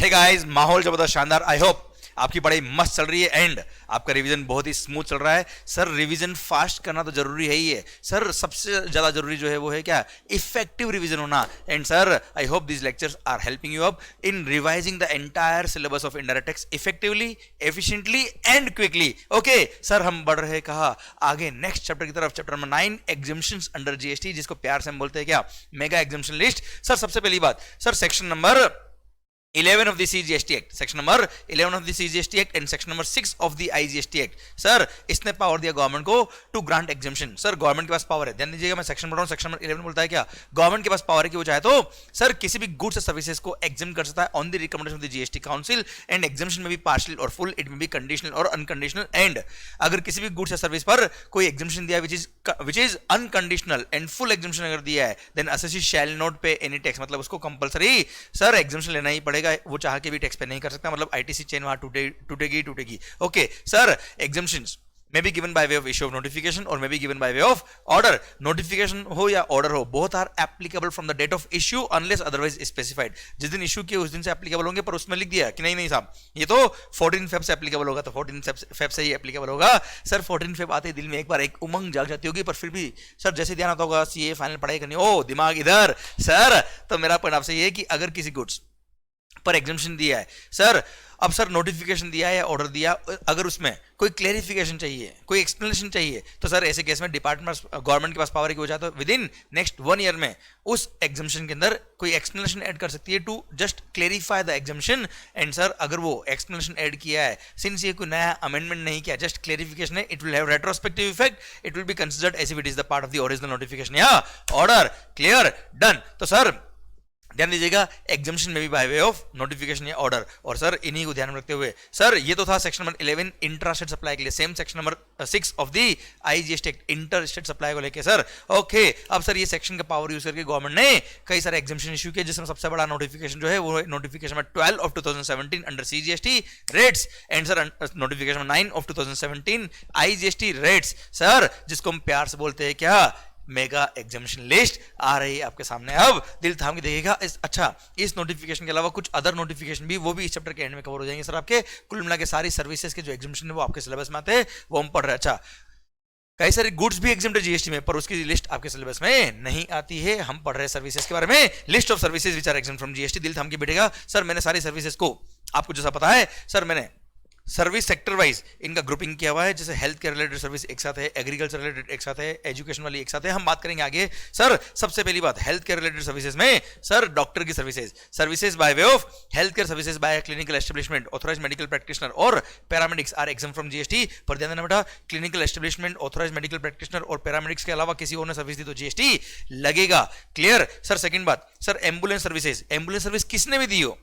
Hey guys, माहौल जबरदस्त शानदार। आई होप आपकी पढ़ाई मस्त चल रही है एंड आपका रिवीजन बहुत ही स्मूथ चल रहा है। सर रिवीजन फास्ट करना तो जरूरी है ही है सर, सबसे ज्यादा जरूरी जो है वो है क्या, इफेक्टिव रिवीजन होना। And sir I hope this lectures are helping you up in revising the entire syllabus of indirect tax effectively, efficiently and quickly. Okay sir, हम बढ़ रहे कहा आगे नेक्स्ट चैप्टर की तरफ, chapter number 9 exemptions under GST, जिसको प्यार से हम बोलते हैं क्या, मेगा एग्जम्पशन लिस्ट। सर सबसे पहली बात sir, section number 11 of the CGST Act, section number 11 of the CGST Act and section number 6 of the IGST Act। Sir इसने पावर दिया गवर्नमेंट को to grant exemption. Sir government के पास power है, ध्यान दीजिएगा, मैं सेक्शन पढ़ रहा हूं, सेक्शन नंबर 11 बोलता है क्या, गवर्नमेंट के पास पावर है कि वो चाहे तो सर किसी भी गुड्स और सर्विसेज को एग्जाम कर सकता है on the recommendation of the GST council. And exemption में भी पार्शियल और फुल, इट में भी कंडीशनल और अनकंडीशनल। एंड अगर किसी भी गुड्स या सर्विस पर कोई एग्जाम्पशन दिया which is unconditional and full exemption अगर दिया है, देन असेसी शैल नॉट पे एनी टैक्स, मतलब उसको कंपलसरी सर एग्जाम्पशन लेना ही पड़ेगा, वो चाह के भी टैक्स पे नहीं कर सकता, मतलब आईटीसी चेन वहां टूटेगी। Okay sir, exemptions may be given by way of issue of notification or may be given by way of order। notification हो या order हो, both are applicable from the date of issue unless otherwise specified। जिस दिन issue किए उस दिन से applicable होंगे, पर उसमें लिख दिया कि नहीं साहब ये तो 14 फेब से applicable होगा, तो 14 फेब से ही applicable होगा। सर 14 फेब आते ही दिल में एक बार एक उमंग जाग जाती होगी, पर फिर भी सर जैसे ध्यान आता होगा सीए फाइनल पढ़ाई करनी, ओ दिमाग इधर। सर तो मेरा पॉइंट आपसे ये है कि अगर किसी गुड्स पर एग्जाम्पशन दिया है सर, अब सर नोटिफिकेशन दिया है या ऑर्डर दिया, अगर उसमें कोई क्लेरिफिकेशन चाहिए, कोई एक्सप्लेनेशन चाहिए, तो सर ऐसे केस में डिपार्टमेंट गवर्नमेंट के पास पावर है कि हो जाता है विद इन नेक्स्ट 1 ईयर में उस एग्जाम्पशन के अंदर कोई एक्सप्लेनेशन ऐड कर सकती है to just clarify the exemption. And sir अगर वो एक्सप्लेनेशन ऐड किया है, सिंस ये कोई नया अमेंडमेंट नहीं किया, जस्ट क्लेरिफिकेशन है, it will have retrospective effect, it will be considered as if it is the part of the original notification या ऑर्डर। Clear, done. तो सर ध्यान दीजिएगा, एग्जाम्पशन में भी बाय वे ऑफ नोटिफिकेशन या ऑर्डर। और sir इन्हीं को ध्यान में रखते हुए सर ये तो था section number 11 intra state supply के लिए, same section number 6 of the IGST act inter state supply को लेके। सर ओके, अब सर ये सेक्शन का पावर यूज करके गवर्नमेंट ने कई सारे एग्जाम्पशन इशू किए, जिसमें सबसे बड़ा नोटिफिकेशन जो है वो notification number 12 of 2017 under CGST rates and sir notification number 9 of 2017 IGST rates. Sir जिसको हम प्यार से बोलते हैं क्या, मेगा एग्जाम्पशन लिस्ट आ रही है आपके सामने। अब दिल थाम के देखिएगा, अच्छा इस नोटिफिकेशन के अलावा कुछ अदर नोटिफिकेशन भी, वो भी इस चैप्टर के एंड में कवर हो जाएंगे। सर आपके कुल मिला के सारी सर्विसेज के जो एग्जाम्पशन है वो आपके सिलेबस में आते हैं, वो हम पढ़ रहे हैं। अच्छा कई सारे गुड्स भी एग्जाम्प्ट है जीएसटी में, पर उसकी लिस्ट आपके सिलेबस में नहीं आती है, हम पढ़ रहे हैं सर्विसेज के बारे में, list of services which are exempt from GST. दिल थाम के बैठेगा, सर मैंने सारी सर्विसेज को आपको जैसा पता है सर मैंने सर्विस सेक्टर वाइज इनका ग्रुपिंग किया हुआ है, जैसे हेल्थ केयर रिलेटेड सर्विस एक साथ है, एग्रीकल्चर रिलेटेड एक साथ है, एजुकेशन वाली एक साथ है, हम बात करेंगे आगे। सर सबसे पहली बात, हेल्थ केयर रिलेटेड सर्विसेज में सर डॉक्टर की services by way of health care services by clinical establishment, authorised medical practitioner और paramedics are exempt from GST. पर ध्यान देना बेटा, clinical establishment, authorised medical practitioner और पैरामेडिक्स के अलावा किसी और ने सर्विस दी तो जीएसटी लगेगा। क्लियर। सर सेकंड बात, सर एम्बुलेंस सर्विस किसने भी दी हो,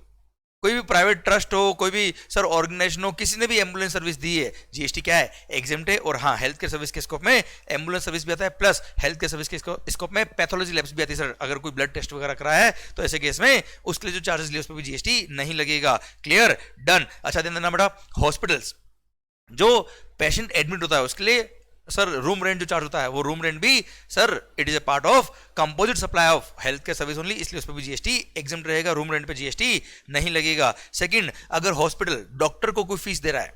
कोई भी प्राइवेट ट्रस्ट हो, कोई भी सर ऑर्गेनाइजेशन हो, किसी ने भी एम्बुलेंस सर्विस दी है, जीएसटी क्या है, एग्जाम्प्ट है। और हाँ, हेल्थ केयर सर्विस के स्कोप में एम्बुलेंस सर्विस भी आता है, प्लस हेल्थ केयर सर्विस के स्कोप में पैथोलॉजी लैब्स भी आती है। सर अगर कोई ब्लड टेस्ट वगैरह कराया है तो ऐसे केस में उसके लिए जो चार्जेस लिए उस पर भी जीएसटी नहीं लगेगा। Clear, done. अच्छा ध्यान देना बेटा, हॉस्पिटल्स जो पेशेंट एडमिट होता है उसके लिए सर रूम रेंट जो चार्ज होता है, वो रूम रेंट भी sir it is a part of composite supply of health care service only, इसलिए उस पर भी जीएसटी एग्जाम्प्ट रहेगा, रूम रेंट पे जीएसटी नहीं लगेगा। सेकंड, अगर हॉस्पिटल डॉक्टर को कोई फीस दे रहा है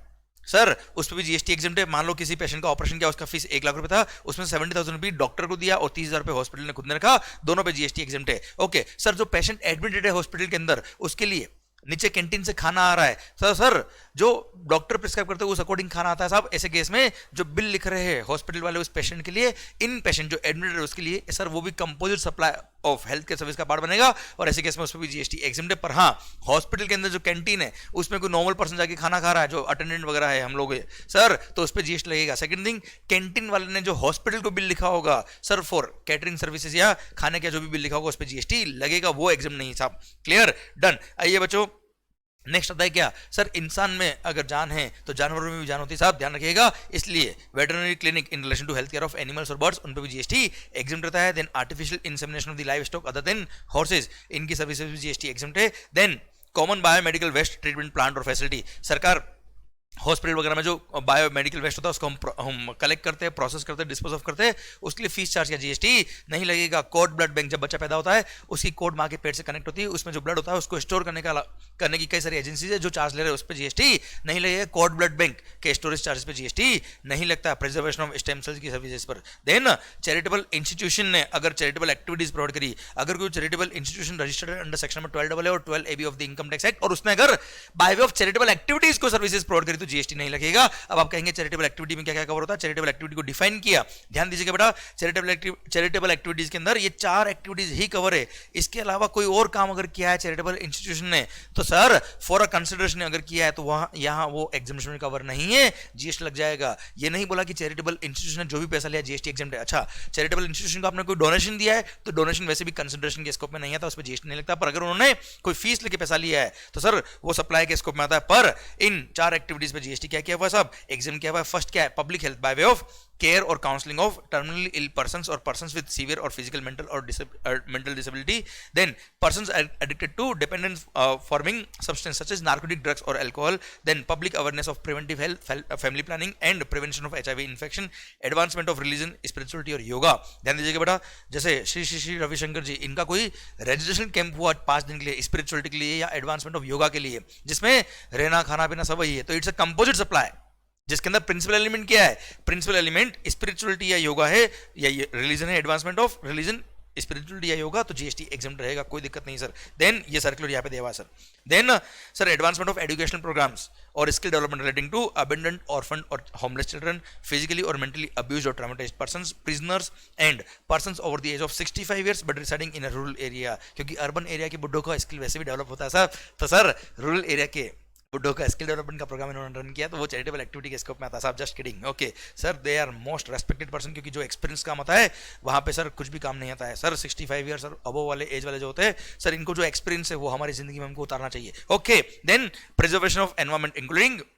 सर, उस पर भी जीएसटी एग्जाम्प्ट है। मान लो किसी पेशेंट का ऑपरेशन किया, उसका फीस 1 लाख रुपए था, उसमें 70,000 रुपये डॉक्टर को दिया और 30,000 रुपये हॉस्पिटल ने खुद ने रखा, दोनों पे जीएसटी एग्जाम्प्ट है। ओके सर, जो पेशेंट एडमिटेड है हॉस्पिटल के अंदर, उसके लिए नीचे कैंटीन से खाना आ रहा है, सर जो डॉक्टर प्रिस्क्राइब करते हैं उस अकॉर्डिंग खाना आता है साहब, ऐसे केस में जो बिल लिख रहे हैं हॉस्पिटल वाले उस पेशेंट के लिए, इन पेशेंट जो एडमिटेड है उसके लिए सर, वो भी composite supply of health care service का पार्ट बनेगा, और ऐसे केस में उस पर भी जीएसटी एग्जाम्प्ट है। पर हाँ, हॉस्पिटल के अंदर जो कैंटीन है उसमें कोई नॉर्मल पर्सन जाके खाना खा रहा है, जो अटेंडेंट वगैरह है हम लोग सर, तो उस पर जीएसटी लगेगा। सेकंड थिंग, कैंटीन वाले ने जो हॉस्पिटल को बिल लिखा होगा सर फॉर कैटरिंग सर्विसेज या खाने का जो भी बिल लिखा होगा उस पर जीएसटी लगेगा, वो एग्जाम्प्ट नहीं साहब। Clear, done. आइए बच्चों, नेक्स्ट आता है क्या सर, इंसान में अगर जान है तो जानवरों में भी जान होती है साहब, ध्यान रखिएगा। इसलिए veterinary clinic in relation to health care of animals और बर्ड्स, उन पर भी जीएसटी एग्जाम्प्ट रहता है। Then artificial insemination of the livestock other than horses, इनकी सर्विसेज भी जीएसटी एग्जाम्प्ट है। Then common biomedical waste treatment plant और फैसिलिटी, सरकार हॉस्पिटल वगैरह में जो बायो मेडिकल वेस्ट होता है उसको हम कलेक्ट करते हैं, प्रोसेस करते हैं, डिस्पोज ऑफ करते हैं, उसके लिए फीस चार्ज या जीएसटी नहीं लगेगा। कोड ब्लड बैंक, जब बच्चा पैदा होता है उसकी कोड माँ के पेट से कनेक्ट होती है, उसमें जो ब्लड होता है उसको स्टोर करने की कई सारी एजेंसीज है जो चार्ज ले रहे हैं, उस पर जीएसटी नहीं लगेगा। कोड ब्लड बैंक के स्टोरेज चार्ज पे जीएसटी नहीं लगता। प्रिजर्वेशन ऑफ स्टेम सेल्स की सर्विसेज पर। देन चैरिटेबल इंस्टीट्यूशन ने अगर चैरिटेबल एक्टिविटीज प्रोवाइड करी, अगर कोई charitable institution registered under section number 12A और 12AB of the income tax act और उसने अगर bye way of charitable activities को सर्विसेज प्रोवाइड करी तो जीएसटी नहीं लगेगा। अब आप कहेंगे चैरिटेबल एक्टिविटी में क्या क्या कवर होता है? चैरिटेबल एक्टिविटी को डिफाइन किया, ध्यान दीजिएगा बेटा, चैरिटेबल एक्टिविटीज के अंदर ये 4 एक्टिविटीज ही कवर है। इसके अलावा कोई और काम अगर किया है चैरिटेबल इंस्टीट्यूशन ने तो सर फॉर अ कंसिडरेशन अगर किया है तो वहां यहां वो एग्जामिनेशन में कवर नहीं है, जीएसटी लग जाएगा। ये नहीं बोला कि चैरिटेबल इंस्टीट्यूशन ने जो भी पैसा लिया जीएसटी एग्जाम्प्ट है। अच्छा, चैरिटेबल इंस्टीट्यूशन को आपने कोई डोनेशन दिया है तो डोनेशन वैसे भी कंसिडरेशन के स्कोप में नहीं आता, उस पर जीएसटी नहीं लगता। पर अगर उन्होंने कोई फीस लेके पैसा लिया है तो सर वो सप्लाई के स्कोप में आता है। पर इन 4 एक्टिविटीज पे जीएसटी क्या किया हुआ सब एग्जाम किया हुआ है। फर्स्ट क्या है? Public health by way of care और counselling of terminally ill persons और पर्सन्स विद सीवियर और फिजिकल मेंटल और mental disability. Then persons addicted to dependent forming substance such as narcotic drugs और alcohol. Then public awareness of preventive health, family planning and prevention of HIV infection, advancement of religion, spirituality और योगा। ध्यान दीजिएगा बेटा, जैसे श्री श्री श्री रविशंकर जी, इनका कोई registration camp हुआ 5 दिन के लिए स्पिरिचुअलिटी के लिए या एडवांसमेंट ऑफ योगा के लिए, जिसमें रहना खाना पीना सब वही है। तो इट्स अ कंपोजिट सप्लाई जिसके अंदर प्रिंसिपल एलिमेंट क्या है? प्रिंसिपल एलिमेंट स्पिरिचुअलिटी या योगा है या रिलीजन है, एडवांसमेंट ऑफ रिलीजन स्पिरिचुअलिटी या योगा, तो जीएसटी एग्जाम्प्ट रहेगा, कोई दिक्कत नहीं सर। देन ये सर्कुलर यहाँ पे दिया हुआ sir. Then sir advancement of educational programmes और skill development relating to abandoned, orphan और होमलेस चिल्ड्रन, फिजिकली और मेंटली अब्यूज और traumatised persons, prisoners and persons over the age of 65 years but residing in a rural area. क्योंकि urban area के बुड्ढों का skill वैसे भी डेवलप होता है सर, तो सर रूरल एरिया के बुड्ढों का स्किल डेवलपमेंट का प्रोग्राम इन्होंने रन किया तो वो चैरिटेबल एक्टिविटी के स्कोप में आता है साहब। Just kidding, okay sir, they are most respected person, क्योंकि जो एक्सपीरियंस काम आता है वहाँ पे सर कुछ भी काम नहीं आता है सर। 65 ईयर्स और अबव वाले एज वाले जो होते हैं सर, इनको जो एक्सपीरियंस है वो हमारी जिंदगी में हमको उतारना चाहिए। Okay, then preservation of environment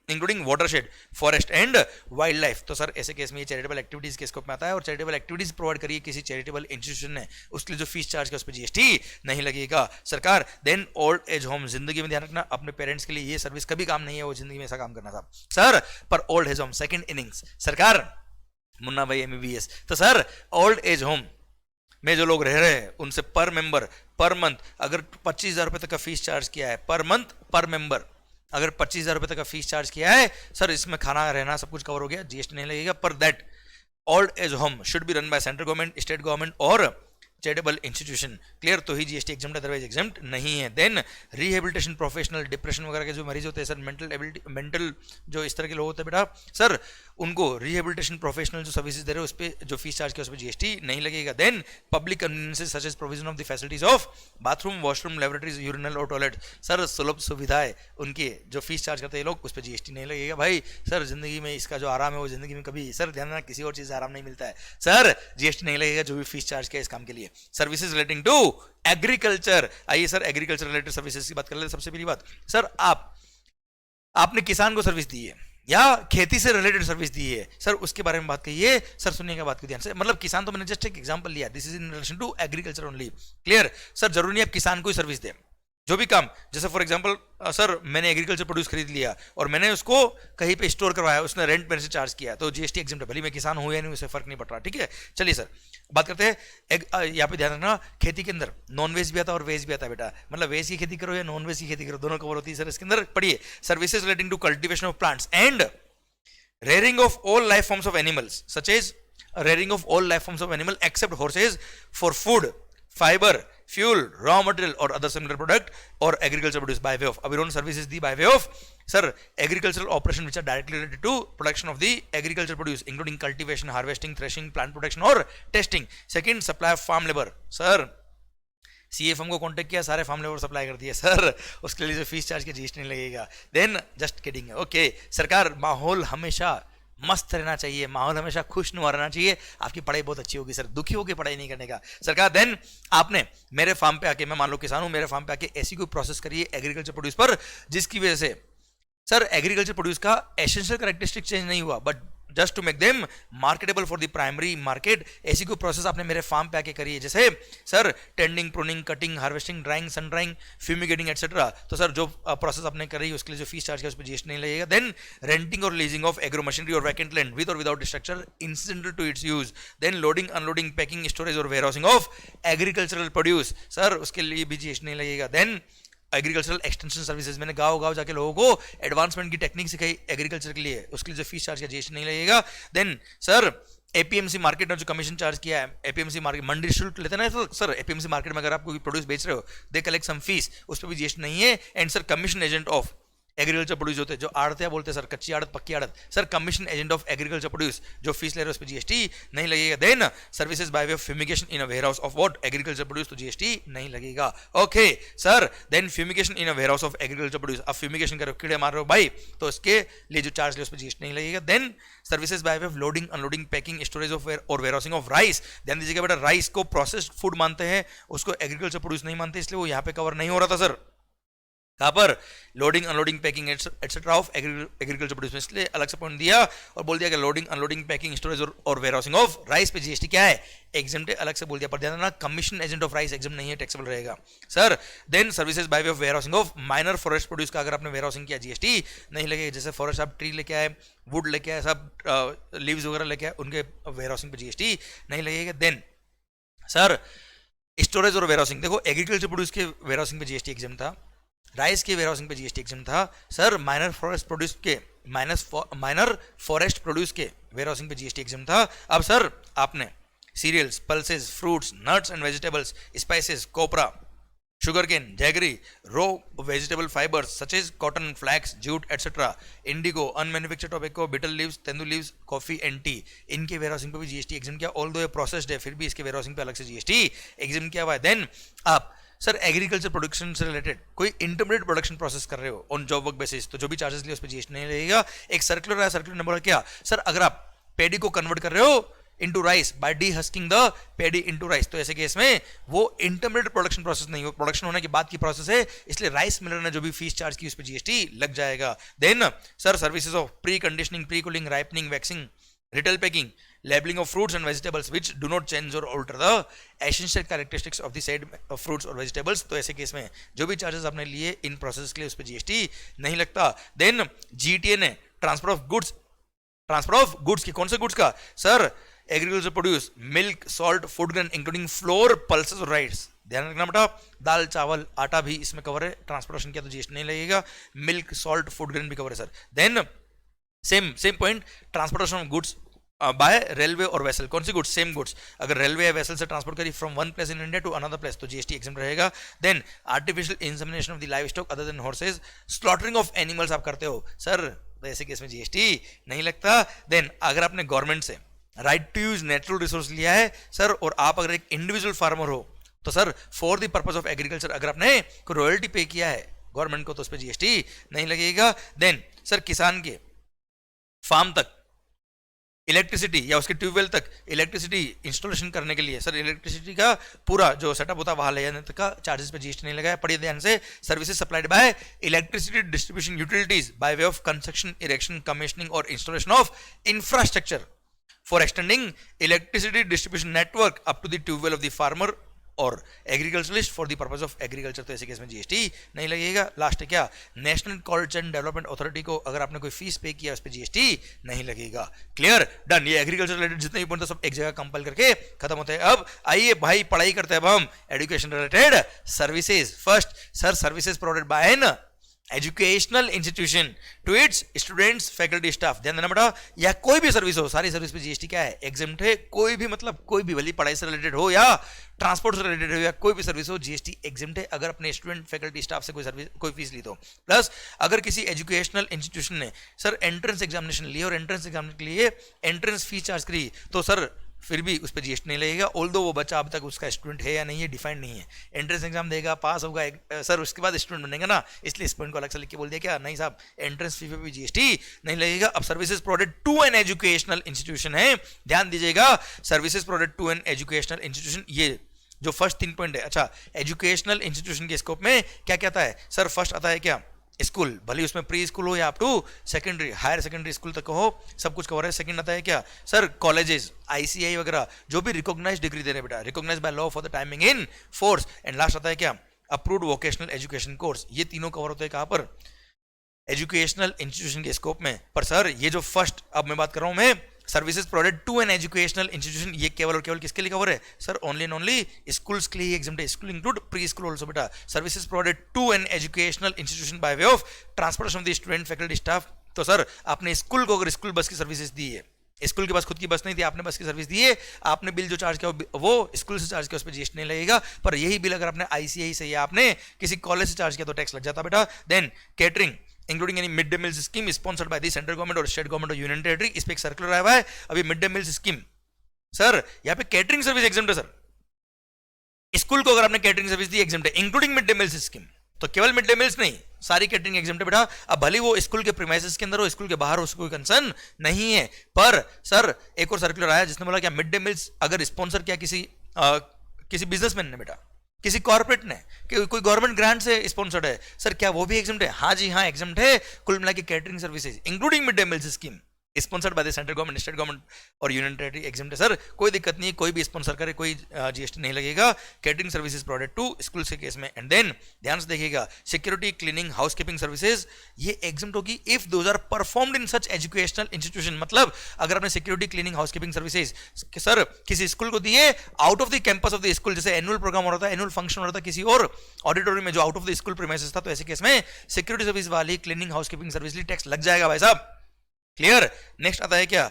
including watershed, forest and wildlife. तो सर ऐसे केस में ये चैरिटेबल एक्टिविटीज के स्कोप में आता है और चैरिटेबल एक्टिविटीज प्रोवाइड करिए किसी चैरिटेबल इंस्टीट्यूशन ने, उसके लिए जो फीस चार्ज किया उस पर जीएसटी नहीं लगेगा सरकार। देन ओल्ड एज होम, जिंदगी में ध्यान रखना अपने पेरेंट्स के लिए ये सर्विस कभी काम नहीं है, वो जिंदगी में ऐसा काम करना था सर। पर old age home second innings सरकार, मुन्ना भाई एमबीबीएस, तो सर ओल्ड एज होम में जो लोग रह रहे हैं उनसे पर मेंबर पर मंथ अगर 25,000 रुपए तक का फीस चार्ज किया है पर मंथ पर मेंबर, अगर 25,000 रुपए तक का फीस चार्ज किया है सर, इसमें खाना रहना सब कुछ कवर हो गया, जीएसटी नहीं लगेगा। पर that old age home should be run by central government, state government और चैरिटेबल इंस्टीट्यूशन, क्लियर, तो ही जीएसटी एग्जाम्प्ट, अदरवाइज एग्जाम्प्ट नहीं है। देन रिहेबिलिटेशन प्रोफेशनल, डिप्रेशन वगैरह के जो मरीज होते हैं सर, मेंटल जो इस तरह के लोग होते हैं बेटा सर, उनको रिहेबिलिटेशन प्रोफेशनल जो सर्विसेज दे रहे हैं उस पर जो फीस चार्ज किया उस पर जीएसटी नहीं लगेगा। Then public conveniences such as provision of the facilities of bathroom, washroom, laboratories, urinal और टॉयलेट, सर सुलभ सुविधाएं उनके जो फीस चार्ज करते हैं लोग उस पर जीएसटी नहीं लगेगा। भाई सर जिंदगी में इसका जो आराम है वो जिंदगी में कभी सर ध्यान रखना किसी और चीज से आराम नहीं मिलता है सर, जीएसटी नहीं लगेगा जो भी फीस चार्ज किया इस काम के लिए। सर्विसेज रिलेटिंग टू एग्रीकल्चर, आइए सर एग्रीकल्चर रिलेटेड सर्विसेज की बात कर लेते हैं। सबसे पहली बात सर, आपने किसान को सर्विस दी है या खेती से रिलेटेड सर्विस दी है सर, उसके बारे में बात करिए सर, सुनिएगा बात को ध्यान से। मतलब किसान तो मैंने जस्ट एक एग्जांपल लिया, this is in relation to agriculture only, clear sir. जरूरी नहीं आप किसान को ही सर्विस दें, जो भी काम, जैसे फॉर एग्जांपल सर मैंने एग्रीकल्चर प्रोड्यूस खरीद लिया और मैंने उसको कहीं पे स्टोर करवाया, उसने रेंट मेरे से चार्ज किया तो जीएसटी एग्जाम्प्ट है, भले मैं किसान हूं या नहीं उससे फर्क नहीं पड़ रहा, ठीक है। चलिए सर बात करते हैं, यहाँ पे ध्यान रखना खेती के अंदर नॉन वेज भी आता है और वेज भी आता है बेटा, मतलब वेज की खेती करो या नॉन वेज की खेती करो दोनों कवर होती है सर इसके अंदर। पढ़िए, services relating to cultivation of plants and rearing of all life forms of animals such as rearing of all life forms of animal except horses for food, fiber, fuel, raw material or other similar product or agriculture produced by way of, अब इन्होंने services the by way of sir agricultural operation which are directly related to production of the agriculture produce including cultivation, harvesting, threshing, plant protection or testing. second, supply of farm labor, sir CFM को contact किया, सारे farm labour supply कर दिए sir, उसके लिए जो fees charge की GST नहीं लगेगा। देन जस्ट किडिंग, ओके सरकार, माहौल हमेशा मस्त रहना चाहिए, माहौल हमेशा खुशनुमा रहना चाहिए, आपकी पढ़ाई बहुत अच्छी होगी सर, दुखी होकर पढ़ाई नहीं करने का सरकार। देन आपने मेरे फार्म पे आके, मैं मान लो किसान हूं, मेरे फार्म पे आके ऐसी कोई प्रोसेस करिए एग्रीकल्चर प्रोड्यूस पर जिसकी वजह से सर एग्रीकल्चर प्रोड्यूस का एसेंशियल कैरेक्टरिस्टिक चेंज नहीं हुआ but just to make them marketable for the primary market. ऐसी कोई प्रोसेस आपने मेरे फार्म पे आके करी है, जैसे sir tending, pruning, cutting, harvesting, drying, sun drying, fumigating etcetera, तो सर जो प्रोसेस आपने करी उसके लिए जो फीस चार्ज किया उस पर जीएसटी नहीं लगेगा। देन रेंटिंग और लीजिंग ऑफ एग्रो मशीनरी और वैकेंट लैंड विद और without structure incidental to its use. Then loading, unloading, packing, storage और warehousing of agricultural produce, sir उसके लिए भी जीएसटी नहीं लगेगा। देन एग्रीकल्चरल एक्सटेंशन सर्विसेज, मैंने गांव गांव जाके लोगों को एडवांसमेंट की टेक्निक सिखाई एग्रीकल्चर के लिए, उसके लिए जो फीस चार्ज किया जीएसटी नहीं लगेगा। देन सर एपीएमसी मार्केट में जो कमीशन चार्ज किया है, एपीएमसी मार्केट मंडी शुल्क लेते हैं ना, तो सर एपीएमसी मार्केट में अगर आप कोई प्रोड्यूस बेच रहे हो, दे कलेक्ट सम फीस, उस पर भी जीएसटी नहीं है। And sir commission agent of agriculture produce होते हैं, जो आड़तिया बोलते हैं सर, कच्ची आड़त पक्की आड़त, sir commission agent of agriculture produce जो फीस ले रहे हो उस पर जीएसटी नहीं लगेगा। Then services by way of fumigation in a warehouse of what agriculture produce, तो जीएसटी नहीं लगेगा। Okay sir, then fumigation in a warehouse of agriculture produce, अब फ्यूमिगेशन करो, कीड़े मार रहे हो भाई, तो उसके लिए जो चार्ज ले उस पर जीएसटी नहीं लगेगा। Then services by way of loading, unloading, packing, storage of और वेयरहाउसिंग ऑफ राइस, ध्यान दीजिएगा बेटा, राइस को प्रोसेस्ड फूड मानते हैं, उसको एग्रीकल्चर प्रोड्यूस नहीं मानते, इसलिए वो यहाँ पे कवर नहीं हो रहा था सर। कहां पर? Loading, unloading, packing etcetera of agriculture produce में, इसलिए अलग से पॉइंट दिया और बोल दिया कि लोडिंग, अनलोडिंग, पैकिंग, स्टोरेज और वेयरहाउसिंग ऑफ राइस पे जीएसटी क्या है, एग्जेम्प्ट है, अलग से बोल दिया। पर ध्यान देना commission agent of rice exempt नहीं है, टैक्सेबल रहेगा sir. Then services by way of warehousing of minor forest produce का अगर आपने वेयरहाउसिंग किया जीएसटी नहीं लगेगा, जैसे फॉरेस्ट आप ट्री लेके आए, वुड लेके आए, सब लीव्स वगैरह लेके आए, उनके वेयरहाउसिंग पे जीएसटी नहीं लगेगा। देन सर स्टोरेज और वेयरहाउसिंग, देखो एग्रीकल्चर प्रोड्यूस के वेयरहाउसिंग पे जीएसटी एग्जेम्प्ट था, राइस के वेयरहाउसिंग पे जीएसटी एग्जेम्प्ट था सर, माइनर फॉरेस्ट प्रोड्यूस के वेयरहाउसिंग पे जीएसटी एग्जेम्प्ट था। अब सर आपने cereals, pulses, fruits, nuts and vegetables, spices, copra, sugarcane, jaggery, raw vegetable fibers such as cotton, flax, jute, etc., indigo, unmanufactured tobacco, betel leaves, tendu leaves, coffee and tea, इनके warehousing पे भी GST exam किया, although ये processed है फिर भी इसके warehousing पे अलग से जीएसटी एग्जाम किया हुआ है। देन आप सर एग्रीकल्चर प्रोडक्शन से रिलेटेड कोई इंटरमीडिएट प्रोडक्शन प्रोसेस कर रहे हो ऑन जॉब वर्क बेसिस, तो जो भी चार्जेस लिए उस पर जीएसटी नहीं लगेगा। एक सर्कुलर है, सर्कुलर नंबर क्या सर, अगर आप पेडी को कन्वर्ट कर रहे हो into rice by dehusking the paddy into rice, तो ऐसे केस में वो इंटरमीडिएट प्रोडक्शन प्रोसेस नहीं हो, प्रोडक्शन होने के बाद की प्रोसेस है, इसलिए राइस मिलर ने जो भी फीस चार्ज की उस पर जीएसटी लग जाएगा। Then sir services of pre conditioning, pre cooling, ripening, waxing, retail packing, labeling of fruits and vegetables which do not change or alter the essential characteristics of the said fruits or vegetables, तो ऐसे case में जो भी charges आपने लिए in process के लिए उस पर जीएसटी नहीं लगता। देन जीटीए ने ट्रांसफर ऑफ गुड्स की, कौन से गुड्स का sir, agriculture produce, milk, salt, food grain including flour, pulses और राइस, ध्यान रखना बेटा, दाल, चावल, आटा भी इसमें कवर है, ट्रांसपोर्टेशन किया तो जीएसटी नहीं लगेगा, मिल्क, सॉल्ट, फूड ग्रेन भी कवर है sir. Then same point, transportation of goods by railway और वेसल, कौन सी गुड्स, सेम गुड्स, अगर रेलवे या वेसल से ट्रांसपोर्ट करी from one place in India to another place तो जीएसटी एग्जेम्प्ट रहेगा। Then artificial insemination of the livestock other than horses, slaughtering of animals आप करते हो सर, तो ऐसे केस में जीएसटी नहीं लगता। देन अगर आपने गवर्नमेंट से right to use natural resource लिया है सर, और आप अगर एक इंडिविजुअल फार्मर हो तो sir for the purpose of agriculture अगर आपने कोई रॉयल्टी पे किया है गवर्नमेंट को तो उस पर जीएसटी नहीं लगेगा। देन सर किसान के फार्म तक इलेक्ट्रिसिटी या उसके ट्यूबवेल तक इलेक्ट्रिसिटी इंस्टॉलेशन करने के लिए सर इलेक्ट्रिसिटी का पूरा जो सेटअप होता है वहां ले जाने तक का चार्जेस पे जीएसटी नहीं लगाया। पढ़िए ध्यान से, services supplied by electricity distribution utilities by way of construction, erection, commissioning और installation of infrastructure for extending electricity distribution network up to the tubewell of the farmer और agriculturalist for the purpose of agriculture, तो ऐसे case में GST नहीं लगेगा। Last है क्या, national cold chain development authority को अगर आपने कोई फीस पे किया उस पर जीएसटी नहीं लगेगा। Clear, done. ये एग्रीकल्चर रिलेटेड जितने भी पॉइंट सब एक जगह कंपाइल करके खत्म होते हैं। अब आइए भाई पढ़ाई करते हैं अब हम education related services. First sir services provided by an educational institution to its students, faculty, staff, ध्यान देना बेटा, या कोई भी सर्विस हो, सारी सर्विस पे जीएसटी क्या है, एग्जेम्प्ट है। कोई भी मतलब कोई भी भली पढ़ाई से रिलेटेड हो या ट्रांसपोर्ट से रिलेटेड हो या कोई भी सर्विस हो, जीएसटी एग्जेम्प्ट है अगर अपने स्टूडेंट, फैकल्टी, स्टाफ से कोई फीस ली तो। प्लस अगर किसी एजुकेशनल इंस्टीट्यूशन ने सर एंट्रेंस एग्जामिनेशन ली और एंट्रेंस एग्जाम के लिए एंट्रेंस फीस चार्ज करी तो सर फिर भी उस पर जीएसटी नहीं लगेगा, ऑल्दो वो बच्चा अब तक उसका स्टूडेंट है या नहीं है डिफाइंड नहीं है। एंट्रेंस एग्जाम देगा, पास होगा सर, उसके बाद स्टूडेंट बनेगा ना, इसलिए इस पॉइंट को अलग से लिख के बोल दिया क्या, नहीं साहब एंट्रेंस फी पे भी जीएसटी नहीं लगेगा। अब services provided to an educational institution है, ध्यान दीजिएगा, services provided to an educational institution, ये जो फर्स्ट 3 पॉइंट है। अच्छा, एजुकेशनल इंस्टीट्यूशन के स्कोप में क्या क्या आता है सर, फर्स्ट आता है क्या, स्कूल, भले उसमें प्री स्कूल हो या up to secondary higher secondary school तक हो, सब कुछ कवर है। सेकंड आता है क्या सर, कॉलेजेस, आईसीआई वगैरह जो भी रिकॉग्नाइज डिग्री दे रहे हैं बेटा, recognised by law for the timing in force. And last आता है क्या, अप्रूव्ड वोकेशनल एजुकेशन कोर्स। ये तीनों कवर होते हैं कहां पर, एजुकेशनल इंस्टीट्यूशन के स्कोप में। पर सर ये जो फर्स्ट अब मैं बात कर रहा हूं मैं, services provided to an educational institution, ये केवल और केवल किसके लिए कवर है sir, only and only schools के लिए एग्जाम है। School include pre school also बेटा। Services provided to an educational institution by way of transportation of the student faculty staff. तो सर आपने स्कूल को अगर स्कूल बस की सर्विसेज दी है, स्कूल के पास खुद की बस नहीं थी, आपने बस की सर्विस दी है, आपने बिल जो चार्ज किया वो स्कूल से चार्ज किया, उस पर जीएसटी नहीं लगेगा। पर यही बिल अगर आपने आईसीआई से या आपने किसी कॉलेज से चार्ज किया तो टैक्स लग जाता बेटा। Then catering including any mid day meal scheme sponsored by the central government और स्टेट गवर्नमेंट और यूनियन टेरिटरी। इस पे एक सर्कुलर आया हुआ है अभी, mid day meal scheme. Sir यहाँ पे कैटरिंग सर्विस एग्जाम्प्ट है सर, स्कूल को अगर आपने कैटरिंग सर्विस दी एग्जाम्प्ट है, including mid day meal scheme. तो केवल मिड डे मील्स नहीं, सारी कैटरिंग एग्जाम्प्ट है बेटा। अब भले वो स्कूल के प्रीमाइसेस के अंदर हो, स्कूल के बाहर हो, उसको कोई कंसर्न नहीं है। पर सर एक और सर्कुलर आया जिसने बोला क्या, मिड डे मील्स अगर स्पॉन्सर किया किसी बिजनेसमैन ने बेटा, किसी कॉर्पोरेट ने, कि कोई गवर्नमेंट ग्रांट से स्पॉन्सर्ड है, सर क्या वो भी एग्जाम्प्ट है? हाँ जी हाँ एग्जाम्प्ट है। कुल मिला के catering services including mid day meal scheme sponsored by the central government, state government और यूनियन टेरिटरी एग्जाम्प्ट है सर। कोई दिक्कत नहीं है, कोई भी स्पॉन्सर करे कोई जीएसटी नहीं लगेगा। Catering services provided to school के केस में। एंड देन ध्यान से देखिएगा, सिक्योरिटी क्लीनिंग हाउसकीपिंग सर्विसेज ये एग्जाम्प्ट होगी if those are performed in such educational institution. मतलब अगर आपने security cleaning housekeeping services sir किसी स्कूल को दिए out of the campus of the school, जैसे एनुअल प्रोग्राम हो रहा था, एनुअल फंक्शन हो रहा था किसी और ऑडिटोरियम में जो out of the school premises था, तो ऐसे केस में सिक्योरिटी सर्विस वाली क्लीनिंग हाउसकीपिंग सर्विस लिए टैक्स लग जाएगा भाई साहब। क्लियर। नेक्स्ट आता है क्या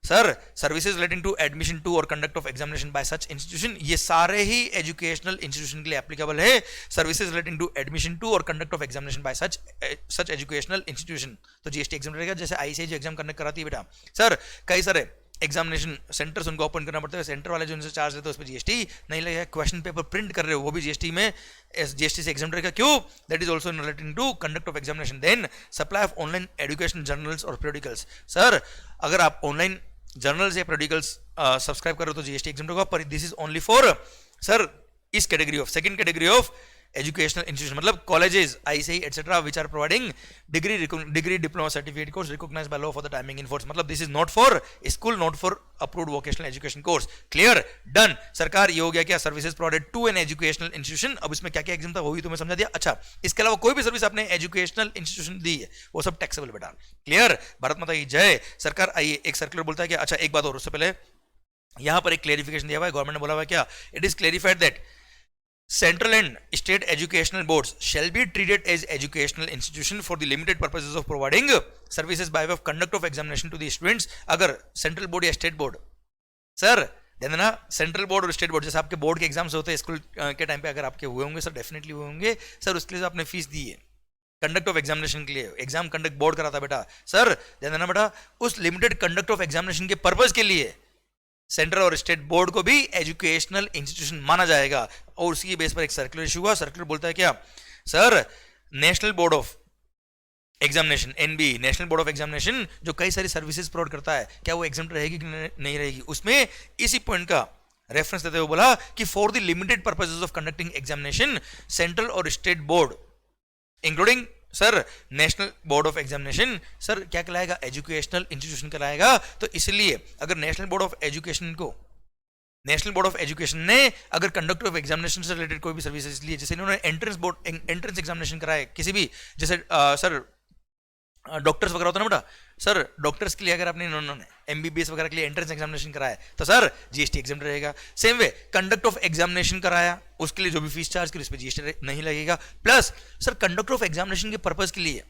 sir, services relating to admission to और conduct of examination by such institution. ये सारे ही एजुकेशनल इंस्टीट्यूशन के लिए एप्लीकेबल है। Services relating to admission to और conduct of examination by such educational institution, तो जीएसटी एग्जाम रहेगा। जैसे आईसीआई जो एग्जाम कंडक्ट कराती है बेटा, सर कई सारे एग्जामिनेशन सेंटर्स उनको ओपन करना पड़ता है, सेंटर वाले जो उनसे चार्ज लेते हैं उस पर जीएसटी नहीं लगेगा। क्वेश्चन पेपर प्रिंट कर रहे हो वो भी जीएसटी में, जीएसटी से एग्जाम रहेगा। क्यों? That is also relating to conduct of examination. Then supply of online education journals और पीरियडिकल्स। सर अगर आप ऑनलाइन जर्नल्स या पीरियडिकल्स सब्सक्राइब कर रहे हो तो जीएसटी एग्जाम होगा, पर this is only for sir इस category of second category of educational institution, मतलब colleges ICI etcetera which are providing degree diploma certificate course recognised by law for the timing in force. मतलब this is not for school, not for approved vocational education course. Clear, done. सरकार ये हो गया क्या, services provided to an educational institution. अब इसमें क्या क्या एग्जाम था वो भी तुम्हें समझा दिया। अच्छा, इसके अलावा कोई भी सर्विस आपने एजुकेशनल इंस्टीट्यूशन दी है वो सब टैक्सेबल बेटा। क्लियर, भारत माता की जय। सरकार आइए एक सर्कुलर बोलता है कि अच्छा एक बात और, उससे पहले यहां पर एक क्लेरिफिकेशन दिया हुआ है, गवर्नमेंट ने बोला हुआ है क्या, it is clarified that Central and state educational boards shall be treated as educational institution for the limited purposes of providing services by way of conduct of examination to the students। अगर central board या state board, sir ध्यान देना, central board और state board जैसे आपके board के exams होते हैं स्कूल के टाइम पे, अगर आपके हुए होंगे सर, डेफिनेटली हुए होंगे सर, उसके लिए आपने फीस दी है कंडक्ट ऑफ एग्जामिनेशन के लिए, एग्जाम कंडक्ट बोर्ड कराता बेटा। सर ध्यान देना बेटा, उस लिमिटेड कंडक्ट ऑफ एग्जामिनेशन के पर्पज के लिए सेंट्रल और स्टेट बोर्ड को भी एजुकेशनल इंस्टीट्यूशन माना जाएगा। और उसी बेस पर एक सर्कुलर इशू हुआ। सर्कुलर बोलता है क्या sir, national board of examination NB, national board of examination जो कई सारी सर्विसेज प्रोवाइड करता है, क्या वो एग्जाम रहेगी कि नहीं रहेगी? उसमें इसी पॉइंट का रेफरेंस देते हुए बोला कि for the limited purposes of conducting examination central और state board including sir national board of Examination, sir क्या कहलाएगा, एजुकेशनल इंस्टीट्यूशन कहलाएगा। तो इसलिए अगर नेशनल बोर्ड ऑफ एजुकेशन ने अगर कंडक्ट ऑफ एग्जामिनेशन से रिलेटेड कोई भी सर्विसेज लिए, जैसे इन्होंने एंट्रेंस एग्जामिनेशन कराए किसी भी, जैसे सर डॉक्टर्स वगैरह होता है ना बेटा, सर डॉक्टर्स के लिए अगर आपने इन्होंने एमबीबीएस वगैरह के लिए एंट्रेंस एग्जामिनेशन कराया तो सर जीएसटी एग्जाम रहेगा। Same way conduct of examination कराया उसके लिए जो भी फीस चार्ज की उस पर जीएसटी नहीं लगेगा। Plus sir conduct of examination के पर्पज के लिए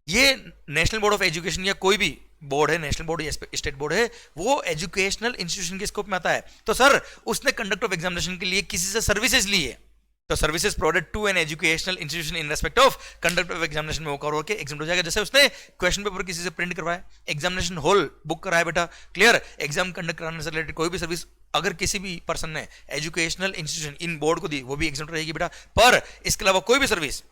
ये नेशनल बोर्ड ऑफ एजुकेशन या कोई भी बोर्ड है, नेशनल बोर्ड या स्टेट बोर्ड है, वो एजुकेशनल इंस्टीट्यूशन के स्कोप में आता है। तो सर उसने कंडक्ट ऑफ एग्जामिनेशन के लिए किसी से सर्विसेज ली है, तो services provided to an educational institution in respect of conduct of examination में वो कवर होकर एग्जाम हो जाएगा। जैसे उसने क्वेश्चन पेपर किसी से प्रिंट करवाया, एग्जामिनेशन हॉल बुक कराया बेटा। क्लियर, एग्जाम कंडक्ट कराने से रिलेटेड कोई भी सर्विस अगर किसी भी पर्सन ने एजुकेशनल इंस्टीट्यूशन इन बोर्ड को दी वो भी एग्जाम रहेगी बेटा। पर इसके अलावा कोई भी सर्विस,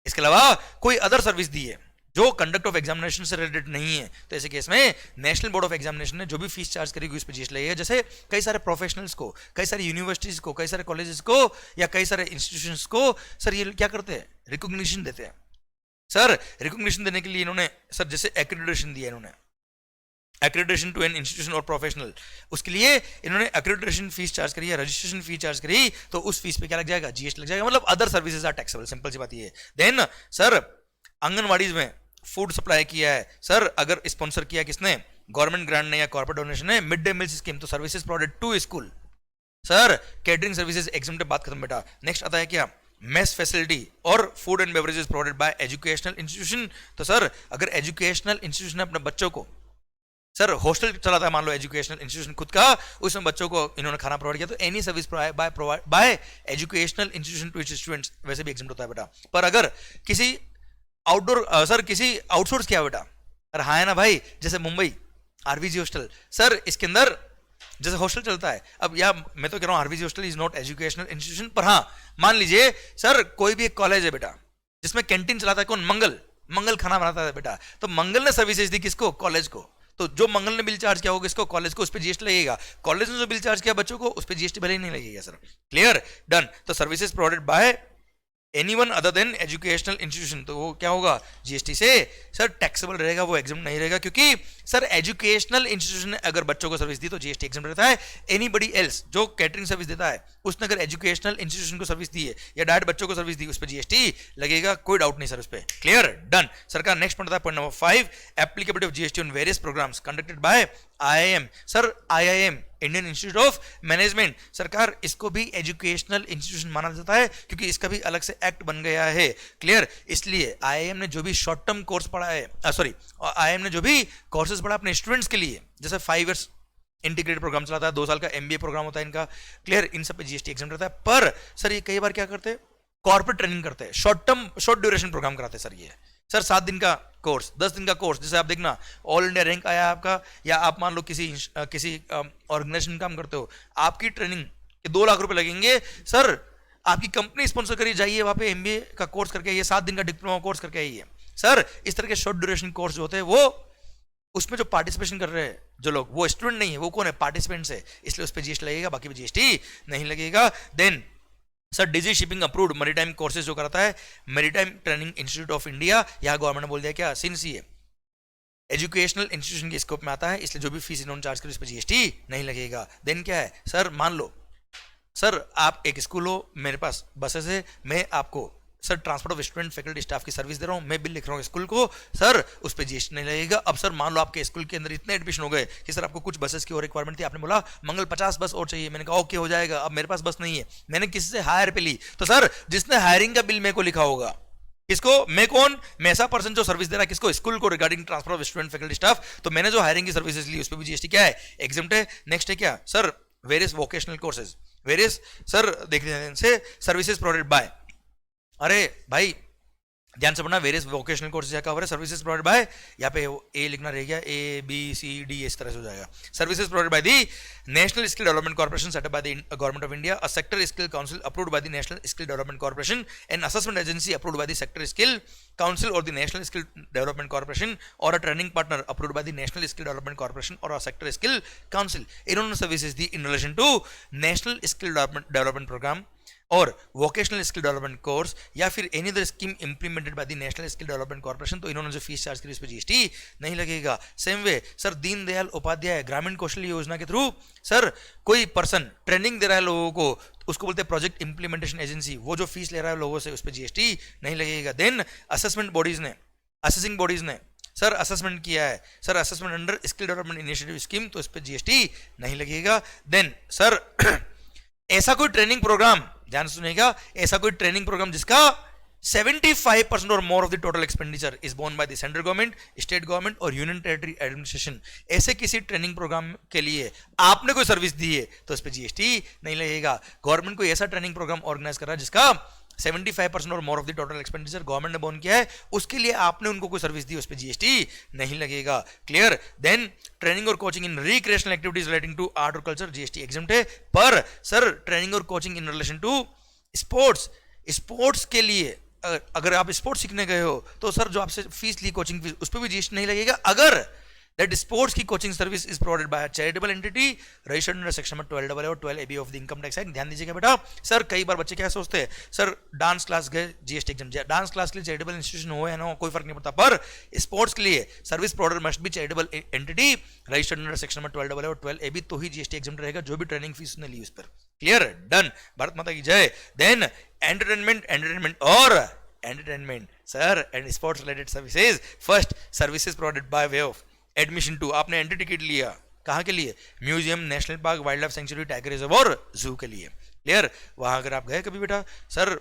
इसके अलावा कोई अदर सर्विस दी है जो कंडक्ट ऑफ एग्जामिनेशन से रिलेटेड नहीं है, तो ऐसे केस में नेशनल बोर्ड ऑफ एग्जामिनेशन ने जो भी फीस चार्ज करेगी उस पर जीएसटी लगेगा। जैसे कई सारे प्रोफेशनल्स को, कई सारी यूनिवर्सिटीज को, कई सारे कॉलेजेस को या कई सारे इंस्टीट्यूशंस को सर ये क्या करते हैं, रिकॉग्निशन देते हैं। सर रिकॉग्निशन देने के लिए इन्होंने सर जैसे एक्रेडिटेशन दिया, इन्होंने एक्रेडिटेशन टू एन इंस्टीट्यूशन और प्रोफेशनल, उसके लिए इन्होंने एक्रेडिटेशन फीस चार्ज करी है, रजिस्ट्रेशन फीस चार्ज करी, तो उस फीस पे क्या लग जाएगा, जीएसटी लग जाएगा, मतलब other services are taxable, simple सी बात ये है। देन सर आंगनवाड़ीज में फूड सप्लाई किया है, सर अगर स्पॉन्सर किया किसने, गवर्नमेंट ग्रांट ने या कॉर्पोरेट डोनेशन है, मिड डे मील स्कीम, तो services provided to school. Sir catering services exempt बात खत्म बेटा। नेक्स्ट आता है क्या, मेस फैसिलिटी और food and beverages provided by educational institution. तो सर अगर एजुकेशनल इंस्टीट्यूशन ने अपने बच्चों को, सर हॉस्टल चलाता है मान लो एजुकेशनल इंस्टीट्यूशन खुद का, उसमें बच्चों को इन्होंने खाना प्रोवाइड किया, तो any service by educational institution to students वैसे भी एग्जाम होता है बेटा। पर अगर किसी आउटडोर सर किसी आउटसोर्स किया बेटा, अरे हाँ है ना भाई, जैसे मुंबई आरबीजी हॉस्टल, सर इसके अंदर जैसे हॉस्टल चलता है, अब या मैं तो कह रहा हूं RBG hostel is not educational institution, पर हाँ मान लीजिए सर कोई भी एक कॉलेज है बेटा जिसमें कैंटीन चलाता है कौन, मंगल खाना बनाता है बेटा, तो मंगल ने सर्विसेज दी किसको, कॉलेज को, तो जो मंगल ने बिल चार्ज किया होगा इसको, कॉलेज को, उस पर जीएसटी लगेगा, कॉलेज ने जो बिल चार्ज किया बच्चों को उस पर जीएसटी भले ही नहीं लगेगा सर। Clear, done. तो services provided by anyone other than educational institution, तो वो क्या होगा, जीएसटी से सर टैक्सेबल रहेगा, वो एग्जाम नहीं रहेगा, क्योंकि सर एजुकेशनल इंस्टीट्यूशन ने अगर बच्चों को सर्विस दी तो जीएसटी एग्जाम रहता है। एनीबडी एल्स जो कैटरिंग सर्विस देता है उसने अगर एजुकेशनल इंस्टीट्यूशन को सर्विस दी है या डायरेक्ट बच्चों को सर्विस दी, उस पर जीएसटी लगेगा, कोई डाउट नहीं सर उस पर। Clear, done. सरकार नेक्स्ट पॉइंट है point number 5, applicability of GST on various programmes conducted by IIM. Sir IIM Indian Institute of Management, सरकार इसको भी एजुकेशनल इंस्टीट्यूशन माना जाता है क्योंकि इसका भी अलग से एक्ट बन गया है। क्लियर, इसलिए आईआईएम ने जो भी शॉर्ट टर्म कोर्स पढ़ा है, सॉरी आईआईएम ने जो भी कोर्सेज पढ़ा अपने स्टूडेंट्स के लिए, जैसे 5 इयर्स इंटीग्रेटेड प्रोग्राम चलाता है, 2 साल का एमबीए प्रोग्राम होता है इनका, क्लियर, इन सब पे जीएसटी एग्जाम रहता है। पर सर ये कई बार क्या करते हैं, कॉर्पोरेट ट्रेनिंग करते हैं, शॉर्ट ड्यूरेशन प्रोग्राम कराते हैं सर। ये सर 7 दिन का कोर्स, 10 दिन का कोर्स, जैसे आप देखना ऑल इंडिया रैंक आया आपका, या आप मान लो किसी ऑर्गेनाइजेशन काम करते हो, आपकी ट्रेनिंग के 2 लाख रुपए लगेंगे, सर आपकी कंपनी स्पॉन्सर करी, जाइए वहां पे एमबीए का कोर्स करके आइए, 7 दिन का डिप्लोमा कोर्स करके आइए। सर इस तरह के शॉर्ट ड्यूरेशन कोर्स जो होते हैं वो उसमें जो पार्टिसिपेशन कर रहे हैं जो लोग, वो स्टूडेंट नहीं है, वो कौन है, पार्टिसिपेंट्स है, इसलिए उस पर जीएसटी लगेगा, बाकी पे जीएसटी नहीं लगेगा। देन सर डिजी शिपिंग अप्रूव्ड मैरीटाइम कोर्सेज जो कराता है maritime training institute of India, यहां गवर्नमेंट ने बोल दिया क्या, सिंस ये एजुकेशनल इंस्टीट्यूशन के स्कोप में आता है, इसलिए जो भी फीस इन्होंने चार्ज करी उस पर जीएसटी नहीं लगेगा। देन क्या है सर, मान लो सर आप एक स्कूल हो, मेरे पास बसेस है, मैं आपको sir transport of student faculty staff की सर्विस दे रहा हूं, मैं बिल लिख रहा हूं स्कूल को, सर उस पर जीएसटी नहीं लगेगा। अब सर मान लो आपके स्कूल के अंदर इतने एडमिशन हो गए कि सर आपको कुछ बसेस की और रिक्वायरमेंट थी, आपने बोला मंगल 50 बस और चाहिए, मैंने कहा ओके हो जाएगा, अब मेरे पास बस नहीं है, मैंने किसी से हायर पे ली, तो सर जिसने हायरिंग का बिल मेरे को लिखा होगा, किसको, मैं कौन, मैं ऐसा पर्सन जो सर्विस दे रहा है किसको, स्कूल को, regarding transfer of student faculty staff, तो मैंने जो हायरिंग की सर्विसेज ली उस पर भी जीएसटी क्या है, एग्जम्प्ट है। नेक्स्ट है क्या sir, various vocational courses, various sir देख लीजिए से सर्विसेज प्रोवाइडेड बाय, अरे भाई ध्यान से पढ़ना, वेरियस वोकेशनल कोर्सेज क्या कवर है, सर्विसेज प्रोवाइडेड बाय, यहाँ पे ए लिखना रह गया, ए बी सी डी इस तरह से हो जाएगा, services provided by the National Skill Development Corporation set up by the government of India, a sector skill council approved by the National Skill Development Corporation, an assessment agency approved by the sector skill council और the National Skill Development corporation, और a training partner approved by the National Skill Development corporation और a sector skill council. इन्होंने services दी in relation to National Skill Development programme और vocational skill development course या फिर any other scheme implemented bye the National Skill Development corporation, तो इन्होंने जो fees charge करी उस पर जीएसटी नहीं लगेगा। Same way sir Deendayal Upadhyaya Grameen Kaushal Yojana के थ्रू सर कोई पर्सन ट्रेनिंग दे रहा है लोगों को, उसको बोलते हैं प्रोजेक्ट इंप्लीमेंटेशन एजेंसी, वो जो फीस ले रहा है लोगों से उस पर जीएसटी नहीं लगेगा। देन असेसमेंट बॉडीज ने, असेसिंग बॉडीज ने सर असेसमेंट किया है, sir assessment under skill development initiative scheme, तो इस पर जीएसटी नहीं लगेगा। देन सर ऐसा कोई ट्रेनिंग प्रोग्राम, ध्यान सुनिएगा, ऐसा कोई ट्रेनिंग प्रोग्राम जिसका 75% और more of the total expenditure is borne by the central government, state government और यूनियन टेरिटरी एडमिनिस्ट्रेशन, ऐसे किसी ट्रेनिंग प्रोग्राम के लिए आपने कोई सर्विस दी है तो इस पर जीएसटी नहीं लगेगा। गवर्नमेंट कोई ऐसा ट्रेनिंग प्रोग्राम ऑर्गेनाइज कर रहा है जिसका 75% और more of the total expenditure government ने बोर्न किया है, उसके लिए आपने उनको कोई सर्विस दी, उस पर जीएसटी नहीं लगेगा। क्लियर। देन ट्रेनिंग और coaching in recreational activities relating to art और कल्चर, जीएसटी एग्जम्प्ट है। पर सर ट्रेनिंग और coaching in relation to sports, sports के लिए अगर आप स्पोर्ट्स सीखने गए हो तो सर जो आपसे फीस ली कोचिंग फीस उस पर भी जीएसटी नहीं लगेगा। अगर that sports की coaching service is provided by charitable entity registered under section number 12 और 12 of the income tax act. ध्यान दीजिएगा बेटा। सर कई बार बच्चे क्या सोचते हैं, सर डांस क्लास गए जीएसटी एग्जाम, डांस क्लास के लिए चैरिटेबल इंस्टीट्यूशन हो या ना कोई फर्क नहीं पड़ता, पर स्पोर्ट्स के लिए service provider must be charitable entity registered under section number 12 और 12 तो ही जीएसटी एग्जाम रहेगा, जो भी ट्रेनिंग फीस उसने ली उस पर। क्लियर, डन, भारत माता की जय। Then entertainment sir and sports related services. First services provided by way of admission to, आपने एंट्री टिकट लिया कहाँ के लिए, museum, national park, wild life sanctuary, tiger reserve और जू के लिए। क्लियर, वहां अगर आप गए कभी बेटा, सर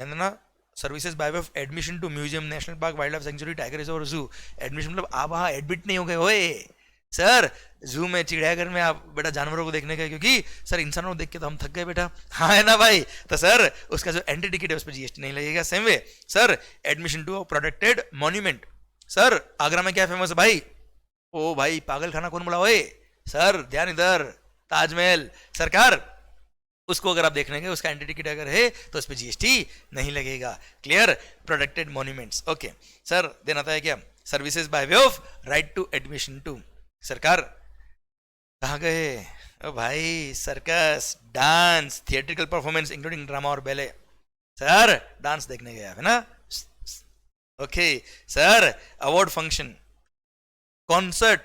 ना services by way of admission to museum, national park, wild life sanctuary, tiger reserve और जू। एडमिशन मतलब आप वहां एडमिट नहीं हो गए होए सर, जू में चिड़ियाघर में आप बेटा जानवरों को देखने गए, क्योंकि सर इंसानों को देख के तो हम थक गए बेटा, हाँ है ना भाई, तो सर उसका जो एंट्री टिकट है उस पर जीएसटी नहीं लगेगा। Same way sir admission to protected monument, sir Agra में क्या फेमस है भाई, ओ भाई पागल खाना कौन बोला ओए, सर ध्यान इधर, ताजमहल सरकार, उसको अगर आप देखने गए उसका एंट्री टिकट अगर है तो उस पर जीएसटी नहीं लगेगा। Clear, protected monuments. Okay sir, then आता है क्या services by way of right to admission to, सरकार कहाँ गए, ओ भाई circus, dance, theatrical performance including drama और बैले, सर डांस देखने गए है ना। Okay sir, award function, concert,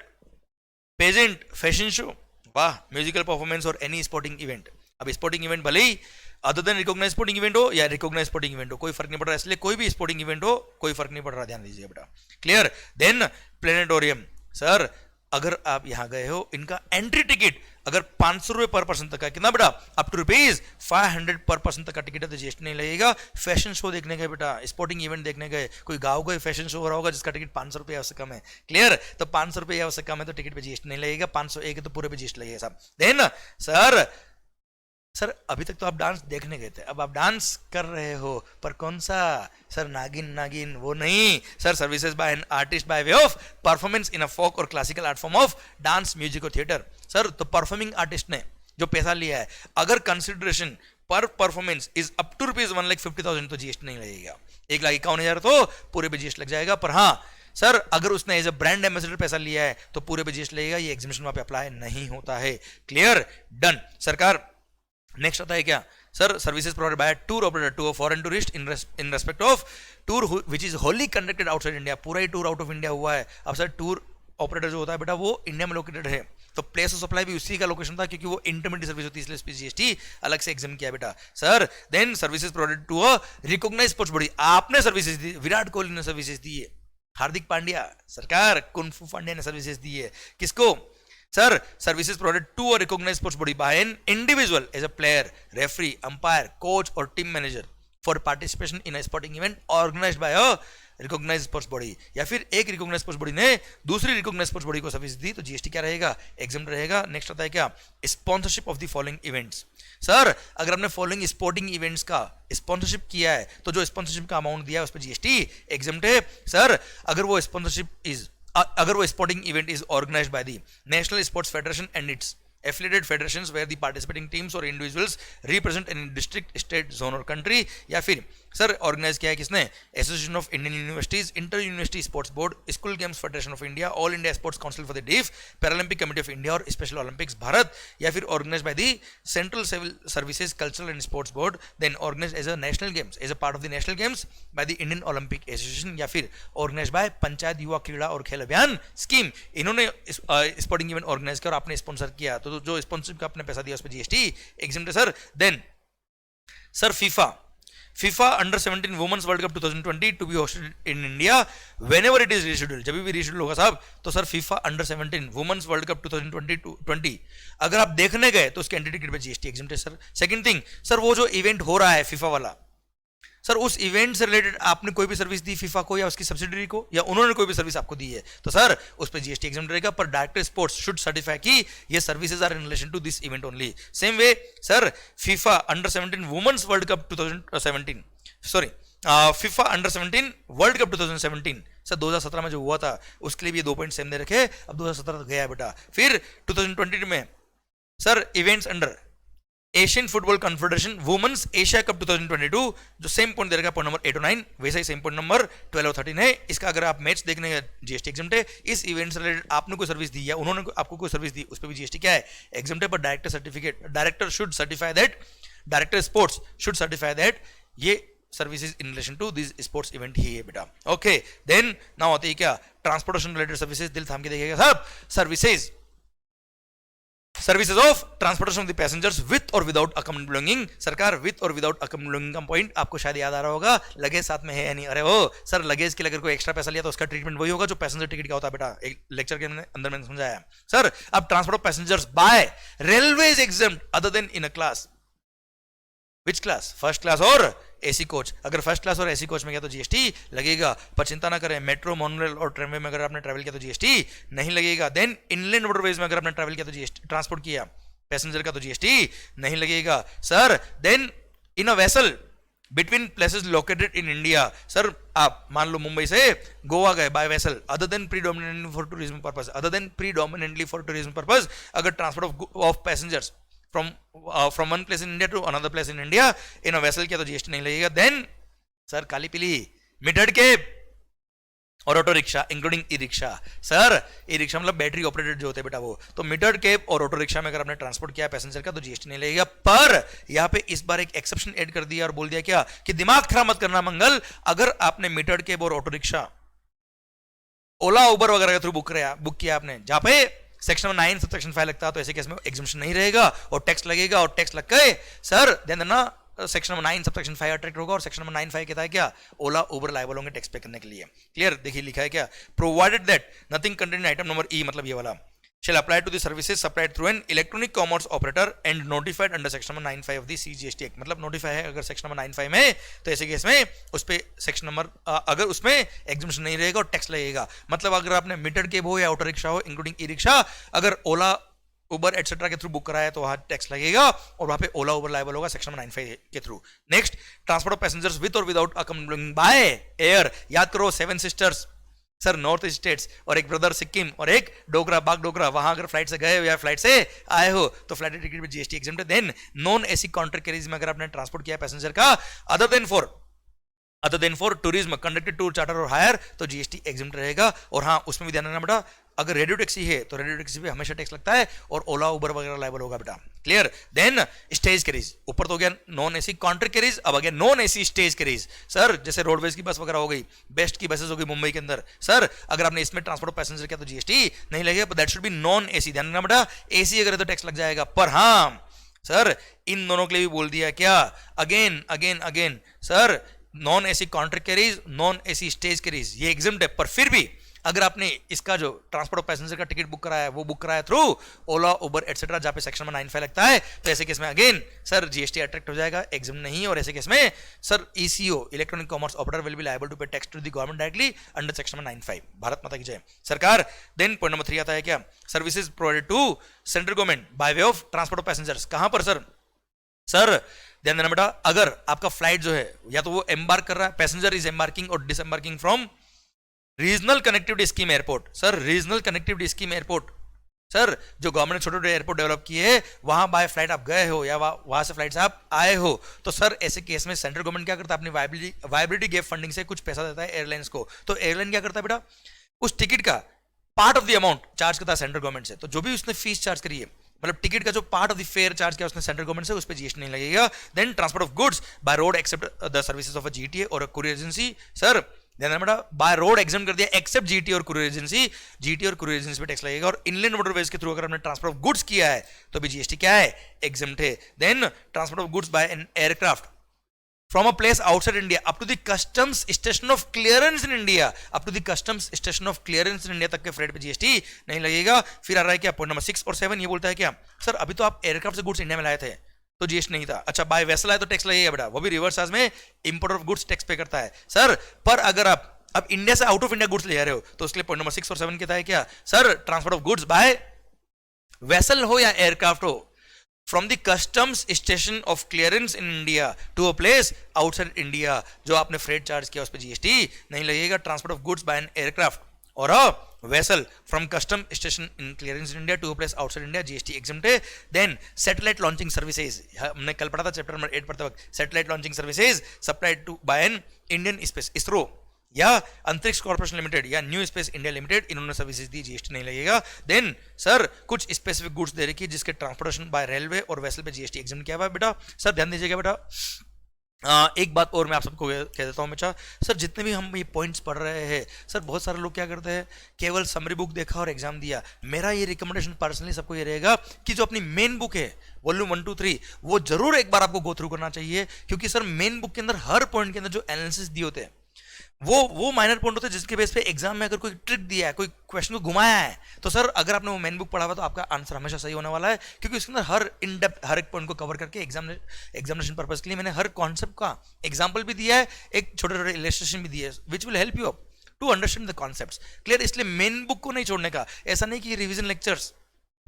pageant, fashion show, वाह, म्यूजिकल परफॉर्मेंस और एनी स्पोर्टिंग इवेंट। अब स्पोर्टिंग इवेंट भले ही other than recognise sporting event हो या रिकॉग्नाइज स्पोर्टिंग इवेंट हो, कोई फर्क नहीं पड़ रहा, इसलिए कोई भी स्पोर्टिंग इवेंट हो कोई फर्क नहीं पड़ रहा, ध्यान दीजिए बेटा। क्लियर, देन प्लेनेटोरियम, सर अगर आप यहां गए हो, इनका एंट्री टिकट अगर 500 रुपए पर पर्सन तक का, कितना बेटा, अप टू ₹500 पर पर्सन तक का टिकट है तो जीएसटी नहीं लगेगा। फैशन शो देखने गए बेटा, स्पोर्टिंग इवेंट देखने गए, कोई गाँव गए फैशन शो हो रहा होगा जिसका टिकट 500 रुपये उससे कम है। क्लियर, तो 500 रुपये उससे कम है तो टिकट पे जीएसटी नहीं लगेगा, 501 है तो पूरे पे जीएसटी लगेगा साहब। देन सर अभी तक तो आप डांस देखने गए थे, अब आप डांस कर रहे हो, पर कौन सा, सर नागिन वो नहीं, sir services by an artist by way of performance in a folk और classical art form of dance, music और थिएटर। सर तो परफॉर्मिंग आर्टिस्ट ने जो पैसा लिया है, अगर कंसिडरेशन पर परफॉर्मेंस इज अप टू ₹1,50,000 तो जीएसटी नहीं लगेगा, 1,51,000 तो पूरे पे जीएसटी लग जाएगा। पर हाँ सर अगर उसने एज अ ब्रांड एम्बेसडर पैसा लिया है तो पूरे पे जीएसटी लगेगा, ये एग्जीबिशन वहां पे अप्लाई नहीं होता है। क्लियर, डन सरकार। नेक्स्ट आता है क्या, sir services provided by tour operator to a foreign tourist in respect of tour which is wholly conducted outside India, पूरा ही टूर आउट ऑफ इंडिया हुआ है। अब सर टूर ऑपरेटर जो होता है बेटा वो इंडिया में लोकेटेड है, तो प्लेस ऑफ सप्लाई भी उसी का लोकेशन था, क्योंकि वो इंटरमीडिएट सर्विस होती है, इसलिए जीएसटी अलग से एग्जाम किया बेटा। Sir then services provided to a recognised sports body, आपने सर्विसेज दी, विराट कोहली ने सर्विसेज दी है, हार्दिक पांड्या सरकार, कुंफू पांड्या ने सर्विसेज दी है, किसको, sir services provided to a recognised sports body by an individual as a player, referee, umpire, coach और team manager for participation in a sporting event organised by a recognised sports body, या फिर एक recognised sports body ने दूसरी recognised sports body को service दी तो GST क्या रहेगा, एग्जाम रहेगा। नेक्स्ट आता है क्या, sponsorship of the following events, sir अगर हमने फॉलोइंग स्पोर्टिंग इवेंट्स का स्पॉन्सरशिप किया है तो जो स्पॉन्सरशिप का अमाउंट दिया है उस पर जीएसटी एग्जाम है। सर अगर वो sporting event is organised by the national sports federation and its affiliated federations where the participating teams or individuals represent any district, state, zone और country, या फिर सर ऑर्गेनाइज किया है किसने, association of Indian universities, inter university sports board, school games federation of India, all India sports council for the deaf, Paralympic committee of India और special Olympics Bharat, या फिर organise by the central civil services cultural and sports board, then organise as a national games as a part of the national games by the Indian Olympic association, या फिर organise bye panchayat युवा क्रीड़ा और खेल अभियान scheme. इन्होंने sporting event organise किया और आपने स्पॉन्सर किया, तो जो स्पॉन्सरशिप का आपने पैसा दिया उस पर जीएसटी एग्जाम है sir. Then sir FIFA under 17 women's world cup 2020 to be hosted in India whenever it is rescheduled, जब भी रीशेड्यूल होगा साहब तो sir FIFA under 17 women's world cup 2020 अगर आप देखने गए तो उसके एंट्री टिकट पे जीएसटी एग्जाम है सर। सेकंड थिंग सर, वो जो इवेंट हो रहा है FIFA वाला, सर उस इवेंट से रिलेटेड आपने कोई भी सर्विस दी फीफा को या उसकी सब्सिडरी को, या उन्होंने कोई भी सर्विस आपको दी है तो सर उस पर जीएसटी एग्जाम रहेगा, पर डायरेक्टर स्पोर्ट्स शुड सर्टिफाई कि ये services are in relation to this event only. Same way sir FIFA under 17 women's world cup 2017 sorry FIFA under 17 world cup 2017 sir 2017 में जो हुआ था उसके लिए भी 2 पॉइंट सेम दे रखे, अब 2017 तक गया बेटा। फिर 2020 में sir events under Asian football confederation women's Asia cup 2022 जो सेम पॉइंट दे रखा है पॉइंट नंबर 8 और 9, वैसे ही सेम पॉइंट नंबर 12 और 13 है। इसका अगर आप मैच देखने का जीएसटी एग्जम्प्ट है। इस इवेंट से रिलेटेड आपने कोई सर्विस दी या उन्होंने आपको कोई सर्विस दी, उस पर भी जीएसटी क्या है, एग्जम्प्ट है। पर director certificate, director should certify that, director sports should certify that ये services in relation to this sports event ही है बेटा। ओके, देन नाउ होती है क्या, ट्रांसपोर्टेशन रिलेटेड सर्विसेज। दिल थाम के देखिएगा सब, services services of transportation of the passengers with और विदाउट अकम्पनिंग बिलोंगिंग। सरकार विथ और विदाउट अकम्पनिंग बिलोंगिंग का पॉइंट आपको शायद याद आ रहा होगा, लगेज साथ में है या नहीं। अरे ओ सर, लगेज के लिए अगर कोई एक्स्ट्रा पैसा लिया तो उसका ट्रीटमेंट वही होगा जो पैसेंजर टिकट का होता है बेटा। एक लेक्चर के अंदर मैंने समझाया। सर अब transport of passengers bye railways exempt other than in a class, which class, first class और एसी कोच। अगर फर्स्ट क्लास और एसी कोच में गया तो जीएसटी लगेगा, पर चिंता ना करें, मेट्रो, मोनोरेल और ट्रेनवे में अगर आपने ट्रैवल किया तो जीएसटी नहीं लगेगा। देन इनलैंड वाटरवेज में अगर आपने ट्रैवल किया तो जीएसटी, ट्रांसपोर्ट किया पैसेंजर का, तो जीएसटी नहीं लगेगा। Sir then in a vessel between places located in India, sir आप मान लो मुंबई से गोवा गए by vessel, other than predominantly for tourism purpose, other than predominantly for tourism purpose, अगर transport of passengers from one place in India to another place in India in a vessel किया तो GST नहीं लगेगा। Then sir काली पीली metered cab और auto rickshaw including e rickshaw. Sir e rickshaw मतलब battery operated जो होते हैं बेटा वो, तो मीटर्ड केब और ऑटो रिक्शा में अगर आपने ट्रांसपोर्ट किया पैसेंजर का तो जीएसटी नहीं लगेगा। पर यहाँ पे इस बार एक एक्सेप्शन ऐड कर दिया और बोल दिया क्या कि दिमाग खराब मत करना मंगल, अगर आपने मीटर्ड केब और ऑटो रिक्शा ओला उबर वगैरह के थ्रू बुक किया आपने, जहां पे सेक्शन नंबर 9 सबसेक्शन 5 लगता है, तो ऐसे केस में एग्जम्पशन नहीं रहेगा और टैक्स लगेगा, और टैक्स लग गए सर देन ना सेक्शन नंबर 9 सबसेक्शन 5 अट्रैक्ट होगा, और सेक्शन नंबर 9(5) कहता है क्या, ओला उबर लायबल होंगे टैक्स पे करने के लिए। क्लियर, देखिए लिखा है क्या, provided that nothing content item number ई, मतलब ये वाला shall apply to the services supplied through an electronic commerce operator and notified under section number 9(5) of the CGST Act। मतलब नोटिफाई है अगर सेक्शन नंबर 9(5) में, तो ऐसे केस में उस पे सेक्शन नंबर अगर उसमें एग्जम्पशन नहीं रहेगा और टैक्स लगेगा। मतलब अगर आपने मीटर केब हो या ऑटो रिक्शा हो इंक्लूडिंग ई रिक्शा, अगर ओला उबर एटसेट्रा के थ्रू बुक कराया तो वहां टैक्स लगेगा और वहां पे ओला उबर लायबल होगा सेक्शन नंबर 9(5) के through. Next, transport of passengers with और विदाउट अकम्पनिंग बाय एयर। याद करो 7 sisters sir north east states और एक ब्रदर सिक्किम और एक डोगरा बाग डोगरा, वहां अगर फ्लाइट से गए हो या फ्लाइट से आए हो तो फ्लाइट टिकट में जीएसटी एग्जम्प्ट है। Then non AC contract carriage में अगर आपने ट्रांसपोर्ट किया पैसेंजर का other than for tourism conducted tour charter और हायर, तो जीएसटी एग्जम्प्ट रहेगा। और हाँ उसमें भी ध्यान रखना बेटा, अगर रेडियो टैक्सी है तो रेडियो टैक्सी पे हमेशा टैक्स लगता है और ओला उबर वगैरह लायबल होगा बेटा। क्लियर, देन स्टेज कैरीज, ऊपर तो गया नॉन एसी कॉन्ट्रैक्ट कैरीज, अब आ गया non AC stage carries. Sir जैसे रोडवेज की बस वगैरह हो गई, बेस्ट की बसेस हो गई मुंबई के अंदर, सर अगर आपने इसमें ट्रांसपोर्ट पैसेंजर किया तो जीएसटी नहीं लगेगा, but that should B non AC. ध्यान रखना बेटा, एसी अगर है तो टैक्स लग जाएगा। पर हाँ सर इन दोनों के लिए भी बोल दिया क्या, again sir non AC contract carries, non AC stage carries ये एग्जम्प्ट है। पर फिर भी अगर आपने इसका जो ट्रांसपोर्ट ऑफ पैसेंजर का टिकट बुक कराया है वो बुक कराया थ्रू ओला उबर एटसेट्रा जहां पे सेक्शन में 9(5) लगता है, तो ऐसे केस में अगेन सर जीएसटी अट्रैक्ट हो जाएगा, एग्जाम नहीं। और ऐसे केस में sir ECO electronic commerce operator will be liable to pay tax to the government directly under section में 9(5). भारत माता की जय सरकार। देन पॉइंट नंबर 3 आता है क्या, services provided to central government by way of transport of passengers. कहां पर sir ध्यान देना बेटा, अगर आपका फ्लाइट जो है या तो वो एम्बार्क कर रहा है, पैसेंजर इज एम्बार्किंग और disembarking from Regional connectivity scheme airport. Sir regional connectivity scheme airport, sir जो गवर्नमेंट ने छोटे छोटे एयरपोर्ट डेवलप किए हैं वहां बाय फ्लाइट आप गए हो या वहां से फ्लाइट से आप आए हो, तो सर ऐसे केस में सेंट्रल गवर्नमेंट क्या करता है, अपनी वायबिलिटी गैप फंडिंग से कुछ पैसा देता है एयरलाइंस को। तो एयरलाइन क्या करता है बेटा, उस टिकट का part of the amount charge करता है सेंट्रल गवर्नमेंट से। तो जो भी उसने फीस चार्ज करी है, मतलब टिकट का जो part of the fair charge किया उसने सेंट्रल गवर्नमेंट से, उस पर जीएसटी नहीं लगेगा। Then transport of goods by road except the services of a GTA और अ कुरियर एजेंसी। सर ध्यान बेटा, बाय रोड एग्जाम कर दिया एक्सेप्ट जीटी और कुरियर एजेंसी, जीटी और कुरियर एजेंसी पे टैक्स लगेगा। और इनलैंड वाटरवेज के थ्रू अगर हमने ट्रांसपोर्ट ऑफ गुड्स किया है तो भी जीएसटी क्या है, एग्जाम्प्ट है। Then transport of goods by an aircraft from a place outside India up to the customs station of clearance in India, up to the customs station of clearance in India तक के freight पे GST नहीं लगेगा। फिर आ रहा है क्या point number 6 और 7, ये बोलता है क्या, सर अभी तो आप एयरक्राफ्ट से गुड्स इंडिया में लाए थे तो जीएसटी नहीं था, अच्छा बाय वेसल आए तो टैक्स लगेगा बेटा, वो भी रिवर्स चार्ज में इंपोर्टर ऑफ गुड्स टैक्स पे करता है। सर पर अगर आप अब इंडिया से आउट ऑफ इंडिया गुड्स ले जा रहे हो तो उसके लिए पॉइंट नंबर 6 और 7 कहता है क्या, sir transport of goods by vessel हो या एयरक्राफ्ट हो from the customs station of clearance in India to a place outside India, जो आपने फ्रेट चार्ज किया उस पर जीएसटी नहीं लगेगा। Transport of goods by an aircraft और vessel from custom station in clearance in India to a place outside India GST exempted. Then satellite launching services, हमने कल पढ़ा था चैप्टर नंबर 8 पढ़ते वक्त, satellite launching services supplied to by an Indian space ISRO या अंतरिक्ष corporation limited या new space India limited, इन्होंने सर्विसेज दी, जीएसटी नहीं लगेगा. देन सर कुछ स्पेसिफिक गुड्स दे रखी है जिसके ट्रांसपोर्टेशन बाय रेलवे और वेसल पे जीएसटी एग्जाम किया हुआ है बेटा. सर ध्यान दीजिएगा बेटा. एक बात और मैं आप सबको कह देता हूँ बेटा, सर जितने भी हम ये पॉइंट्स पढ़ रहे हैं सर, बहुत सारे लोग क्या करते हैं, केवल समरी बुक देखा और एग्जाम दिया. मेरा ये रिकमेंडेशन पर्सनली सबको ये रहेगा कि जो अपनी मेन बुक है वॉल्यूम 1 2 3 वो जरूर एक बार आपको गो थ्रू करना चाहिए, क्योंकि सर मेन बुक के अंदर हर पॉइंट के अंदर जो एनालिसिस दिए होते हैं वो माइनर पॉइंट होते हैं जिसके बेस पे एग्जाम में अगर कोई ट्रिक दिया है, कोई क्वेश्चन को घुमाया है, तो सर अगर आपने वो मेन बुक पढ़ा हुआ तो आपका आंसर हमेशा सही होने वाला है, क्योंकि उसके अंदर हर इन डेप्थ हर एक पॉइंट को कवर करके एग्जामिनेशन पर्पस के लिए मैंने हर कॉन्सेप्ट का एग्जाम्पल भी दिया है, एक छोटे छोटे इलस्ट्रेशन भी दिया है which will help you up to understand the concepts. Clear. इसलिए मेन बुक को नहीं छोड़ने का, ऐसा नहीं कि रिविजन लेक्चर्स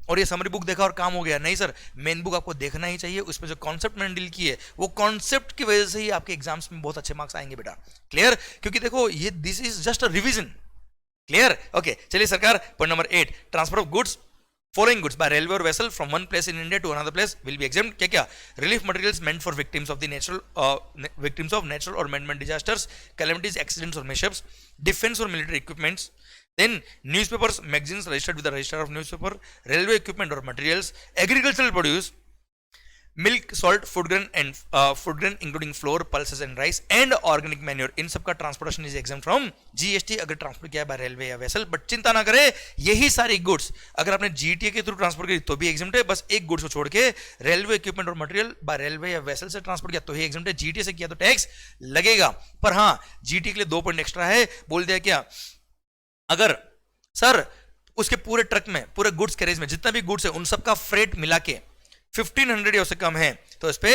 और ये समरी बुक देखा और काम हो गया, नहीं सर. मेन बुक आपको देखना ही चाहिए, उसमें जो कॉन्सेप्ट मैंने डील किए वो कॉन्सेप्ट की वजह से ही आपके एग्जाम्स में बहुत अच्छे मार्क्स आएंगे बेटा. क्लियर. क्योंकि देखो ये this is just a revision. Clear. Okay चलिए सरकार, point number 8, transfer of goods following goods by railway or vessel from one place in India to another place will be exempt. क्या relief materials meant for victims of natural or man-made disasters, calamities, accidents or mishaps, defense or military equipments. Then newspapers, magazines registered with the registrar of newspaper, railway equipment or materials, agricultural produce, milk, salt, food grain including flour, pulses and rice and organic manure, इन सब का transportation is exempt from GST अगर transport किया है by railway या vessel. But चिंता ना करें, यही सारी गुड्स अगर आपने जीटीए के थ्रू ट्रांसपोर्ट की तो भी एग्जाम है. बस एक गुड्स को छोड़ के रेलवे इक्विपमेंट और मटेरियल बाय रेलवे या वेसल से ट्रांसपोर्ट किया तो ही एग्जाम है. जीटीए से किया तो टैक्स लगेगा. पर हाँ, जीटीए के लिए 2 पॉइंट एक्स्ट्रा है. बोल दिया क्या, अगर सर उसके पूरे ट्रक में, पूरे गुड्स कैरेज में जितना भी गुड्स है उन सबका फ्रेट मिला के 1500 या उससे कम है तो इस पे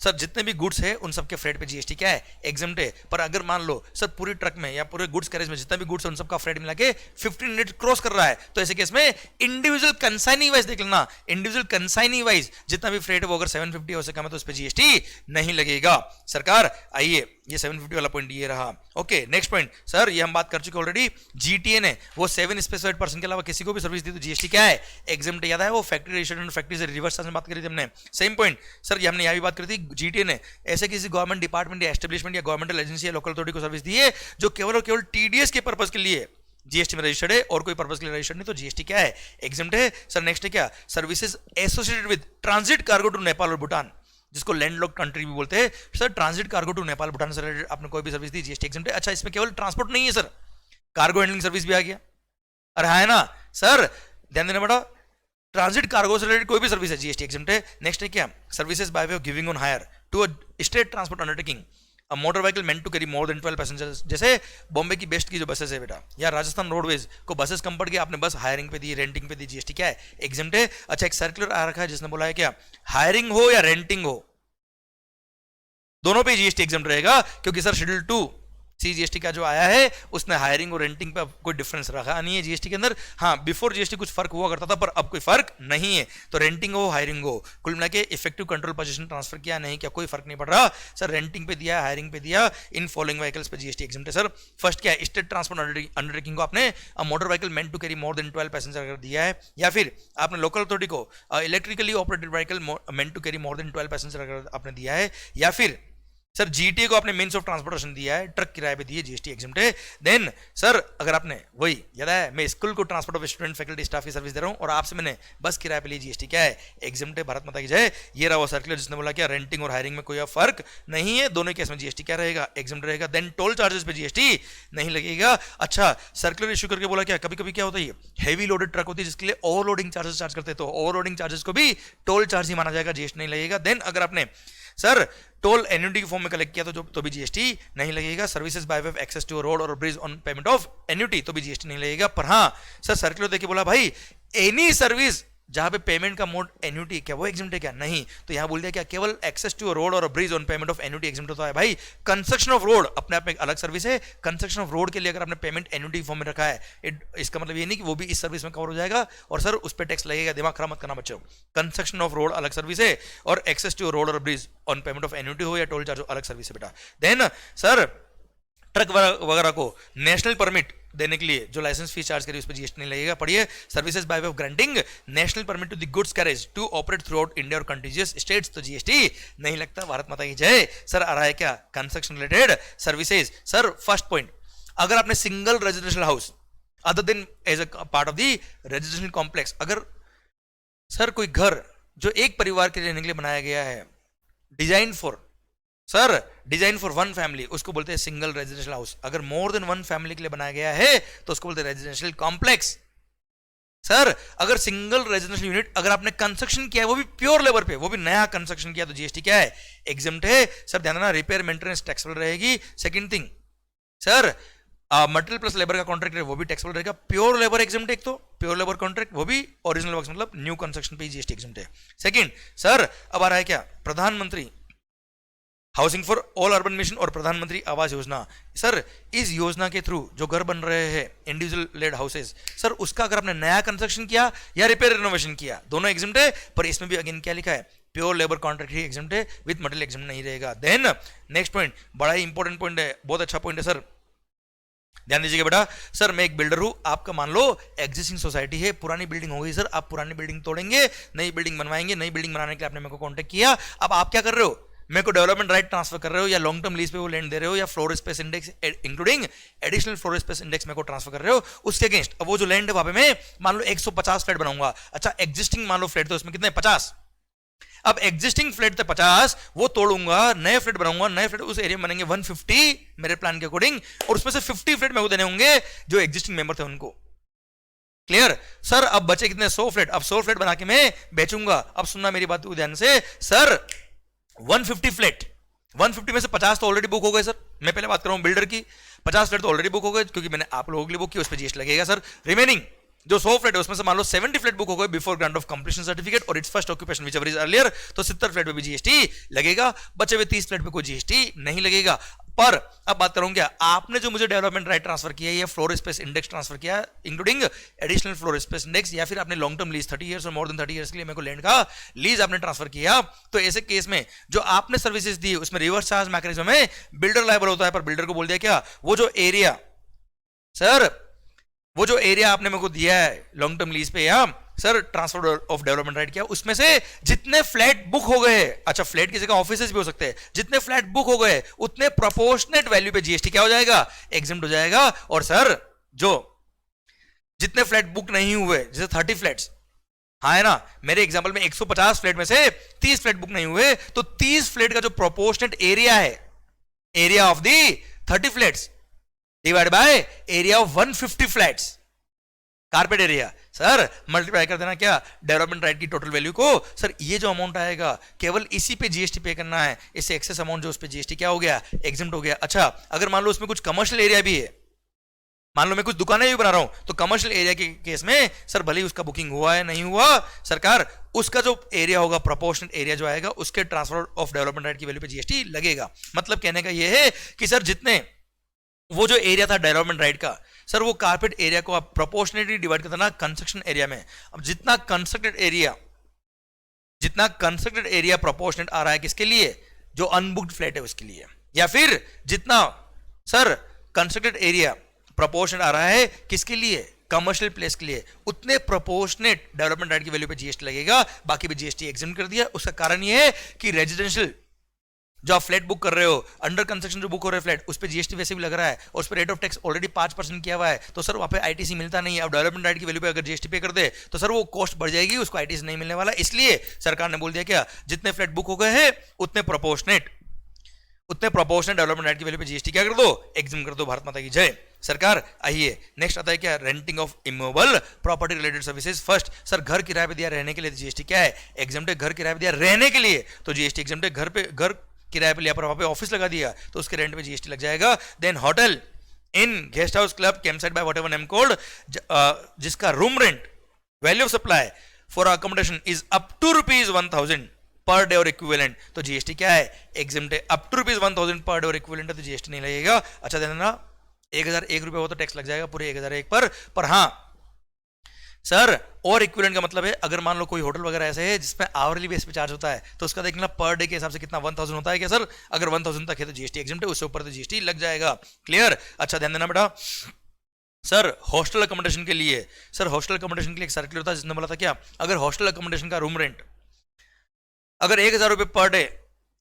सर जितने भी गुड्स है उन सबके फ्रेट पे जीएसटी क्या है, एग्जम्प्ट है. पर अगर मान लो सर पूरी ट्रक में या पूरे गुड्स कैरेज में जितना भी गुड्स है उन सबका फ्रेट मिला के 1500 क्रॉस कर रहा है तो ऐसे केस में इंडिविजुअल कंसाइनी वाइज देख लेना, इंडिविजुअल कंसाइनी वाइज जितना भी फ्रेट है वो अगर 750 से कम है तो उस पर जीएसटी नहीं लगेगा. सरकार आइए, ये 750 वाला पॉइंट ये रहा. ओके नेक्स्ट पॉइंट सर, ये हम बात कर चुके ऑलरेडी. जीटीए ने वो 7 स्पेसिफाइड पर्सन के अलावा किसी को भी सर्विस दी तो जीएसटी क्या है, एग्जम्प्ट. याद है वो फैक्ट्री रजिस्टर्ड फैक्ट्री से रिवर्स में बात करी थी हमने. सेम पॉइंट सर, ये हमने यहाँ भी बात करी थी. जीटीए ने ऐसे किसी गवर्नमेंट डिपार्टमेंट या एस्टेब्लिशमेंट या गवर्नमेंटल एजेंसी या लोकल अथॉरिटी को सर्विस दी है जो केवल और केवल टीडीएस के पर्पस के लिए जीएसटी में रजिस्टर्ड है और कोई पर्पस के लिए रजिस्टर्ड नहीं, तो जीएसटी क्या है, एग्जम्प्ट है. सर नेक्स्ट है क्या, services associated with transit cargo to Nepal और भूटान, जिसको लैंडलॉक कंट्री भी बोलते हैं. Sir transit cargo to Nepal Bhutan से रिलेटेड आपने कोई भी सर्विस दी, जीएसटी एग्जम्प्ट है. अच्छा इसमें केवल ट्रांसपोर्ट नहीं है सर, कार्गो हैंडलिंग सर्विस भी आ गया. अरे है ना सर, ध्यान देना बेटा, ट्रांजिट कार्गो से रिलेटेड कोई भी सर्विस है जीएसटी एग्जम्प्ट है. नेक्स्ट है क्या, services by way of giving on hire to a state transport undertaking a motor vehicle meant to carry more than 12 passengers. जैसे बॉम्बे की बेस्ट की जो बसेस है बेटा, या राजस्थान रोडवेज को बसेस कम पड़ गया, आपने बस हायरिंग पे दी, रेंटिंग पे दी, जीएसटी क्या है, एग्जम्प्ट है. अच्छा एक सर्कुलर आ रखा है जिसने बोला है क्या, हायरिंग हो या रेंटिंग हो दोनों पे जीएसटी एग्जम्प्ट रहेगा, क्योंकि सर शेड्यूल 2 सीजीएसटी का जो आया है उसने हायरिंग और रेंटिंग पे कोई डिफरेंस रखा नहीं है जीएसटी के अंदर. हाँ बिफोर जीएसटी कुछ फर्क हुआ करता था पर अब कोई फर्क नहीं है. तो रेंटिंग हो हायरिंग हो कुल मिला के इफेक्टिव कंट्रोल पोजीशन ट्रांसफर किया नहीं क्या, कोई फर्क नहीं पड़ रहा. सर रेंटिंग पे दिया, हायरिंग पे दिया, इन फॉलोइंग व्हीकल्स पे जीएसटी एग्जम्प्ट है. सर फर्स्ट क्या है, स्टेट ट्रांसपोर्ट अंडरटेकिंग को आपने motor vehicle meant to carry more than 12 passenger अगर दिया है, या फिर आपने लोकल अथॉरिटी को electrically operated vehicle meant to carry more than 12 passenger अगर आपने दिया है, या फिर सर जीटीए को आपने मीन्स ऑफ ट्रांसपोर्टेशन दिया है, ट्रक किराए पे दिए, जीएसटी एग्जम्प्ट है. देन सर अगर आपने वही याद है मैं स्कूल को transport of student faculty staff की सर्विस दे रहा हूं और आपसे मैंने बस किराए पे ली, जीएसटी क्या है, एग्जम्प्ट है. भारत माता की जय. ये रहा वो सर्कुलर जिसने बोला क्या रेंटिंग और हायरिंग में कोई फर्क नहीं है, दोनों केस में जीएसटी क्या रहेगा, एग्जम्प्ट रहेगा. देन टोल चार्जेस पे जीएसटी नहीं लगेगा. अच्छा सर्कुलर इशू करके बोला क्या, कभी कभी क्या होता है हैवी लोडेड ट्रक होती है जिसके लिए ओवरलोडिंग चार्जेस चार्ज करते हैं, तो ओवरलोडिंग चार्जेस को भी टोल चार्ज ही माना जाएगा, जीएसटी नहीं लगेगा. देन अगर आपने सर टोल एन्युटी के फॉर्म में कलेक्ट किया तो भी जीएसटी नहीं लगेगा. Services by way of access to road और bridge on payment of annuity तो भी जीएसटी नहीं लगेगा. पर हाँ सर सर्कुलर देखिए बोला भाई एनी सर्विस जहां पे पेमेंट का मोड एन्युटी क्या वो एग्जम्प्ट है क्या, नहीं. तो यहां बोल दिया क्या, केवल एक्सेस टू रोड और bridge on payment of annuity exempt होता है. भाई कंस्ट्रक्शन ऑफ रोड अपने आप में एक अलग सर्विस है, कंस्ट्रक्शन ऑफ रोड के लिए अगर आपने पेमेंट एन्युटी फॉर्म में रखा है इसका मतलब ये नहीं कि वो भी इस सर्विस में कवर हो जाएगा और सर उस पर टैक्स लगेगा, दिमाग खराब मत करना बच्चों. कंस्ट्रक्शन ऑफ रोड अलग सर्विस है और एक्सेस टू रोड और bridge on payment of annuity हो या टोल चार्ज अलग सर्विस है बेटा. देन सर ट्रक वगैरह को नेशनल परमिट देने के लिए जो लाइसेंस फीस चार्ज करी उस पर जीएसटी नहीं लगेगा। पढ़िए, services by way of granting national permit to the goods carriage to operate throughout India और कंटिजियस स्टेट्स, तो जीएसटी नहीं लगता। भारत माता की जय। सर आ रहा है क्या, construction related services. Sir first point, अगर आपने single residential house other than as a part of the residential complex, अगर सर कोई घर जो एक परिवार के रहने के लिए बनाया गया है, डिजाइन फॉर वन फैमिली, उसको बोलते हैं सिंगल रेजिडेंशियल हाउस। अगर मोर देन वन फैमिली के लिए बनाया गया है तो उसको बोलते हैं रेजिडेंशियल कॉम्प्लेक्स। सर अगर सिंगल रेजिडेंशियल यूनिट अगर आपने कंस्ट्रक्शन किया है, वो भी प्योर लेबर पे, वो भी नया कंस्ट्रक्शन किया, तो जीएसटी क्या है, एग्जम्प्ट है। सर ध्यान देना, रिपेयर मेंटेनेंस टैक्सेबल रहेगी। Second thing sir, material plus labour का कॉन्ट्रैक्ट है वो भी टैक्सेबल रहेगा। प्योर लेबर एग्जम्प्ट, एक तो प्योर लेबर कॉन्ट्रैक्ट, वो भी ओरिजिनल वर्क्स मतलब न्यू कंस्ट्रक्शन पे जीएसटी एग्जम्प्ट है। सेकंड सर, अब आ रहा है क्या, प्रधानमंत्री housing for all urban mission और प्रधानमंत्री आवास योजना। सर इस योजना के थ्रू जो घर बन रहे हैं इंडिविजुअल लेड हाउसेस, सर उसका अगर आपने नया कंस्ट्रक्शन किया या रिपेयर रिनोवेशन किया, दोनों एग्जम्प्ट है। पर इसमें भी अगेन क्या लिखा है, प्योर लेबर कॉन्ट्रैक्ट ही एग्जम्प्ट है, विद मटेरियल एग्जम्प्ट नहीं रहेगा। देन नेक्स्ट पॉइंट, बड़ा ही इंपॉर्टेंट पॉइंट है, बहुत अच्छा पॉइंट है सर, ध्यान दीजिएगा बेटा। सर मैं एक बिल्डर हूं, आपका मान लो एग्जिस्टिंग सोसाइटी है, पुरानी बिल्डिंग हो गई सर, आप पुरानी बिल्डिंग तोड़ेंगे, नई बिल्डिंग बनवाएंगे। नई बिल्डिंग बनाने के लिए आपने मेरे को कांटेक्ट किया, अब आप क्या कर रहे हो, मेरे को डेवलपमेंट राइट ट्रांसफर कर रहे हो या लॉन्ग टर्म लीज पे वो लैंड दे रहे हो या floor space index including additional floor space index मेरे को ट्रांसफर कर रहे हो। उसके अगेंस्ट अब वो जो लैंड है वहां पे मैं मान लो 150 फ्लैट बनाऊंगा। अच्छा एग्जिस्टिंग मान लो फ्लैट तो उसमें कितने 50, अब एग्जिस्टिंग फ्लैट थे 50, वो तोड़ूंगा, नए फ्लैट बनाऊंगा, नए फ्लैट उस एरिया में बनेंगे 150 मेरे प्लान के अकॉर्डिंग, और उसमें से 50 फ्लैट मेरे को देने होंगे जो एग्जिस्टिंग मेंबर थे उनको। क्लियर सर, अब बचे कितने 100 फ्लैट, अब 100 फ्लैट बना के मैं बेचूंगा। अब सुनना मेरी बात को ध्यान से सर, 150 फ्लैट, 150 में से 50 तो ऑलरेडी बुक हो गए सर, मैं पहले बात कर रहा हूं बिल्डर की, 50 फ्लैट तो ऑलरेडी बुक हो गए क्योंकि मैंने आप लोगों के लिए बुक किया, उस पर जीएसटी लगेगा सर। रिमेनिंग जो 100 फ्लैट है उसमें से मान लो 70 फ्लैट बुक हो गए before grant of completion certificate और its first occupation whichever is earlier, तो 70 फ्लैट पे भी जीएसटी लगेगा। बचे हुए 30 फ्लैट पे कोई जीएसटी नहीं लगेगा। पर अब बात करूं क्या, आपने जो मुझे डेवलपमेंट राइट ट्रांसफर किया है या फ्लोर स्पेस इंडेक्स ट्रांसफर किया including additional floor space index, या फिर आपने लॉन्ग टर्म लीज 30 इयर्स और मोर देन 30 इयर्स के लिए मेरे को लैंड का लीज आपने ट्रांसफर किया, तो ऐसे केस में जो आपने सर्विसेज दी उसमें रिवर्स चार्ज मैकेनिज्म में बिल्डर लायबल होता है। पर बिल्डर को बोल दिया क्या, वो जो एरिया सर, वो जो एरिया आपने मेरे को दिया है लॉन्ग टर्म लीज पे या sir transfer of development right किया, उसमें से जितने फ्लैट बुक हो गए, अच्छा फ्लैट की जगह ऑफिसेज भी हो सकते हैं, जितने फ्लैट बुक हो गए उतने प्रोपोर्शनेट वैल्यू पे जीएसटी क्या हो जाएगा, एग्जम्प्ट हो जाएगा। और सर जो जितने फ्लैट बुक नहीं हुए, जैसे 30 फ्लैट्स, हाँ है ना, मेरे एग्जांपल में 150 फ्लैट में से 30 फ्लैट बुक नहीं हुए, तो 30 फ्लैट का जो प्रोपोर्शनेट एरिया है, area of the 30 flats divide by area of 150 flats, carpet area, sir multiply कर देना क्या, डेवलपमेंट राइट की टोटल वैल्यू को। सर ये जो अमाउंट आएगा केवल इसी पे जीएसटी पे करना है, इससे एक्सेस अमाउंट जो उस पे जीएसटी क्या हो गया, एग्जम्प्ट हो गया। अच्छा अगर मान लो उसमें कुछ कमर्शियल एरिया भी है, मान लो मैं कुछ दुकानें भी बना रहा हूं, तो कमर्शियल एरिया के केस में सर भले ही उसका बुकिंग हुआ है नहीं हुआ, सरकार उसका जो एरिया होगा प्रोपोर्शनल एरिया जो आएगा उसके ट्रांसफर ऑफ डेवलपमेंट राइट की वैल्यू पे जीएसटी लगेगा। मतलब कहने का यह है कि सर जितने वो जो एरिया था डेवलपमेंट राइट का, सर वो कारपेट एरिया को आप प्रोपोर्शनली डिवाइड करते ना कंस्ट्रक्शन एरिया में। अब जितना कंस्ट्रक्टेड एरिया प्रोपोर्शनेट आ रहा है किसके लिए, जो अनबुक्ड फ्लैट है उसके लिए, या फिर जितना सर कंस्ट्रक्टेड एरिया प्रोपोर्शनेट आ रहा है किसके लिए, कमर्शियल प्लेस के लिए, उतने प्रोपोर्शनेट डेवलपमेंट राइट की वैल्यू पे जीएसटी लगेगा। बाकी पे जीएसटी एग्जम्प्ट कर दिया। उसका कारण ये है कि रेजिडेंशियल जो आप फ्लैट बुक कर रहे हो, अंडर कंस्ट्रक्शन जो बुक हो रहे हैं फ्लैट, उस पर जीएसटी वैसे भी लग रहा है और उस पर रेट ऑफ टैक्स ऑलरेडी 5% किया हुआ है, तो सर वहाँ पे आईटीसी मिलता नहीं है। अब डेवलपमेंट राइट की वैल्यू पे अगर जीएसटी पे कर दे तो सर वो कॉस्ट बढ़ जाएगी, उसको आईटीसी नहीं मिलने वाला। इसलिए सरकार ने बोल दिया क्या, जितने फ्लैट बुक हो गए हैं उतने प्रोपोर्शनेट डेवलपमेंट राइट की वैल्यू पे जीएसटी क्या कर दो, एग्जम्प्ट कर दो। भारत माता की जय। सरकार आइए नेक्स्ट आता है क्या, renting of immovable property related services. First sir घर किराए पे दिया रहने के लिए जीएसटी क्या है, एग्जम्प्ट है। घर किराए पे दिया रहने के लिए तो जीएसटी एग्जम्प्ट है। घर किराए पे लिया पर वहां पे ऑफिस लगा दिया तो उसके रेंट पे जीएसटी लग जाएगा। Then hotel inn guest house club campsite by whatever name called, जिसका room rent value of supply for accommodation is up to ₹1,000 per day और इक्विवेलेंट, तो जीएसटी क्या है, एग्जम्प्ट है। अप टू ₹1,000 पर डे और equivalent है तो GST नहीं लगेगा। अच्छा देना 1,001 रुपए हो तो टैक्स लग जाएगा पूरे 1,001 पर हाँ सर और इक्विवेलेंट का मतलब है अगर मान लो कोई होटल वगैरह ऐसे है जिसमें आवरली बेस पे चार्ज होता है तो उसका देखना पर डे के हिसाब से कितना 1,000 होता है क्या सर, अगर 1,000 तक है तो जीएसटी एग्जम्प्ट है, उससे ऊपर तो जीएसटी लग जाएगा। क्लियर। अच्छा ध्यान देना बेटा, सर हॉस्टल अकोमोडेशन के लिए, सर हॉस्टल अकोमोडेशन के लिए एक सर्कुलर था जिसने बोला था क्या, अगर हॉस्टल अकोमोडेशन का रूम रेंट अगर 1,000 रुपये पर डे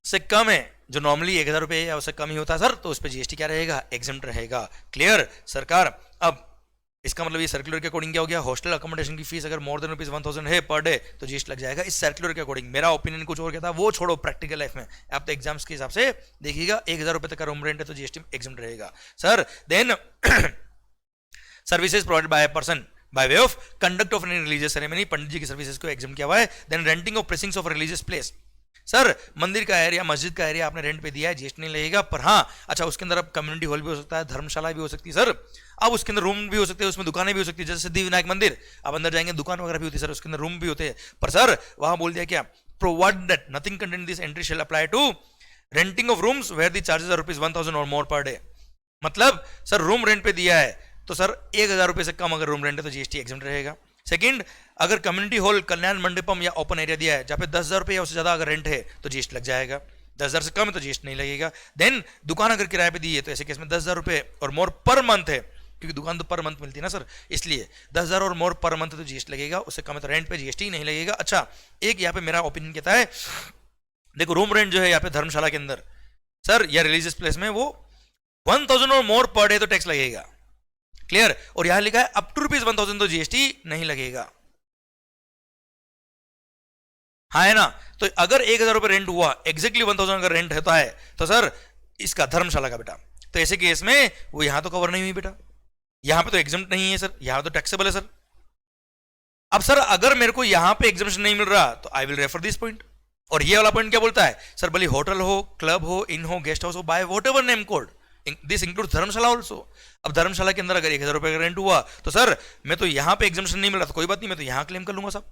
से कम है, जो नॉर्मली 1,000 रुपये या उससे कम ही होता है सर, तो उस पर जीएसटी क्या रहेगा, एग्जम्प्ट रहेगा। क्लियर सरकार। अब इसका मतलब ये सर्कुलर के अकॉर्डिंग क्या हो गया, हॉस्टल अकोमोडेशन की फीस अगर मोर देन ₹1,000 है पर डे तो जीएसटी लग जाएगा इस सर्कुलर के अकॉर्डिंग। मेरा ओपिनियन कुछ और क्या था वो छोड़ो, प्रैक्टिकल लाइफ में आप तो एग्जाम्स के हिसाब से देखिएगा, 1,000 रुपये तक का रूम रेंट है तो जीएसटी एग्जम्प्ट रहेगा sir. Then services provided by person by way of conduct of religious ceremony, Pandit ji की सर्विसेज को एग्जाम किया हुआ है। Then renting of premises of religious place, sir मंदिर का एरिया, मस्जिद का एरिया आपने रेंट पे दिया है, जीएसटी नहीं लगेगा। पर हाँ अच्छा, उसके अंदर अब कम्युनिटी हॉल भी हो सकता है, धर्मशाला भी हो सकती है सर, अब उसके अंदर रूम भी हो सकते हैं, उसमें दुकानें भी हो सकती है, जैसे सिद्धिविनायक मंदिर आप अंदर जाएंगे दुकान वगैरह भी होती है सर, उसके अंदर रूम भी होते हैं। पर सर वहां बोल दिया क्या, provide that nothing contained this entry shall apply to renting of rooms where the charges are ₹1,000 और मोर पर डे। मतलब सर रूम रेंट पे दिया है तो सर 1,000 रुपये से कम अगर रूम रेंट है तो जीएसटी एग्जम्प्ट रहेगा। सेकंड, अगर कम्युनिटी हॉल, कल्याण मंडपम या ओपन एरिया दिया है जहाँ पे 10,000 रुपये या उससे ज्यादा अगर रेंट है तो जीएसटी लग जाएगा, 10,000 से कम है तो जीएसटी नहीं लगेगा। देन दुकान अगर किराए पे दी है तो ऐसे केस में 10,000 रुपये और मोर पर मंथ है, क्योंकि दुकान तो पर मंथ मिलती है ना सर, इसलिए 10,000 और मोर पर मंथ तो जीएसटी लगेगा, उससे कम है तो रेंट पे जीएसटी नहीं लगेगा। अच्छा एक यहाँ पे मेरा ओपिनियन कहता है, देखो रूम रेंट जो है यहाँ पे धर्मशाला के अंदर सर या रिलीजियस प्लेस में वो 1,000 और मोर पर डे तो टैक्स लगेगा। क्लियर। और यहां लिखा है अप टू ₹1,000 तो जीएसटी नहीं लगेगा, हाँ है ना। तो अगर 1,000 रुपये रेंट हुआ, एग्जैक्टली 1,000 अगर रेंट होता है तो सर इसका धर्मशाला का बेटा, तो ऐसे केस में वो यहां तो कवर नहीं हुई बेटा, यहां पे तो एग्जम्प्ट नहीं है सर, यहां तो टैक्सेबल है सर। अब सर अगर मेरे को यहां पे एग्जम्पशन नहीं मिल रहा तो I will refer this point. और ये वाला पॉइंट क्या बोलता है सर, भले होटल हो, क्लब हो, इन हो, गेस्ट हाउस हो, by what ever name code, this include Dharamshala also. अब धर्मशाला के अंदर अगर 1,000 रुपये का रेंट हुआ तो सर मैं तो यहां पे एग्जम्पशन नहीं मिल रहा तो कोई बात नहीं, मैं तो यहां क्लेम कर लूंगा सब।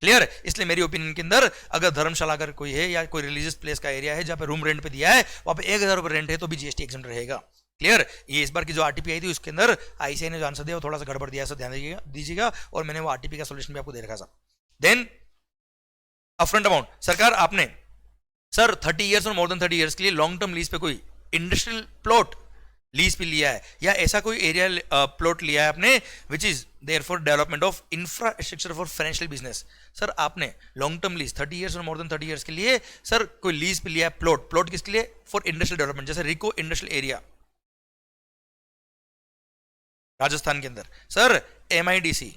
क्लियर। इसलिए मेरी ओपिनियन के अंदर अगर धर्मशाला अगर कोई है या कोई रिलीजियस प्लेस का एरिया है जहां पे रूम रेंट पे दिया है वहां पे 1,000 रुपये रेंट है तो भी जीएसटी एग्जम्प्ट रहेगा। क्लियर। ये इस बार की जो आरटीपी आई थी उसके अंदर आईसीआई ने जो आंसर दिया वो थोड़ा सा गड़बड़ दिया, ध्यान दीजिएगा, और मैंने वो आरटीपी का सोल्यूशन भी आपको दे रखा था। देन अपफ्रंट अमाउंट, सरकार आपने सर 30 ईयर्स और मोर देन 30 ईयर्स के लिए लॉन्ग टर्म लीज पे कोई इंडस्ट्रियल प्लॉट लीज पे लिया है या ऐसा कोई एरिया प्लॉट लिया है आपने which is there for development of infrastructure for financial business, sir आपने लॉन्ग टर्म लीज 30 ईयर्स और मोर देन 30 ईयर्स के लिए सर कोई लीज पे लिया है प्लॉट, प्लॉट किसके लिए, फॉर इंडस्ट्रियल डेवलपमेंट, जैसे रिको इंडस्ट्रियल एरिया राजस्थान के अंदर, सर एमआईडीसी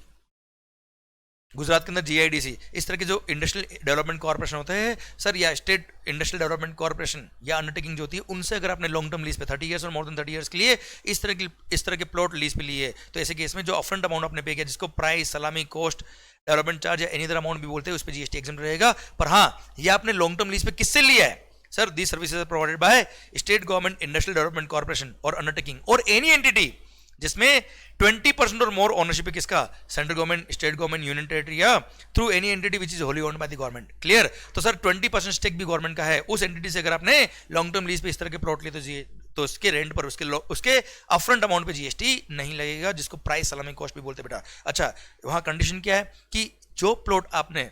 गुजरात के अंदर जीआईडीसी, इस तरह के जो इंडस्ट्रियल डेवलपमेंट कॉर्पोरेशन होते हैं सर या स्टेट इंडस्ट्रियल डेवलपमेंट कॉर्पोरेशन या अंडरटेकिंग जो होती है उनसे अगर आपने लॉन्ग टर्म लीज पे 30 ईयर्स और मोर देन 30 ईयर्स के लिए इस तरह के प्लॉट लीज पे लिए तो ऐसे केस में जो अपफ्रंट अमाउंट आपने पे किया जिसको प्राइस, सलामी, कॉस्ट, डेवलपमेंट चार्ज या एनी अदर अमाउंट भी बोलते हैं उस पर जीएसटी एग्जम्प्ट रहेगा। पर हाँ ये आपने लॉन्ग टर्म लीज पे किससे लिया है sir, the services are provided by state government industrial development corporation और अंडरटेकिंग और एनी एंटिटी जिसमें 20% और मोर ओनरशिप है किसका, central government, state government, union territory या through any entity which is wholly owned by the government. Clear. तो sir 20% stake भी government का है, उस एंटिटी से अगर आपने लॉन्ग टर्म लीज पे इस तरह के प्लॉट लिए तो उसके रेंट पर उसके अपफ्रंट अमाउंट पे जीएसटी नहीं लगेगा, जिसको प्राइस, सलामी, कॉस्ट भी बोलते बेटा। अच्छा वहां कंडीशन क्या है कि जो प्लॉट आपने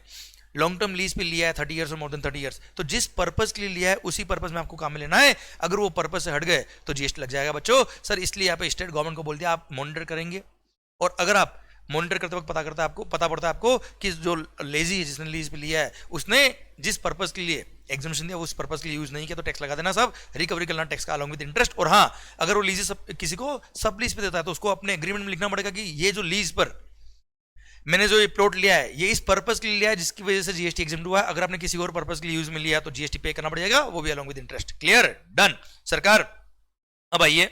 लॉन्ग टर्म लीज पे लिया है 30 ईयर्स और मोर देन 30 ईयर्स तो जिस पर्पस के लिए लिया है उसी पर्पस में आपको काम में लेना है, अगर वो पर्पस से हट गए तो जीएसटी लग जाएगा बच्चों। सर इसलिए यहाँ पे स्टेट गवर्नमेंट को बोल दिया आप मॉनिटर करेंगे, और अगर आप मॉनिटर करते वक्त पता पड़ता है आपको कि जो लेजी है जिसने लीज पे लिया है उसने जिस पर्पस के लिए एग्जामिशन दिया उस पर्पस के लिए यूज नहीं किया तो टैक्स लगा देना, सब रिकवरी करना टैक्स का अलॉन्ग विद इंटरेस्ट। और हाँ अगर वो लीज किसी को सब लीज पे देता है तो उसको अपने एग्रीमेंट में लिखना पड़ेगा कि ये जो लीज पर मैंने जो ये प्लॉट लिया है ये इस पर्पस के लिए लिया है जिसकी वजह से जीएसटी एग्जम्प्ट हुआ है, अगर आपने किसी और पर्पस के लिए यूज में लिया तो जीएसटी पे करना पड़ेगा, वो भी along with interest. Clear, done सरकार। अब आइए,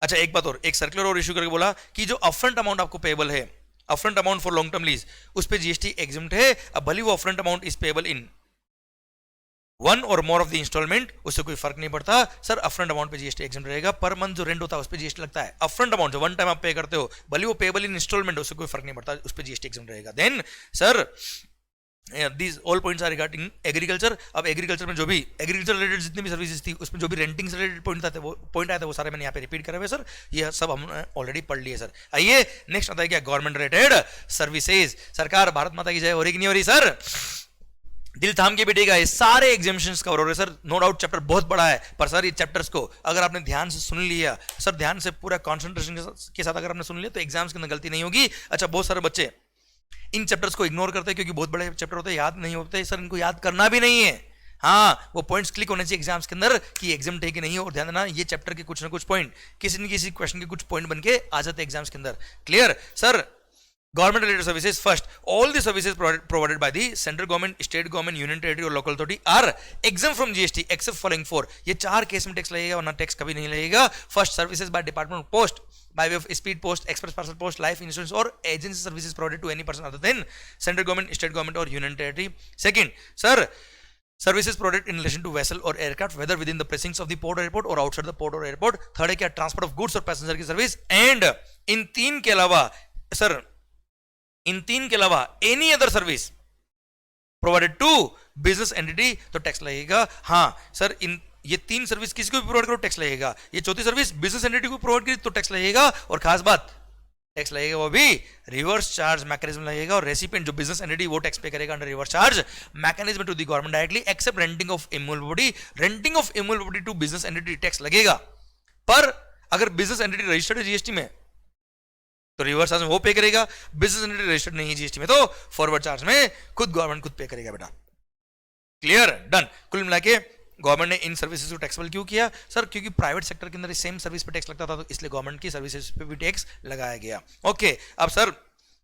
अच्छा एक बात और, एक सर्कुलर और इशू करके बोला कि जो अपफ्रंट अमाउंट आपको पेबल है, upfront amount for long term lease उस पे जीएसटी एग्जम्प्ट है। अब भले वो upfront amount is payable in one और मोर ऑफ द इंस्टॉलमेंट उससे कोई फर्क नहीं पड़ता सर, अपफ्रंट अमाउंट पे जीएसटी एग्जम्प्ट रहेगा। पर मंथ जो रेंट होता है उस पे जीएसटी लगता है, अपफ्रंट अमाउंट जो वन टाइम आप पे करते हो भले वो पेबल इन इंस्टॉलमेंट उससे कोई फर्क नहीं पड़ता, उस पे जीएसटी एग्जम्प्ट रहेगा। Then sir these all points are regarding agriculture. अब एग्रीकल्चर में जो भी एग्रीकल्चर रिलेटेड जितनी भी सर्विसेज थी उसमें जो भी रेंटिंग से रिलेटेड पॉइंट आए थे वो सारे मैंने यहाँ पे रिपीट करे हुए सर, ये सब हमने ऑलरेडी पढ़ लिए सर। आइए नेक्स्ट आता है क्या, गवर्नमेंट रिलेटेड सर्विसेज। सरकार भारत माता की जय हो रही कि नहीं हो रही सर, दिल थाम के बैठेगा, ये सारे एग्जामिशंस कवर हो रहे हैं सर। नो डाउट चैप्टर बहुत बड़ा है, पर सर ये चैप्टर्स को अगर आपने ध्यान से सुन लिया सर, ध्यान से पूरा कंसंट्रेशन के साथ अगर आपने सुन लिया तो एग्जाम्स के अंदर गलती नहीं होगी। अच्छा, बहुत सारे बच्चे इन चैप्टर्स को इग्नोर करते हैं क्योंकि बहुत बड़े चैप्टर होते हैं, याद नहीं होते सर, इनको याद करना भी नहीं है। हाँ, वो पॉइंट्स क्लिक होने चाहिए एग्जाम्स के अंदर कि एग्जाम टेक नहीं है। और ध्यान देना, ये चैप्टर के कुछ ना कुछ पॉइंट किसी न किसी क्वेश्चन के कुछ पॉइंट बन के आ जाते हैं एग्जाम्स के अंदर। Clear sir? Government related services first. All the services provided by the central government, state government, union territory और local authority are exempt from GST except following four. ये चार केस में टैक्स लगेगा, वरना टैक्स कभी नहीं लगेगा। First, services by department post by way of speed post, express parcel post, life insurance or agency services provided to any person other than central government, state government or union territory. Second, sir, services provided in relation to vessel or aircraft whether within the precincts of the port or airport or outside the port or airport. Third है क्या, transport of goods और passenger की service. And इन तीन के अलावा sir, इन तीन के अलावा any other service provided to business entity तो टैक्स लगेगा। हाँ सर, इन ये तीन सर्विस किसी को भी प्रोवाइड करो टैक्स लगेगा। ये चौथी सर्विस बिजनेस एंटिटी को प्रोवाइड करी तो टैक्स लगेगा। और खास बात, टैक्स लगेगा वो भी रिवर्स चार्ज मैकेनिज्म लगेगा, और रेसिपिएंट जो बिजनेस एंटिटी वो टैक्स पे करेगा under reverse charge mechanism to the government directly except renting of immovable property. Renting of immovable property to business entity tax लगेगा, पर अगर बिजनेस एंटिटी रजिस्टर्ड है GST में तो रिवर्स चार्ज में वो पे करेगा। बिजनेस एंटिटी रजिस्टर्ड नहीं है जीएसटी में तो फॉरवर्ड चार्ज में खुद गवर्नमेंट खुद पे करेगा बेटा। क्लियर? डन। कुल मिला के गवर्नमेंट ने इन सर्विसेज को टैक्सेबल क्यों किया सर? क्योंकि प्राइवेट सेक्टर के अंदर सेम सर्विस पे टैक्स लगता था, तो इसलिए गवर्नमेंट की सर्विसेज पे भी टैक्स लगाया गया। ओके, अब सर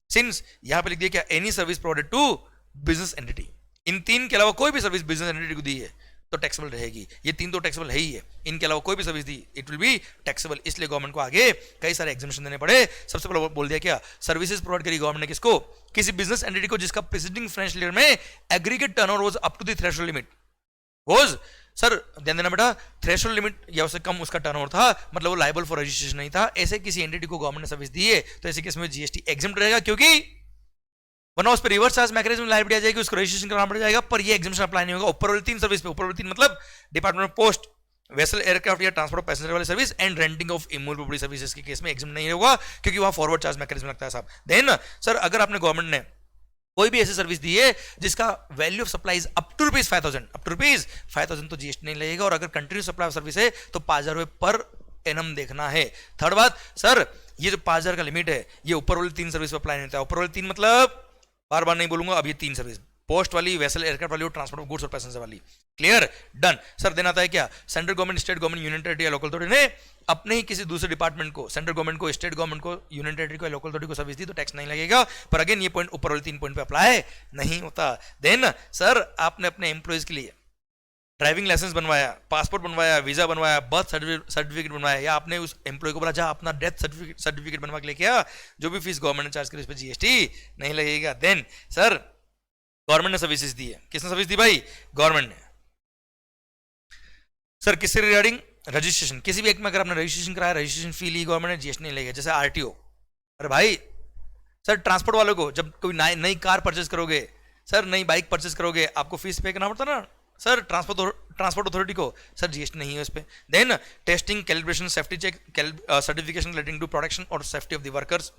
सिंस यहां पे लिख दिया क्या, any service provided to business entity, इन तीन के अलावा कोई भी सर्विस बिजनेस एंटिटी को दी है तो टैक्सेबल रहेगी। ये तीन तो टैक्सेबल है ही है, इनके अलावा कोई भी service the it will be taxable. इसलिए गवर्नमेंट को आगे कई सारे एग्जामिशन देने पड़े। सबसे पहले बोल दिया क्या, सर्विसेज प्रोवाइड करी गवर्नमेंट ने किसको, किसी बिजनेस एंटिटी को जिसका प्रीसीडिंग फाइनेंशियल ईयर में aggregate turnover was up to the threshold limit was, sir ध्यान देना बेटा, थ्रेशोल्ड लिमिट या उससे कम उसका टर्नओवर था, मतलब वो लायबल फॉर रजिस्ट्रेशन नहीं था। ऐसे किसी एंटिटी को गवर्नमेंट ने सर्विस दी है तो ऐसे केस में जीएसटी एग्जम्प्ट रहेगा, क्योंकि वरना उस पर रिवर्स चार्ज मैकेनिज्म लायबिलिटी आ जाएगी, उसको रजिस्ट्रेशन कराना पड़ जाएगा। पर ये एग्जामिशन अप्लाई नहीं होगा ऊपर वाली तीन सर्विस पे। ऊपर वाली तीन मतलब department of post, vessel, aircraft या ट्रांसपोर्ट पैसेंजर वाली service and renting of immovable property services के केस में एग्जाम नहीं होगा, क्योंकि वहां फॉरवर्ड चार्ज मैकेनिज्म लगता है साहब। देन सर, अगर आपने गवर्नमेंट ने कोई भी ऐसी सर्विस दी है जिसका value of supply up to rupees 5000, up to rupees 5000 तो जीएसटी नहीं लगेगा। और अगर कंटिन्यू सप्लाई ऑफ सर्विस है तो 5000 रुपए पर एनम देखना है। थर्ड बात सर, ये जो 5000 का लिमिट है ये ऊपर वाली तीन सर्विस पर अप्लाई नहीं होता है। ऊपर वाली तीन मतलब बार बार नहीं बोलूंगा, अब ये तीन सर्विस, पोस्ट वाली, वेसल, एयरक्राफ्ट वाली और ट्रांसपोर्ट ऑफ गुड्स और पैसेंजर वाली। क्लियर? डन। सर देना था क्या, central government, state government, union territory या लोकल अथॉरिटी ने अपने ही किसी दूसरे डिपार्टमेंट को, सेंट्रल गवर्नमेंट को, स्टेट गवर्नमेंट को, यूनियन टेरिटरी को, लोकल अथॉरिटी को सर्विस दी तो टैक्स नहीं लगेगा। पर अगेन ये पॉइंट ऊपर वाले तीन पॉइंट पे अप्लाई नहीं होता। देन सर, आपने अपने एम्प्लॉयज के लिए ड्राइविंग लाइसेंस बनवाया, पासपोर्ट बनवाया, वीजा बनवाया, बर्थ सर्टिफिकेट बनवाया, या आपने उस एम्प्लॉय को बोला जा अपना डेथ सर्टिफिकेट बनवा के लेके आ, जो भी फीस गवर्नमेंट ने चार्ज करी उस पर जीएसटी नहीं लगेगा। देन सर, गवर्नमेंट ने सर्विसेज दी है। किसने सर्विस दी भाई? गवर्नमेंट ने। सर किससे रिगार्डिंग? रजिस्ट्रेशन। किसी भी एक्ट में अगर आपने रजिस्ट्रेशन कराया, रजिस्ट्रेशन फी ली गवर्नमेंट ने, जीएसटी नहीं लगेगा। जैसे आरटीओ। अरे भाई सर, ट्रांसपोर्ट वालों को जब कोई नई कार परचेज करोगे, सर नई बाइक परचेज करोगे, आपको फीस पे करना पड़ता ना सर, ट्रांसपोर्ट अथॉरिटी को, सर जीएसटी नहीं है उस पर। Then testing, calibration, safety check, certification relating to protection or safety of the workers,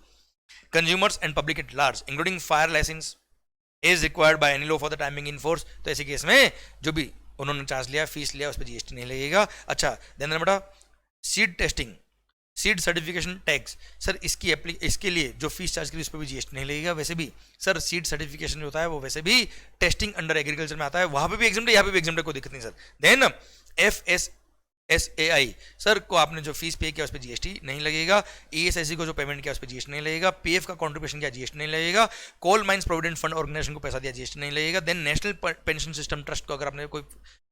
consumers and public at large including fire licence is required by any law for the timing in force. तो ऐसे case में जो भी उन्होंने charge लिया, fees लिया, उस पर जीएसटी नहीं लगेगा। अच्छा देन बेटा, seed testing, seed certification tax, sir इसके लिए जो फीस चार्ज करी उस पर भी जीएसटी नहीं लगेगा। वैसे भी सर सीड सर्टिफिकेशन जो होता है वो वैसे भी टेस्टिंग अंडर एग्रीकल्चर में आता है, वहां पे भी एग्जाम है, यहाँ पे भी एग्जाम है, कोई दिक्कत नहीं सर। देन FSSAI सर को आपने जो फीस पे किया उस पर जीएसटी नहीं लगेगा। ESIC को जो पेमेंट किया उस पर जीएसटी नहीं लगेगा। पीएफ का कॉन्ट्रीब्यूशन किया जीएसटी नहीं लगेगा। Coal mines provident fund organisation को पैसा दिया जीएसटी नहीं लगेगा। Then national pension system trust को अगर आपने कोई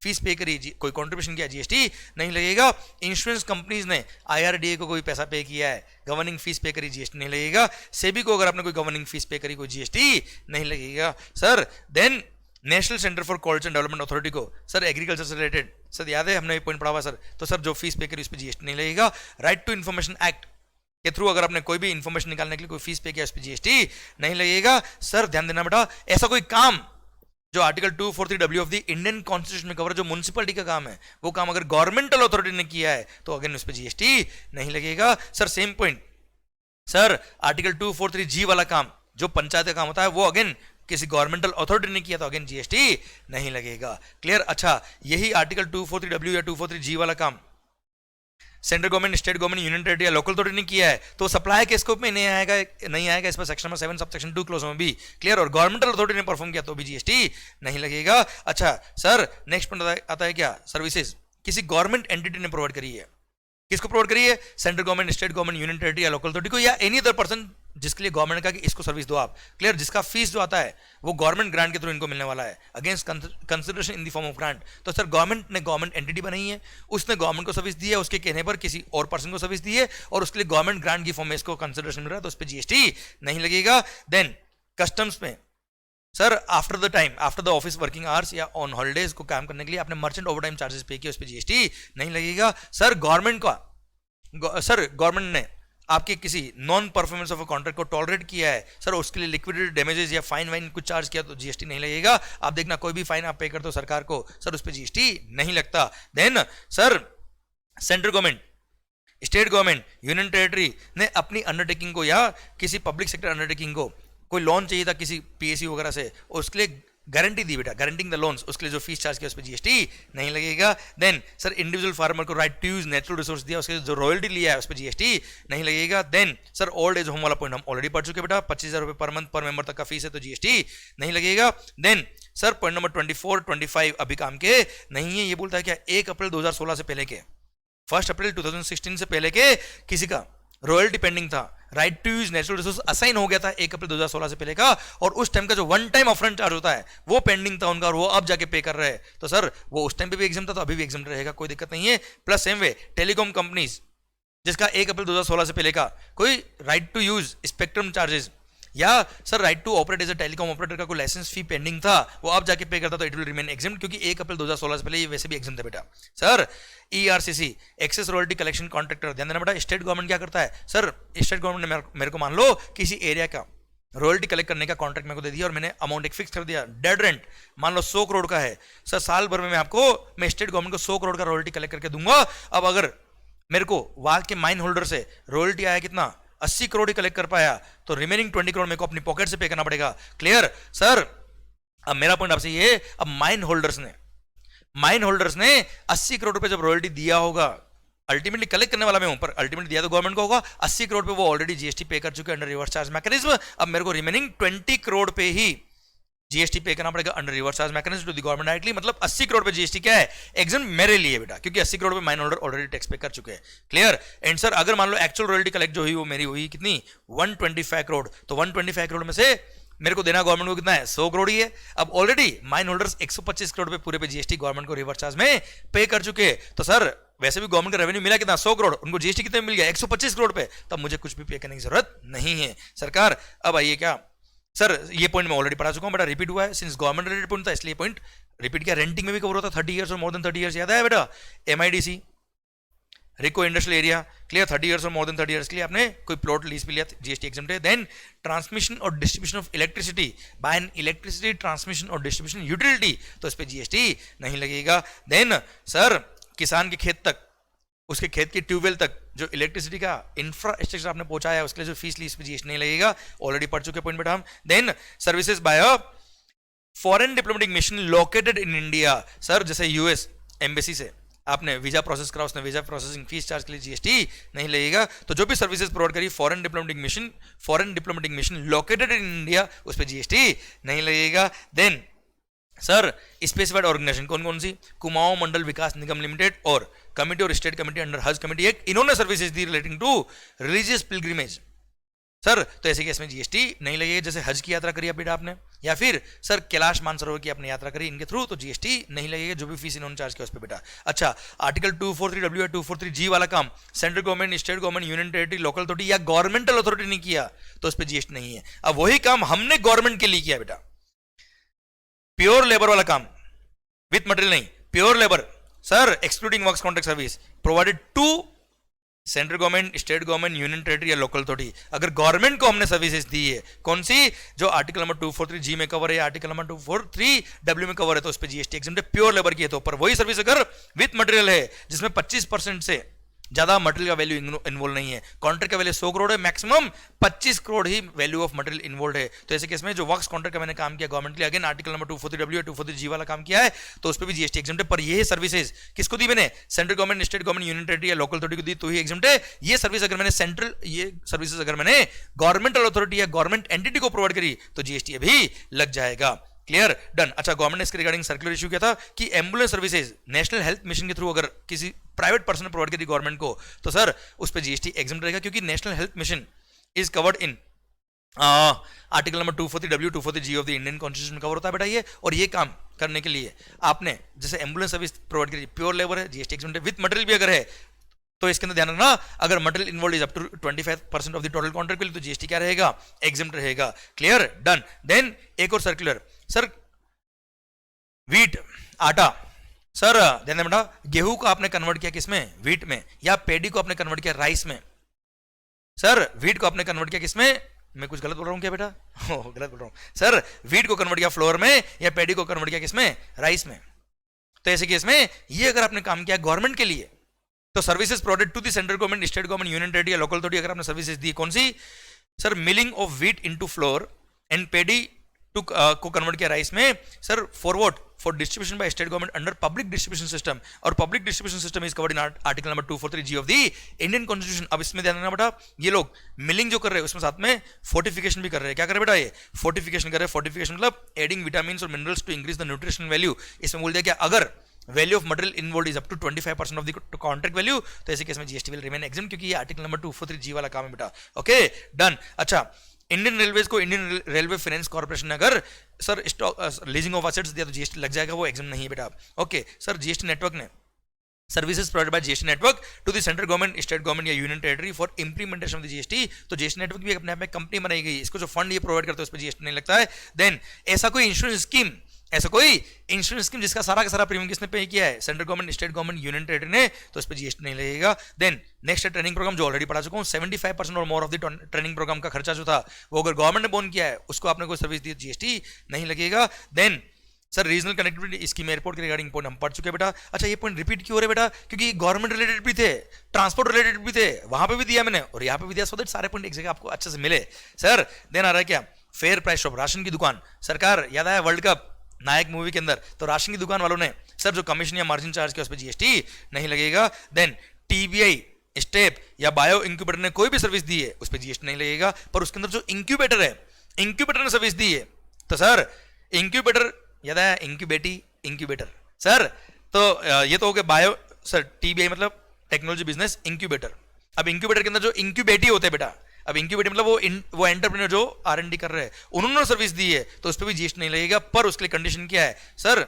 फीस पे करी, कोई कॉन्ट्रीब्यूशन किया, जीएसटी नहीं लगेगा। इंश्योरेंस कंपनीज ने IRDA को कोई पैसा पे किया है, गवर्निंग फीस पे करी, जीएसटी नहीं लगेगा। सेबी को अगर आपने कोई गवर्निंग फीस पे करी, कोई जीएसटी नहीं लगेगा sir. Then national centre for college and development authority को सर एग्रीकल्चर से रिलेटेड, सर याद है हमने एक पॉइंट पढ़ा हुआ सर, तो सर जो फीस पे करी उस पर जीएसटी नहीं लगेगा। राइट टू इन्फॉर्मेशन एक्ट के थ्रू अगर आपने कोई भी इंफॉर्मेशन निकालने के लिए कोई फीस पे किया उस पर जीएसटी नहीं लगेगा। सर ध्यान देना बेटा, ऐसा कोई काम जो article 243W of the Indian constitution में कवर, जो म्युनिसिपलिटी का काम है, वो काम अगर गवर्नमेंटल अथॉरिटी ने किया है तो अगेन उस पर जीएसटी नहीं लगेगा। Sir same point, sir article 243G वाला काम जो पंचायत का काम होता है वो अगेन किसी गवर्नमेंटल अथॉरिटी ने किया तो अगेन जीएसटी नहीं लगेगा। क्लियर? अच्छा, यही आर्टिकल 243W या 243G वाला काम central government, state government, union territory या लोकल अथॉरिटी ने किया है तो सप्लाई के स्कोप में नहीं आएगा इस पर section number 7 sub section 2 close में भी। क्लियर? और गवर्नमेंटल अथॉरिटी ने परफॉर्म किया तो भी जीएसटी नहीं लगेगा। अच्छा सर, नेक्स्ट पॉइंट आता है क्या, सर्विसेज किसी गवर्नमेंट एंटिटी ने प्रोवाइड करी है। किसको प्रोवाइड करी है? Central government, state government, union territory या लोकल अथॉरिटी को, या एनी अदर पर्सन जिसके लिए गवर्नमेंट का कि इसको सर्विस दो आप। क्लियर? जिसका फीस जो आता है वो गवर्नमेंट ग्रांट के थ्रू इनको मिलने वाला है against consideration in the form of grant. तो सर गवर्नमेंट ने गवर्नमेंट एंटिटी बनाई है, उसने गवर्नमेंट को सर्विस दी है, उसके कहने पर किसी और पर्सन को सर्विस दी है और उसके लिए गवर्नमेंट ग्रांट की फॉर्म में इसको कंसिडरेशन मिल रहा है तो उस पर जीएसटी नहीं लगेगा। देन कस्टम्स में sir after the office working hours या ऑन हॉलीडेज को काम करने के लिए आपने मर्चेंट ओवरटाइम चार्जेस पे किए, उस पर जीएसटी नहीं लगेगा। सर गवर्नमेंट ने आपके किसी non performance of a contract को टॉलरेट किया है सर, उसके लिए लिक्विडेटेड डैमेजेस या फाइन वाइन कुछ चार्ज किया तो जीएसटी नहीं लगेगा। आप देखना कोई भी फाइन आप पे करते हो सरकार को सर, उस पर जीएसटी नहीं लगता। Then sir central government, state government, union territory ने अपनी अंडरटेकिंग को या किसी पब्लिक सेक्टर अंडरटेकिंग को कोई लोन चाहिए था किसी पीएसयू वगैरह से, उसके लिए गारंटी दी बेटा, गारंटिंग द लोन्स, उसके लिए जो फीस चार्ज किया उस पर जीएसटी नहीं लगेगा। देन सर इंडिविजुअल फार्मर को right to use natural resource दिया, उसके जो रॉयल्टी लिया है उस पर जीएसटी नहीं लगेगा। Then sir old age home वाला पॉइंट हम ऑलरेडी पढ़ चुके बेटा, 25,000 रुपए पर मंथ पर मेंबर तक का फीस है तो जीएसटी नहीं लगेगा। देन सर पॉइंट नंबर 24, 25 अभी काम के नहीं है, ये बोलता है क्या 1 अप्रैल 2016 से पहले के 1 अप्रैल 2016 से पहले के किसी का रॉयल्टी पेंडिंग था, right to use natural resource assign हो गया था 1 अप्रैल 2016 से पहले का, और उस टाइम का जो वन टाइम अपफ्रंट चार्ज होता है वो पेंडिंग था उनका और वो अब जाके पे कर रहे हैं तो सर वो उस टाइम पे भी एग्जाम था तो अभी भी एग्जाम रहेगा, कोई दिक्कत नहीं है। Plus same way telecom companies जिसका 1 अप्रैल 2016 से पहले का कोई right to use spectrum charges या sir right to operate as a telecom operator का कोई लाइसेंस फी पेंडिंग था वो अब जाके पे करता तो इट विल रिमेन एग्जाम्ड, क्योंकि 1 अप्रैल 2016 से पहले ये वैसे भी एग्जाम था बेटा। Sir ERCC access royalty collection contractor, ध्यान देना बेटा, स्टेट गवर्नमेंट क्या करता है सर, स्टेट गवर्नमेंट ने मेरे को मान लो किसी एरिया का रॉयल्टी कलेक्ट करने का कॉन्ट्रैक्ट मेरे को दे दिया और मैंने अमाउंट एक फिक्स कर दिया, डेड रेंट मान लो 100 करोड़ का है सर, साल भर में मैं स्टेट गवर्नमेंट को 100 करोड़ का रॉयल्टी कलेक्ट करके दूंगा। अब अगर मेरे को वहां के माइन होल्डर से रॉयल्टी आया कितना 80 करोड़ ही कलेक्ट कर पाया तो रिमेनिंग 20 करोड़ मेरे को अपनी पॉकेट से पे करना पड़ेगा। Clear sir? अब मेरा पॉइंट आपसे ये, अब माइन होल्डर्स ने 80 करोड़ रुपए जब रॉयल्टी दिया होगा, अल्टीमेटली कलेक्ट करने वाला मैं हूं पर अल्टीमेटली दिया तो गवर्नमेंट को होगा, 80 करोड़ पे वो ऑलरेडी जीएसटी पे कर चुके हैं अंडर रिवर्स चार्ज मैकेनिज्म। अब मेरे को रिमेनिंग 20 करोड़ पे ही जीएसटी पे करना पड़ेगा under reverse charge mechanism to the government directly. मतलब 80 करोड़ पे जीएसटी क्या है, एग्जाम मेरे लिए बेटा, क्योंकि 80 करोड़ पे माइन होल्डर ऑलरेडी टैक्स पे कर चुके हैं। क्लियर? एंड सर अगर मान लो एक्चुअल रॉयल्टी कलेक्ट जो हुई वो मेरी हुई कितनी 125 करोड़, तो 125 करोड़ में से मेरे को देना गवर्नमेंट को कितना है 100 करोड़ ही है। अब ऑलरेडी माइन होल्डर्स 125 करोड़ पे पूरे पे जीएसटी गवर्नमेंट को रिवर्स चार्ज में पे कर चुके हैं, तो सर वैसे भी गवर्नमेंट का रेवेन्यू मिला कितना 100 करोड़, उनको जीएसटी कितने मिल गया 125 करोड़ पे, तब मुझे कुछ भी पे करने की जरूरत नहीं है सरकार। अब आइए क्या सर, ये पॉइंट मैं ऑलरेडी पढ़ा चुका हूं बेटा, रिपीट हुआ है सिंस गवर्नमेंट रिलेटेड पॉइंट था इसलिए पॉइंट रिपीट किया। रेंटिंग में भी कवर होता 30 ईयर्स और मोर देन 30 ईयर्स, याद है बेटा, एमआईडीसी रिको इंडस्ट्रियल एरिया, क्लियर 30 ईयर्स और मोर देन 30 ईयर्स के लिए आपने कोई प्लॉट लीज पे लिया जीएसटी एग्जम्प्ट है। देन ट्रांसमिशन और distribution of electricity bye N electricity transmission और डिस्ट्रीब्यूशन यूटिलिटी, तो इस पे जीएसटी नहीं लगेगा। देन सर किसान के खेत तक, उसके खेत के ट्यूबवेल तक जो इलेक्ट्रिसिटी का इंफ्रास्ट्रक्चर आपने पहुंचाया है उसके लिए जो फीस ली इस पे जीएसटी नहीं लगेगा, ऑलरेडी पढ़ चुके पॉइंट बेटा हम। Then services by a foreign diplomatic mission located in India, sir जैसे यूएस एम्बेसी से आपने वीजा प्रोसेस करा, उसने वीजा प्रोसेसिंग फीस चार्ज के लिए जीएसटी नहीं लगेगा। तो जो भी सर्विसेज प्रोवाइड करी foreign diplomatic mission located in India उस पर जीएसटी नहीं लगेगा। देन सर स्पेसिफाइड ऑर्गेनाइजेशन कौन कौन सी, कुमाऊं मंडल विकास निगम लिमिटेड और कमिटी और state committee under Haj committee act, इन्होंने सर्विसेज दी relating to religious pilgrimage sir, तो ऐसे केस में जीएसटी नहीं लगेगा। जैसे हज की यात्रा करी बेटा आपने, या फिर सर कैलाश मानसरोवर की आपने यात्रा करी इनके थ्रू, तो जीएसटी नहीं लगेगा, जो भी फीस इन्होंने चार्ज किया उस पर बेटा। अच्छा आर्टिकल 243W या 243G वाला काम central government, state government, union territory, local authority या गवर्नमेंटल अथॉरिटी ने किया तो उस पर जीएसटी नहीं है। अब वही काम हमने गवर्नमेंट के लिए किया बेटा, प्योर लेबर वाला काम विथ मटेरियल नहीं, pure labour sir excluding works contract service provided to central government, state government, union territory या लोकल अथॉरिटी। अगर गवर्नमेंट को हमने सर्विसेज दी है कौन सी, जो आर्टिकल नंबर 243G में कवर है, आर्टिकल नंबर 243W में कवर है, तो उस पर जीएसटी एग्जम्प्ट है, प्योर लेबर की है। तो पर वही सर्विस अगर विथ मटेरियल है जिसमें 25% से ज्यादा मटेरियल का वैल्यू इन्वॉल्व नहीं है, कॉन्ट्रैक्ट का वैल्यू 100 करोड़ है, maximum 25 crore he value of material involve है। तो ऐसे केस में जो वर्क्स कॉन्ट्रैक्ट का मैंने काम किया गवर्नमेंट के लिए, अगेन आर्टिकल नंबर 240W या 240G वाला काम किया है, तो उस पर भी जीएसटी एग्जम्प्ट है। पर ये सर्विसेज किसको दी मैंने? Central government, state government, union territory या लोकल अथॉरिटी को दी तो ही एग्जम्प्ट है। ये सर्विस अगर मैंने ये सर्विसेज अगर मैंने गवर्नमेंटल अथॉरिटी या गवर्नमेंट एंटिटी को प्रोवाइड करी तो जीएसटी अभी लग जाएगा। Clear, done. अच्छा, गवर्नमेंट ने इसके रिगार्डिंग सर्कुलर इशू किया था कि ambulance services national health mission के थ्रू अगर किसी प्राइवेट पर्सन ने प्रोवाइड करी गवर्नमेंट को तो सर उस पर जीएसटी एग्जम्प्ट रहेगा, क्योंकि national health mission is covered in article number 240W 240G of the Indian constitution cover होता है बेटा ये। और ये काम करने के लिए आपने जैसे एम्बुलेंस सर्विस प्रोवाइड करी, प्योर लेबर है, जीएसटी एग्जम्प्ट है। विथ मटेरियल भी अगर है तो इसके अंदर ध्यान रखना, अगर material involve is up to 25% of the total contract value तो जीएसटी क्या रहेगा? एग्जम्प्ट रहेगा। Clear, done. देन एक और सर्कुलर, सर व्हीट, आटा, सर ध्यान बेटा, गेहूं को आपने कन्वर्ट किया किसमें? व्हीट में। या पेडी को आपने कन्वर्ट किया राइस में। सर व्हीट को आपने कन्वर्ट किया किसमें? मैं कुछ गलत बोल रहा हूं क्या बेटा? गलत बोल रहा हूं। सर व्हीट को कन्वर्ट किया फ्लोर में या पेडी को कन्वर्ट किया किसमें? राइस में। तो ऐसे केस में ये अगर आपने काम किया गवर्नमेंट के लिए तो services provided to the central government, state government, union territory या लोकल अथॉरिटी अगर आपने सर्विसेज दी, कौन सी? Sir milling of wheat into flour and paddy to को कन्वर्ट किया राइस में। Sir for what? For distribution by state government under public distribution system, और public distribution system is covered in article number 243G of the Indian constitution. अब इसमें ध्यान रखना बेटा, ये लोग मिलिंग जो कर रहे हैं उसमें साथ में फोर्टिफिकेशन भी कर रहे हैं। क्या कर रहे हैं बेटा? ये फोर्टिफिकेशन कर रहे हैं। फोर्टिफिकेशन मतलब एडिंग विटामिन और minerals to increase the nutritional value. इसमें बोल दिया क्या, अगर value of material involve is up to 25% of the contract value तो ऐसे केस में जीएसटी विल रिमेन एग्जम्प्ट, क्योंकि ये आर्टिकल नंबर 243G वाला काम है बेटा। Okay, done. अच्छा, इंडियन रेलवेज को इंडियन रेलवे फाइनेंस कॉर्पोरेशन ने अगर sir stock leasing of assets दिया तो जीएसटी लग जाएगा, वो एग्जम्प्ट नहीं है बेटा। ओके सर, जीएसटी नेटवर्क ने services provided by GST network to the central government, state government या union territory for implementation of the GST, तो जीएसटी नेटवर्क भी अपने आप में कंपनी बनाई गई, इसको जो फंड ये प्रोवाइड करता है उस पर जीएसटी नहीं लगता है। देन ऐसा कोई इंश्योरेंस स्कीम, ऐसा कोई इंश्योरेंस स्कीम जिसका सारा का सारा प्रीमियम किसने पे किया है? Central government, state government, union territory ने, तो इस पर जीएसटी नहीं लगेगा। देन नेक्स्ट है ट्रेनिंग प्रोग्राम, जो ऑलरेडी पढ़ा चुका हूं। 75% और more of the training programme का खर्चा जो था वो अगर गवर्नमेंट ने बोन किया है उसको आपने कोई सर्विस दी, जीएसटी नहीं लगेगा। Then sir regional connectivity scheme, airport के रिगार्डिंग पॉइंट हम पढ़ चुके हैं बेटा। अच्छा, ये पॉइंट रिपीट क्यों हो रहे बेटा? क्योंकि गवर्नमेंट रिलेटेड भी थे, ट्रांसपोर्ट रिलेटेड भी थे, वहां पे भी दिया मैंने और यहाँ पे भी दिया, सो दैट सारे पॉइंट एक जगह आपको अच्छे से मिले। सर देन आ रहा है क्या? फेयर प्राइस शॉप, राशन की दुकान। सरकार याद आया वर्ल्ड कप नायक मूवी के अंदर, तो राशन की दुकान वालों ने सर जो कमीशन या मार्जिन चार्ज किया उस पर जीएसटी नहीं लगेगा। देन टीबीआई, स्टेप या बायो इंक्यूबेटर ने कोई भी सर्विस दी है उस पर जीएसटी नहीं लगेगा, पर उसके अंदर जो इंक्यूबेटर है, इंक्यूबेटर ने सर्विस दी है तो सर इंक्यूबेटर याद आया, इंक्यूबेटर सर, तो ये तो हो गया बायो, सर टीबीआई मतलब टेक्नोलॉजी बिजनेस इंक्यूबेटर। अब इंक्यूबेटर के अंदर जो इंक्यूबेटी होते हैं बेटा, अब इंक्यूबेटर मतलब वो एंटरप्रेन्योर जो आर&डी कर रहे हैं उन्होंने सर्विस दी है तो उस पर भी जीएसटी नहीं लगेगा, पर उसके लिए कंडीशन क्या है? सर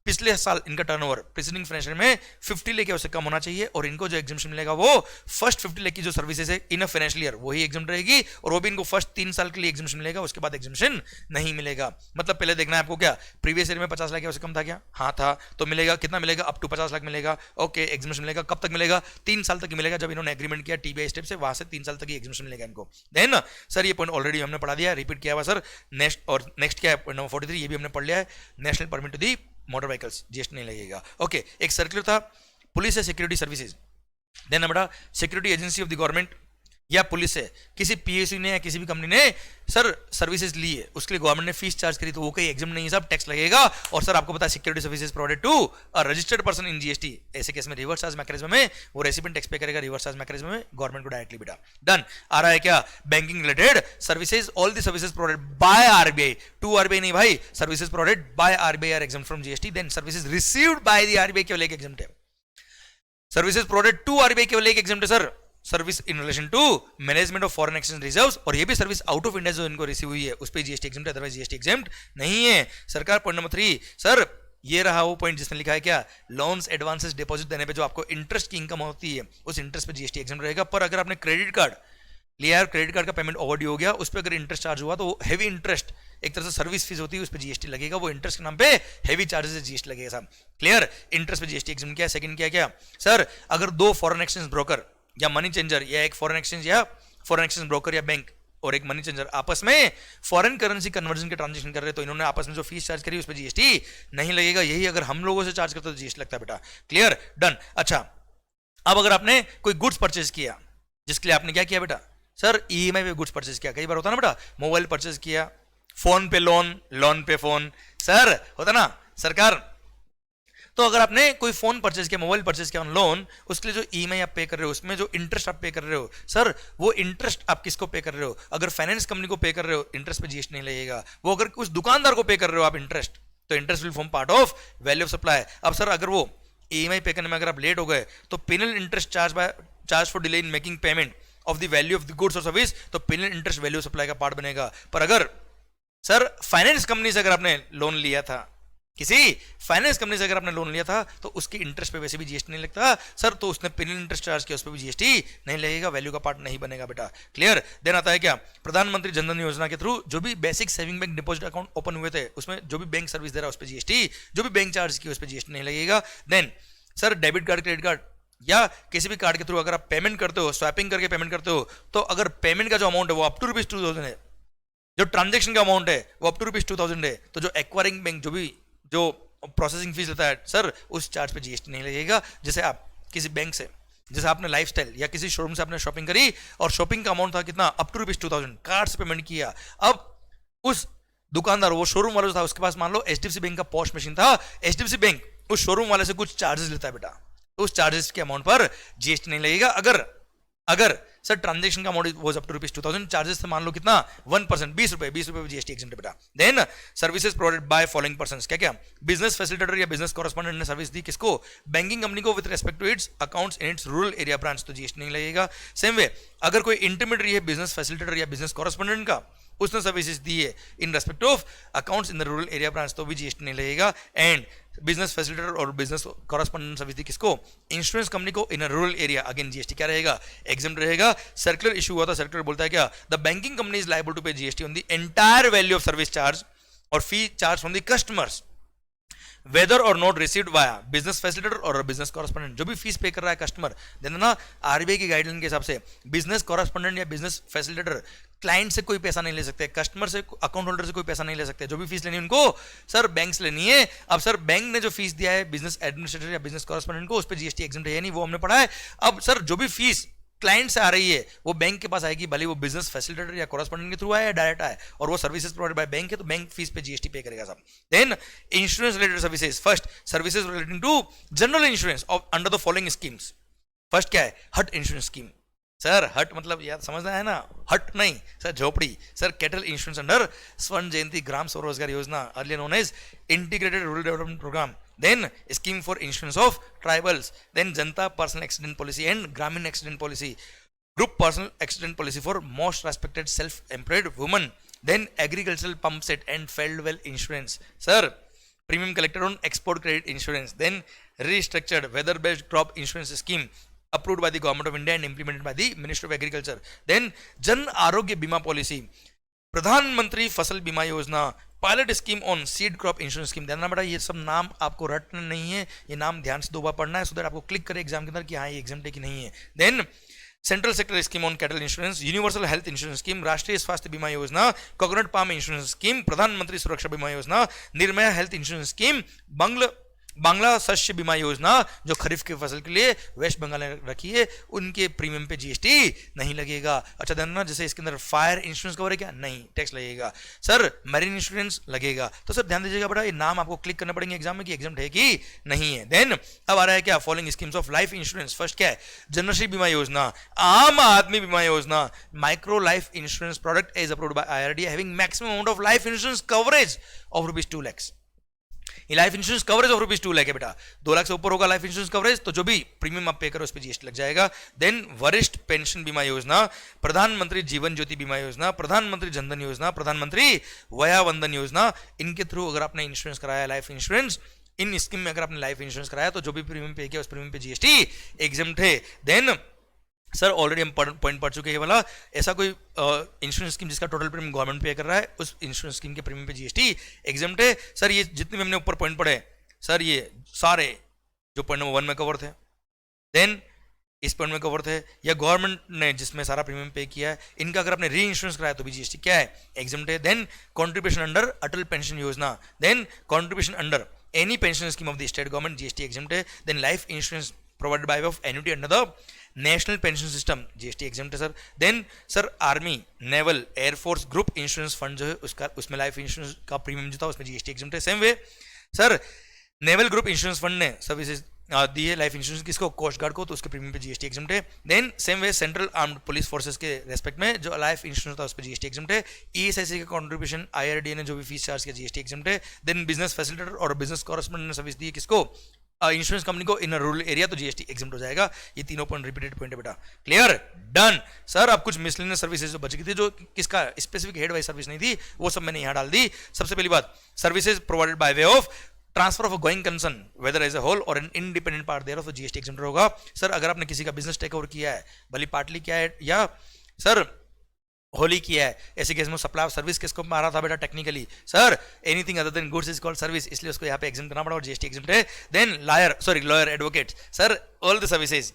पिछले साल इनका टर्नओवर प्रीसीडिंग फाइनेंशियल में 50 लाख उससे कम होना चाहिए, और इनको जो एग्जामिशन मिलेगा वो फर्स्ट 50 लाख की जो सर्विसेज है इन अ फाइनेंशियल ईयर वही एग्जाम रहेगी, और वो भी इनको फर्स्ट 3 साल के लिए एग्जामिशन मिलेगा, उसके बाद एग्जामिशन नहीं मिलेगा। मतलब पहले देखना है आपको क्या प्रीवियस ईयर में 50 लाख उससे कम था क्या? हाँ था, तो मिलेगा कितना मिलेगा? अप टू 50 लाख मिलेगा। ओके, एग्जामिशन मिलेगा कब तक मिलेगा? 3 साल तक मिलेगा, जब इन्होंने एग्रीमेंट किया टीबीआई स्टेप से, वहां से 3 साल तक ही एग्जामिशन मिलेगा इनको। देन सर ये पॉइंट ऑलरेडी हमने पढ़ा दिया, रिपीट किया हुआ सर। नेक्स्ट क्या है? पॉइंट नंबर 43, ये भी हमने पढ़ लिया है, national permit to the motor vehicles, GST नहीं लगेगा। ओके, एक सर्कुलर था पुलिस या सिक्योरिटी सर्विसेज। देन बेटा security agency of the government या पुलिस से किसी पीएसयू ने या किसी भी कंपनी ने सर सर्विसेज ली है, उसके लिए गवर्नमेंट ने फीस चार्ज करी तो वो कोई एग्जाम नहीं है, सब टैक्स लगेगा। और सर आपको पता है security services provided to a registered person in GST, ऐसे केस में रिवर्स चार्ज मैकेनिज्म में वो रेसिपिएंट टैक्स पे करेगा, रिवर्स चार्ज मैकेनिज्म में गवर्नमेंट को डायरेक्टली बेटा। डन। आ रहा है क्या? Banking related services, all the services provided by RBI to RBI नहीं भाई, services provided by RBI are exempt from GST. Then services received by the RBI केवल एक एग्जम्प्ट है, सर्विसेज प्रोवाइडेड टू आरबीआई केवल एक एग्जम्प्ट है sir, service in relation to management of foreign exchange reserves, और ये भी सर्विस आउट ऑफ इंडिया जो इनको रिसीव हुई है उस पर जीएसटी एग्जम्प्ट है, अदरवाइज जीएसटी एग्जम्प्ट नहीं है। सरकार पॉइंट नंबर 3 सर, ये रहा वो पॉइंट जिसमें लिखा है क्या? लोन्स एडवांसेस डिपॉजिट देने पे जो आपको इंटरेस्ट की इनकम होती है उस इंटरेस्ट पे जीएसटी एग्जम्प्ट रहेगा। पर अगर आपने क्रेडिट कार्ड लिया है, क्रेडिट कार्ड का पेमेंट ओवरड्यू हो गया, उस पर अगर इंटरेस्ट चार्ज हुआ तो हैवी इंटरेस्ट, एक तरह से सर्विस फीस होती है, उस पर जीएसटी लगेगा, वो इंटरेस्ट के नाम पे हैवी चार्जेस जीएसटी लगेगा साहब। क्लियर? इंटरेस्ट पे जीएसटी एग्जम्प्ट किया। सेकंड क्या सर, अगर दो फॉरेन एक्सचेंज ब्रोकर या मनी चेंजर या एक फॉरेन एक्सचेंज ब्रोकर या बैंक और एक मनी चेंजर आपस में फॉरेन करेंसी कन्वर्जन के ट्रांजेक्शन कर रहे हैं तो इन्होंने आपस में जो फीस चार्ज करी उस पर जीएसटी नहीं लगेगा। यही अगर हम लोगों से चार्ज करते तो जीएसटी लगता है बेटा। क्लियर? डन। अच्छा अब अगर आपने कोई गुड्स परचेज किया, जिसके लिए आपने क्या किया बेटा, सर ईएमआई पे गुड्स परचेज किया, कई बार होता ना बेटा, मोबाइल परचेज किया, फोन पे लोन, लोन पे फोन, सर होता ना सरकार। तो अगर आपने कोई फोन परचेज किया, मोबाइल परचेज किया ऑन लोन, उसके लिए जो ईएमआई आप पे कर रहे हो, उसमें जो इंटरेस्ट आप पे कर रहे हो, सर वो इंटरेस्ट आप किसको पे कर रहे हो? अगर फाइनेंस कंपनी को पे कर रहे हो, इंटरेस्ट पे जीएसटी नहीं लगेगा। वो अगर उस दुकानदार को पे कर रहे हो आप इंटरेस्ट, तो interest will form part of value of supply. अब सर अगर वो ईएमआई पे करने में अगर आप लेट हो गए, तो penal interest charge for delay in making payment of the value of the goods और सर्विस, तो penal interest value of supply का पार्ट बनेगा। पर अगर सर फाइनेंस कंपनी से अगर आपने लोन लिया था, किसी फाइनेंस कंपनी से अगर आपने लोन लिया था, तो उसके इंटरेस्ट पे वैसे भी जीएसटी नहीं लगता सर, तो उसने पेनल इंटरेस्ट चार्ज किया, उस पर भी जीएसटी नहीं लगेगा, वैल्यू का पार्ट नहीं बनेगा बेटा। क्लियर? देन आता है क्या, प्रधानमंत्री जनधन योजना के थ्रू जो भी basic saving bank deposit account open हुए थे, उसमें जो भी बैंक सर्विस दे रहा है उस पर जीएसटी, जो भी बैंक चार्ज किया उस पर जीएसटी नहीं लगेगा। Then sir debit card, credit card या किसी भी कार्ड के थ्रू अगर आप पेमेंट करते हो, स्वैपिंग करके पेमेंट करते हो, तो अगर पेमेंट का जो अमाउंट है वो अप टू ₹2000 है, जो ट्रांजेक्शन का अमाउंट है वो अप टू ₹2000 है, तो जो एक्वायरिंग बैंक जो प्रोसेसिंग फीस लेता है सर, उस चार्ज पे जीएसटी नहीं लगेगा। जैसे आप किसी बैंक से, जैसे आपने लाइफस्टाइल या किसी शोरूम से आपने शॉपिंग करी और शॉपिंग का अमाउंट था कितना, अप टू ₹2000, कार्ड से पेमेंट किया। अब उस दुकानदार, वो शोरूम वाला जो था, उसके पास मान लो एचडीएफसी बैंक का पॉश मशीन था, एचडीएफसी बैंक उस शोरूम वाले से कुछ चार्जेस लेता है बेटा, तो उस चार्जेस के अमाउंट पर जीएसटी नहीं लगेगा। अगर सर ट्रांजेक्शन का amount was up to ₹2000, charges से मान लो कितना 1%, ₹20 जीएसटी एग्जेम्प्ट बेटा। Then services provided by following persons, क्या क्या, बिजनेस फैसिलिटेटर या बिजनेस कॉरेस्पॉन्डेंट ने सर्विस दी किसको, बैंकिंग कंपनी को, with respect to its accounts in its rural area branch, तो जीएसटी नहीं लगेगा। सेम वे अगर कोई इंटरमीडिएट है बिजनेस फैसिलिटेटर या बिजनेस कॉरेस्पॉन्डेंट का, उसने सर्विसेज दी है इन respect of accounts in the rural area branch, तो भी जीएसटी नहीं लगेगा। एंड बिजनेस फैसिलिटेटर और बिजनेस कॉरेस्पॉन्डेंट सर्विस दी किसको, इंश्योरेंस कंपनी को in rural area, again GST क्या रहेगा, एग्जेम्प्ट रहेगा। सर्कुलर इशू हुआ था, सर्कुलर बोलता है क्या, the banking company is liable to pay GST on the entire value of service charge or fee charge from the customers whether or not received via business facilitator और business correspondent. जो भी fees पे कर रहा है customer, देना ना RBI की गाइडलाइन के हिसाब से बिजनेस कॉरेस्पॉन्डेंट या बिजनेस फैसिलिटेटर क्लाइंट से कोई पैसा नहीं ले सकते, कस्टमर से, अकाउंट होल्डर से कोई पैसा नहीं ले सकते। जो भी फीस लेनी है उनको सर बैंक से लेनी है। अब सर बैंक ने जो फीस दिया है बिजनेस एडमिनिस्ट्रेटर या बिजनेस कॉरेस्पॉन्डेंट को, उस पर जीएसटी एग्जेम्प्ट है नहीं, वो हमने पढ़ा है। अब सर जो भी फीस क्लाइंट से आ रही है वो बैंक के पास आएगी, भले वो बिजनेस फैसिलिटेटर या कॉरेस्पॉन्डेंट के थ्रू आए या डायरेक्ट आए, और वो सर्विसेज प्रोवाइडेड बाय बैंक है, तो बैंक फीस पे जीएसटी पे करेगा सब। Then insurance related services, first services relating to general insurance of under the following schemes. First क्या है, हट इंश्योरेंस स्कीम। सर हट मतलब यार समझना है ना, हट नहीं सर, झोपड़ी। सर कैटल इंश्योरेंस अंडर स्वर्ण जयंती Gram Swarozgar Yojana, early known as integrated rural development programme. then scheme for insurance of tribals, then Janta personal accident policy and Gramin accident policy, group personal accident policy for most respected self-employed women, then agricultural pump set and field well insurance, sir premium collected on export credit insurance, then restructured weather based crop insurance scheme approved by the government of India and implemented by the Ministry of Agriculture, then Jan Arogya Bima policy, प्रधानमंत्री फसल बीमा योजना, pilot scheme on seed crop insurance scheme. ध्यान बेटा ये सब नाम आपको रटना नहीं है, ये नाम ध्यान से 2 बार पढ़ना है, सो दैट आपको क्लिक करे एग्जाम के अंदर कि हाँ ये एग्जाम है कि नहीं है। Then central sector scheme on cattle insurance, universal health insurance scheme, Rashtriya Swasthya बीमा योजना, कोकोनट पाम इंश्योरेंस स्कीम, प्रधानमंत्री सुरक्षा बीमा योजना, Nirbhaya health insurance scheme, Bangla शस्य बीमा योजना जो खरीफ की फसल के लिए वेस्ट बंगाल ने रखी है, उनके प्रीमियम पे जीएसटी नहीं लगेगा। अच्छा ध्यान ना, जैसे इसके अंदर फायर इंश्योरेंस कवर है क्या, नहीं टैक्स लगेगा। सर मैरीन इंश्योरेंस लगेगा। तो सर ध्यान दीजिएगा बेटा, ये नाम आपको क्लिक करना पड़ेंगे एग्जाम में कि एग्जाम है कि नहीं है। देन अब आ रहा है क्या, following schemes of life insurance. First क्या है, general Bima Yojana, Aam Aadmi Bima Yojana, micro life insurance product is approved by IRDA having maximum amount of life insurance coverage of ₹2 lakh. ये life insurance coverage of ₹2 lakh है बेटा, 2 लाख से ऊपर होगा लाइफ इंश्योरेंस कवरेज तो जो भी प्रीमियम आप पे करो उस पर जीएसटी लग जाएगा। देन वरिष्ठ पेंशन बीमा योजना, प्रधानमंत्री जीवन ज्योति बीमा योजना, प्रधानमंत्री जनधन योजना, प्रधानमंत्री वया वंदन योजना, इनके थ्रू अगर आपने इंश्योरेंस कराया लाइफ इंश्योरेंस, इन स्कीम में अगर आपने लाइफ इंश्योरेंस कराया तो जो भी प्रीमियम पे किया उस प्रीमियम पे जीएसटी एग्जेम्प्ट है। देन सर ऑलरेडी हम पॉइंट पढ़ चुके हैं वाला, ऐसा कोई इंश्योरेंस स्कीम जिसका टोटल प्रीमियम गवर्नमेंट पे कर रहा है उस इंश्योरेंस स्कीम के प्रीमियम पे जीएसटी एग्जेम्प्ट है। सर ये जितने भी हमने ऊपर पॉइंट पढ़े सर ये सारे जो पॉइंट नंबर 1 में कवर थे, देन इस पॉइंट में कवर थे, या गवर्नमेंट ने जिसमें सारा प्रीमियम पे किया है, इनका अगर आपने री इंश्योरेंस कराया तो भी जीएसटी क्या है, एग्जेम्प्ट है। Then contribution under Atal pension Yojana, then contribution under any pension scheme of the state government, GST exempt है। Then life insurance provided by way of annuity under the national pension system GST exempt है sir. Then sir army, naval, air force group insurance fund जो है उसका, उसमें life insurance का premium जो था उसमें जीएसटी एग्जेम्प्ट है. Same way sir naval group insurance fund ने सर्विसेज दी है लाइफ इंश्योरेंस किसको, कोस्ट गार्ड को, तो उसके प्रीमियम पे जीएसटी एग्जेम्प्ट है. Then same way central armed police forces के रेस्पेक्ट में जो लाइफ इंश्योरेंस था उस पर जीएसटी एग्जेम्प्ट है. ईएसआईसी का कंट्रीब्यूशन आईआरडीए ने जो भी फीस चार्ज किया जीएसटी एग्जेम्प्ट है. देन बिजनेस फैसिलिटेटर और बिजनेस कॉरेस्पोंडेंट ने सर्विस दी है किसको, इंश्योरेंस कंपनी को इन रूरल एरिया, तो जीएसटी एग्जेम्प्ट हो जाएगा. ये तीनों पॉइंट रिपीटेड पॉइंट है बेटा. Clear, done. सर अब कुछ मिसलेनियस सर्विसेज जो बच गई थी, जो किसका स्पेसिफिक हेड वाइज सर्विस नहीं थी, वो सब मैंने यहां डाल दी. सबसे पहली बात, services provided by way of transfer of going concern whether as a whole or an independent part thereof GST exempt होगा. सर अगर आपने किसी का बिजनेस टेक ओवर किया है, भले पार्टली किया है या सर होली किया है, ऐसे केस में सप्लाई ऑफ सर्विस किसको मारा था बेटा, technically sir anything other than goods is called service, इसलिए उसको यहाँ पे एग्जाम करना पड़ा और जीएसटी एग्जाम है. Then lawyer advocate, sir all the services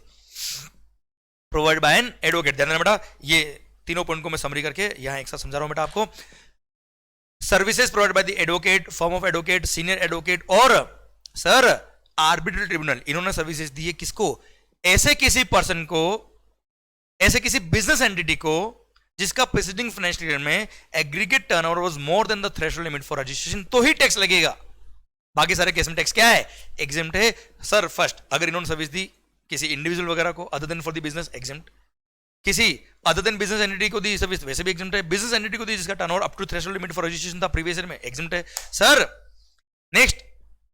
provide by an advocate. ध्यान देना बेटा, ये तीनों पॉइंट को मैं समरी करके यहाँ एक साथ समझा रहा हूँ बेटा आपको. Services provide by the advocate, form of advocate, senior advocate और सर आर्बिट्रल ट्रिब्यूनल, इन्होंने सर्विसेज दी है किसको, ऐसे किसी पर्सन को, ऐसे किसी बिजनेस एंटिटी को जिसका प्रीसीडिंग फाइनेंशियल ईयर में aggregate turnover was more than the threshold limit for registration, तो ही टैक्स लगेगा. बाकी सारे केस में टैक्स क्या है, एग्जेम्प्ट है. सर फर्स्ट, अगर इन्होंने सर्विस दी किसी इंडिविजुअल वगैरह को other than for the business, exempt. किसी अदर देन बिजनेस एंटिटी को दी सर्विस, वैसे भी एग्जेम्प्ट है. बिजनेस एंटिटी को दी जिसका turnover up to threshold limit for registration था प्रीवियस ईयर में, एग्जेम्प्ट है. सर नेक्स्ट,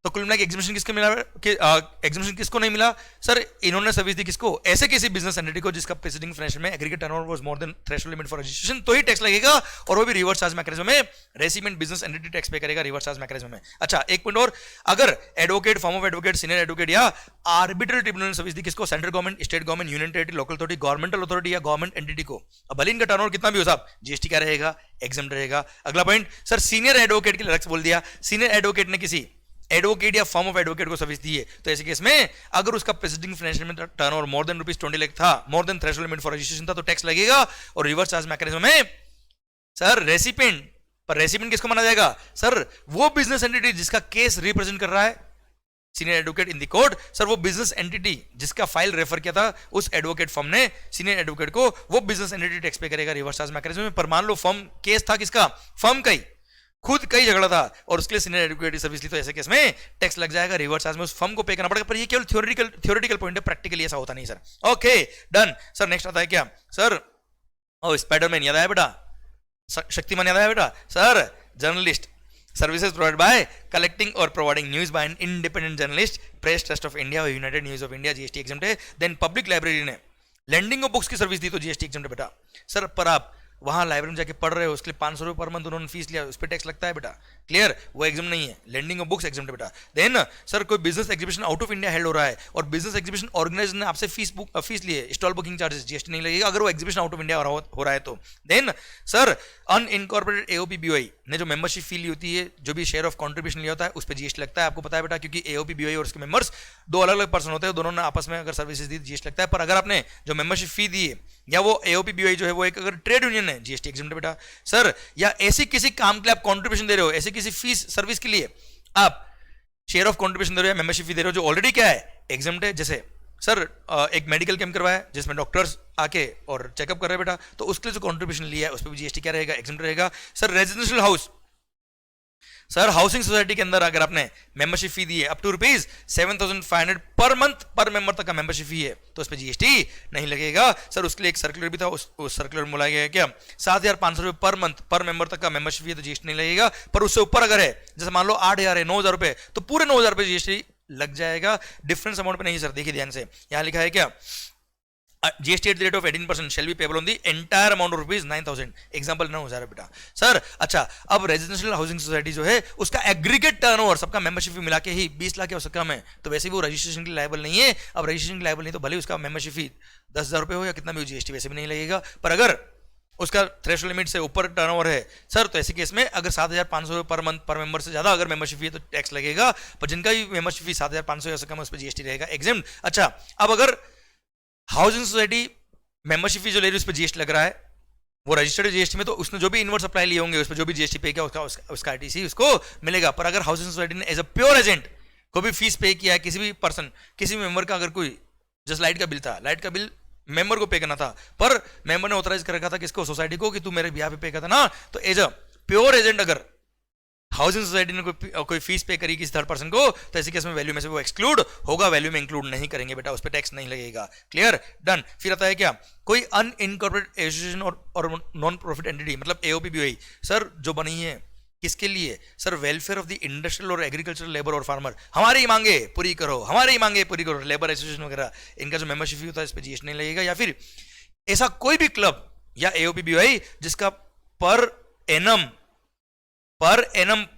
तो कुल मिला के एग्जीबिशन किसको मिला, एग्जीबिशन किसको नहीं मिला, सर इन्होंने सर्विस दी किसको, ऐसे किसी बिजनेस एंटिटी को जिसका प्रीसीडिंग फाइनेंशियल में aggregate turnover was more than threshold limit for registration, तो ही टैक्स लगेगा, और वो भी रिवर्स चार्ज मैकेनिज्म में. Recipient business entity tax pay करेगा रिवर्स चार्ज मैकेनिज्म में. अच्छा एक पॉइंट और, अगर advocate, form of advocate, senior advocate या आर्बिट्रल ट्रिब्यूनल सर्विस दी किसको, central government, state government, union territory, local authority, governmental authority या गवर्नमेंट एंटिटी को, अब भले इनका टर्नओवर कितना भी हो साहब, जीएसटी क्या रहेगा, एग्जेम्प्ट रहेगा. अगला पॉइंट, सर सीनियर एडवोकेट के लिए अलग से बोल दिया, सीनियर एडवोकेट ने किसी एडवोकेट या फॉर्म ऑफ एडवोकेट को सर्विस दी है, तो ऐसे केस में अगर उसका प्रीसीडिंग फाइनेंशियल में टर्नओवर मोर देन ₹20 लाख था, more than threshold limit for registration था, तो टैक्स लगेगा. और रिवर्स चार्ज मैकेनिज्म में सर रेसिपिएंट, पर रेसिपिएंट किसको माना जाएगा, सर वो बिजनेस एंटिटी जिसका केस रिप्रेजेंट कर रहा है senior advocate in the court, sir वो बिजनेस एंटिटी जिसका फाइल रेफर किया था उस एडवोकेट फर्म ने सीनियर एडवोकेट को, वो बिजनेस एंटिटी टैक्स पे करेगा रिवर्स चार्ज मैकेनिज्म में. पर मान लो फर्म केस था किसका, फर्म का ही, खुद कई झगड़ा था और उसके लिए सीनियर एडवोकेट सर्विस ली, तो ऐसे केस में टैक्स लग जाएगा, रिवर्स चार्ज में उस फर्म को पे करना पड़ेगा. पर ये केवल थ्योरेटिकल पॉइंट है, प्रैक्टिकली ऐसा होता नहीं sir. Okay done. Sir next आता है क्या, सर ओ स्पाइडरमैन याद आया बेटा, शक्तिमान याद आया बेटा. Sir journalist, services provide by collecting or providing news by an independent journalist, press trust of India or United News of India, GST exempt है. देन पब्लिक लाइब्रेरी ने लैंडिंग ऑफ बुक्स की service दी, तो GST exempt है बेटा. Sir पर आप वहां लाइब्रेरी में जाके पढ़ रहे हो, उसके लिए ₹500 पर मंथ उन्होंने फीस लिया, उस पर टैक्स लगता है बेटा. क्लियर, वो एग्जाम नहीं है, लैंडिंग ऑफ बुक्स एग्जाम है बेटा. देन सर कोई business exhibition out of India held हो रहा है और बिजनेस एग्जीबिशन ऑर्गेनाइजर ने आपसे फीस लिए, स्टॉल बुकिंग चार्जेस, जीएसटी नहीं लगेगा अगर वो एग्जीबिशन आउट ऑफ इंडिया हो रहा है तो. देन सर अनइनकॉर्पोरेटेड एओपीबीवाई ने जो मेंबरशिप फी ली होती है, जो भी शेयर ऑफ कंट्रीब्यूशन लिया होता है, उस पर जीएसटी लगता है, आपको पता है बेटा, क्योंकि एओपीबीवाई और उसके मेंबर्स दो अलग अलग पर्सन होते हैं, दोनों ने आपस में अगर सर्विसेज दी जीएसटी लगता है. पर अगर आपने जो मेंबरशिप फी दी है या वो एओपीबीवाई जो है वो एक अगर ट्रेड यूनियन है, जीएसटी एग्जेम्प्ट है बेटा. सर या ऐसी किसी काम के लिए आप कंट्रीब्यूशन दे रहे हो, ऐसे किसी फीस सर्विस के लिए आप शेयर ऑफ कंट्रीब्यूशन दे रहे हो या मेंबरशिप फी दे रहे हो जो ऑलरेडी क्या है, एग्जेम्प्ट है. जैसे सर एक मेडिकल कैंप करवाया जिसमें डॉक्टर्स आके और चेकअप कर रहे हैं बेटा, तो उसके लिए जो कंट्रीब्यूशन लिया है उस पर भी जीएसटी क्या रहेगा, एग्जेम्प्ट रहेगा. Sir residential house, sir housing society के अंदर अगर आपने मेंबरशिप फी दी है अप टू ₹7,500 पर मंथ पर मेंबर तक का मेंबरशिप फी है, तो उस पर जीएसटी नहीं लगेगा. सर उसके लिए एक सर्कुलर भी था, उस सर्कुलर में बोला गया है क्या, ₹7,500 पर मंथ पर मेंबर तक का मेंबरशिप फी है, तो जीएसटी नहीं लगेगा. पर उससे ऊपर अगर है, जैसे मान लो 8,000 है, ₹9,000, तो पूरे ₹9,000 जीएसटी लग जाएगा. डिफरेंस अमाउंट पे नहीं सर, देखिए ध्यान से, यहां लिखा है क्या, GST at the rate of 18% shall be payable on the entire amount of ₹9,000. Example 9,000 है बेटा. सर अच्छा, अब रेजिडेंशियल हाउसिंग सोसाइटी जो है उसका एग्रीगेट टर्नओवर सबका मेंबरशिप मिला के ही 20 लाख या उससे कम है, तो वैसे भी वो रजिस्ट्रेशन के लिए लायबल नहीं है. अब रजिस्ट्रेशन के लायबल नहीं तो भले उसका मेंबरशिप फी ₹10,000 हो या कितना भी, जीएसटी वैसे भी नहीं लगेगा. पर अगर उसका थ्रेशोल्ड लिमिट से ऊपर टर्नओवर है सर, तो ऐसे केस में अगर ₹7,500 पर मंथ पर मेंबर से ज्यादा अगर मेंबरशिप फी है तो टैक्स लगेगा. पर जिनका भी मेंबरशिप फी 7,500 या उससे कम है उस पर जीएसटी रहेगा, एग्जेम्प्ट. अच्छा अब अगर हाउसिंग सोसाइटी मेंबरशिप फी जो ले रही है उस पर जीएसटी लग रहा है, वो रजिस्टर्ड जीएसटी में, तो उसने जो भी इनवर्ट सप्लाई लिए होंगे उस पर जो भी जीएसटी पे किया उसका आईटीसी उसको मिलेगा. पर अगर हाउसिंग सोसाइटी ने एज अ प्योर एजेंट कोई भी फीस पे किया है, किसी भी पर्सन, किसी भी मेंबर का अगर कोई जस्ट लाइट का बिल था, लाइट का बिल मेंबर को पे करना था, पर मेंबर ने ऑथराइज कर रखा था किसको, सोसाइटी को, कि तू मेरे बिहाफ पे पे करता ना, तो एज अ प्योर एजेंट अगर हाउसिंग सोसाइटी ने कोई फीस पे करी किसी थर्ड पर्सन को, तो ऐसे केस में वैल्यू में से वो एक्सक्लूड होगा, वैल्यू में इंक्लूड नहीं करेंगे बेटा, उस पर टैक्स नहीं लगेगा। Clear, done. फिर आता है क्या, कोई अनइनकॉर्पोरेटेड एसोसिएशन और नॉन प्रॉफिट एंटिटी, मतलब एओपीबीआई सर जो बनी है किसके लिए, sir welfare of the industrial और एग्रीकल्चर लेबर और फार्मर, हमारी ही मांगे पूरी करो, हमारी ही मांगे पूरी करो, लेबर एसोसिएशन वगैरह, इनका जो मेंबरशिप फी होता है इस पर जीएसटी नहीं लगेगा। या फिर ऐसा कोई भी क्लब या एओपीबीआई जिसका पर एनम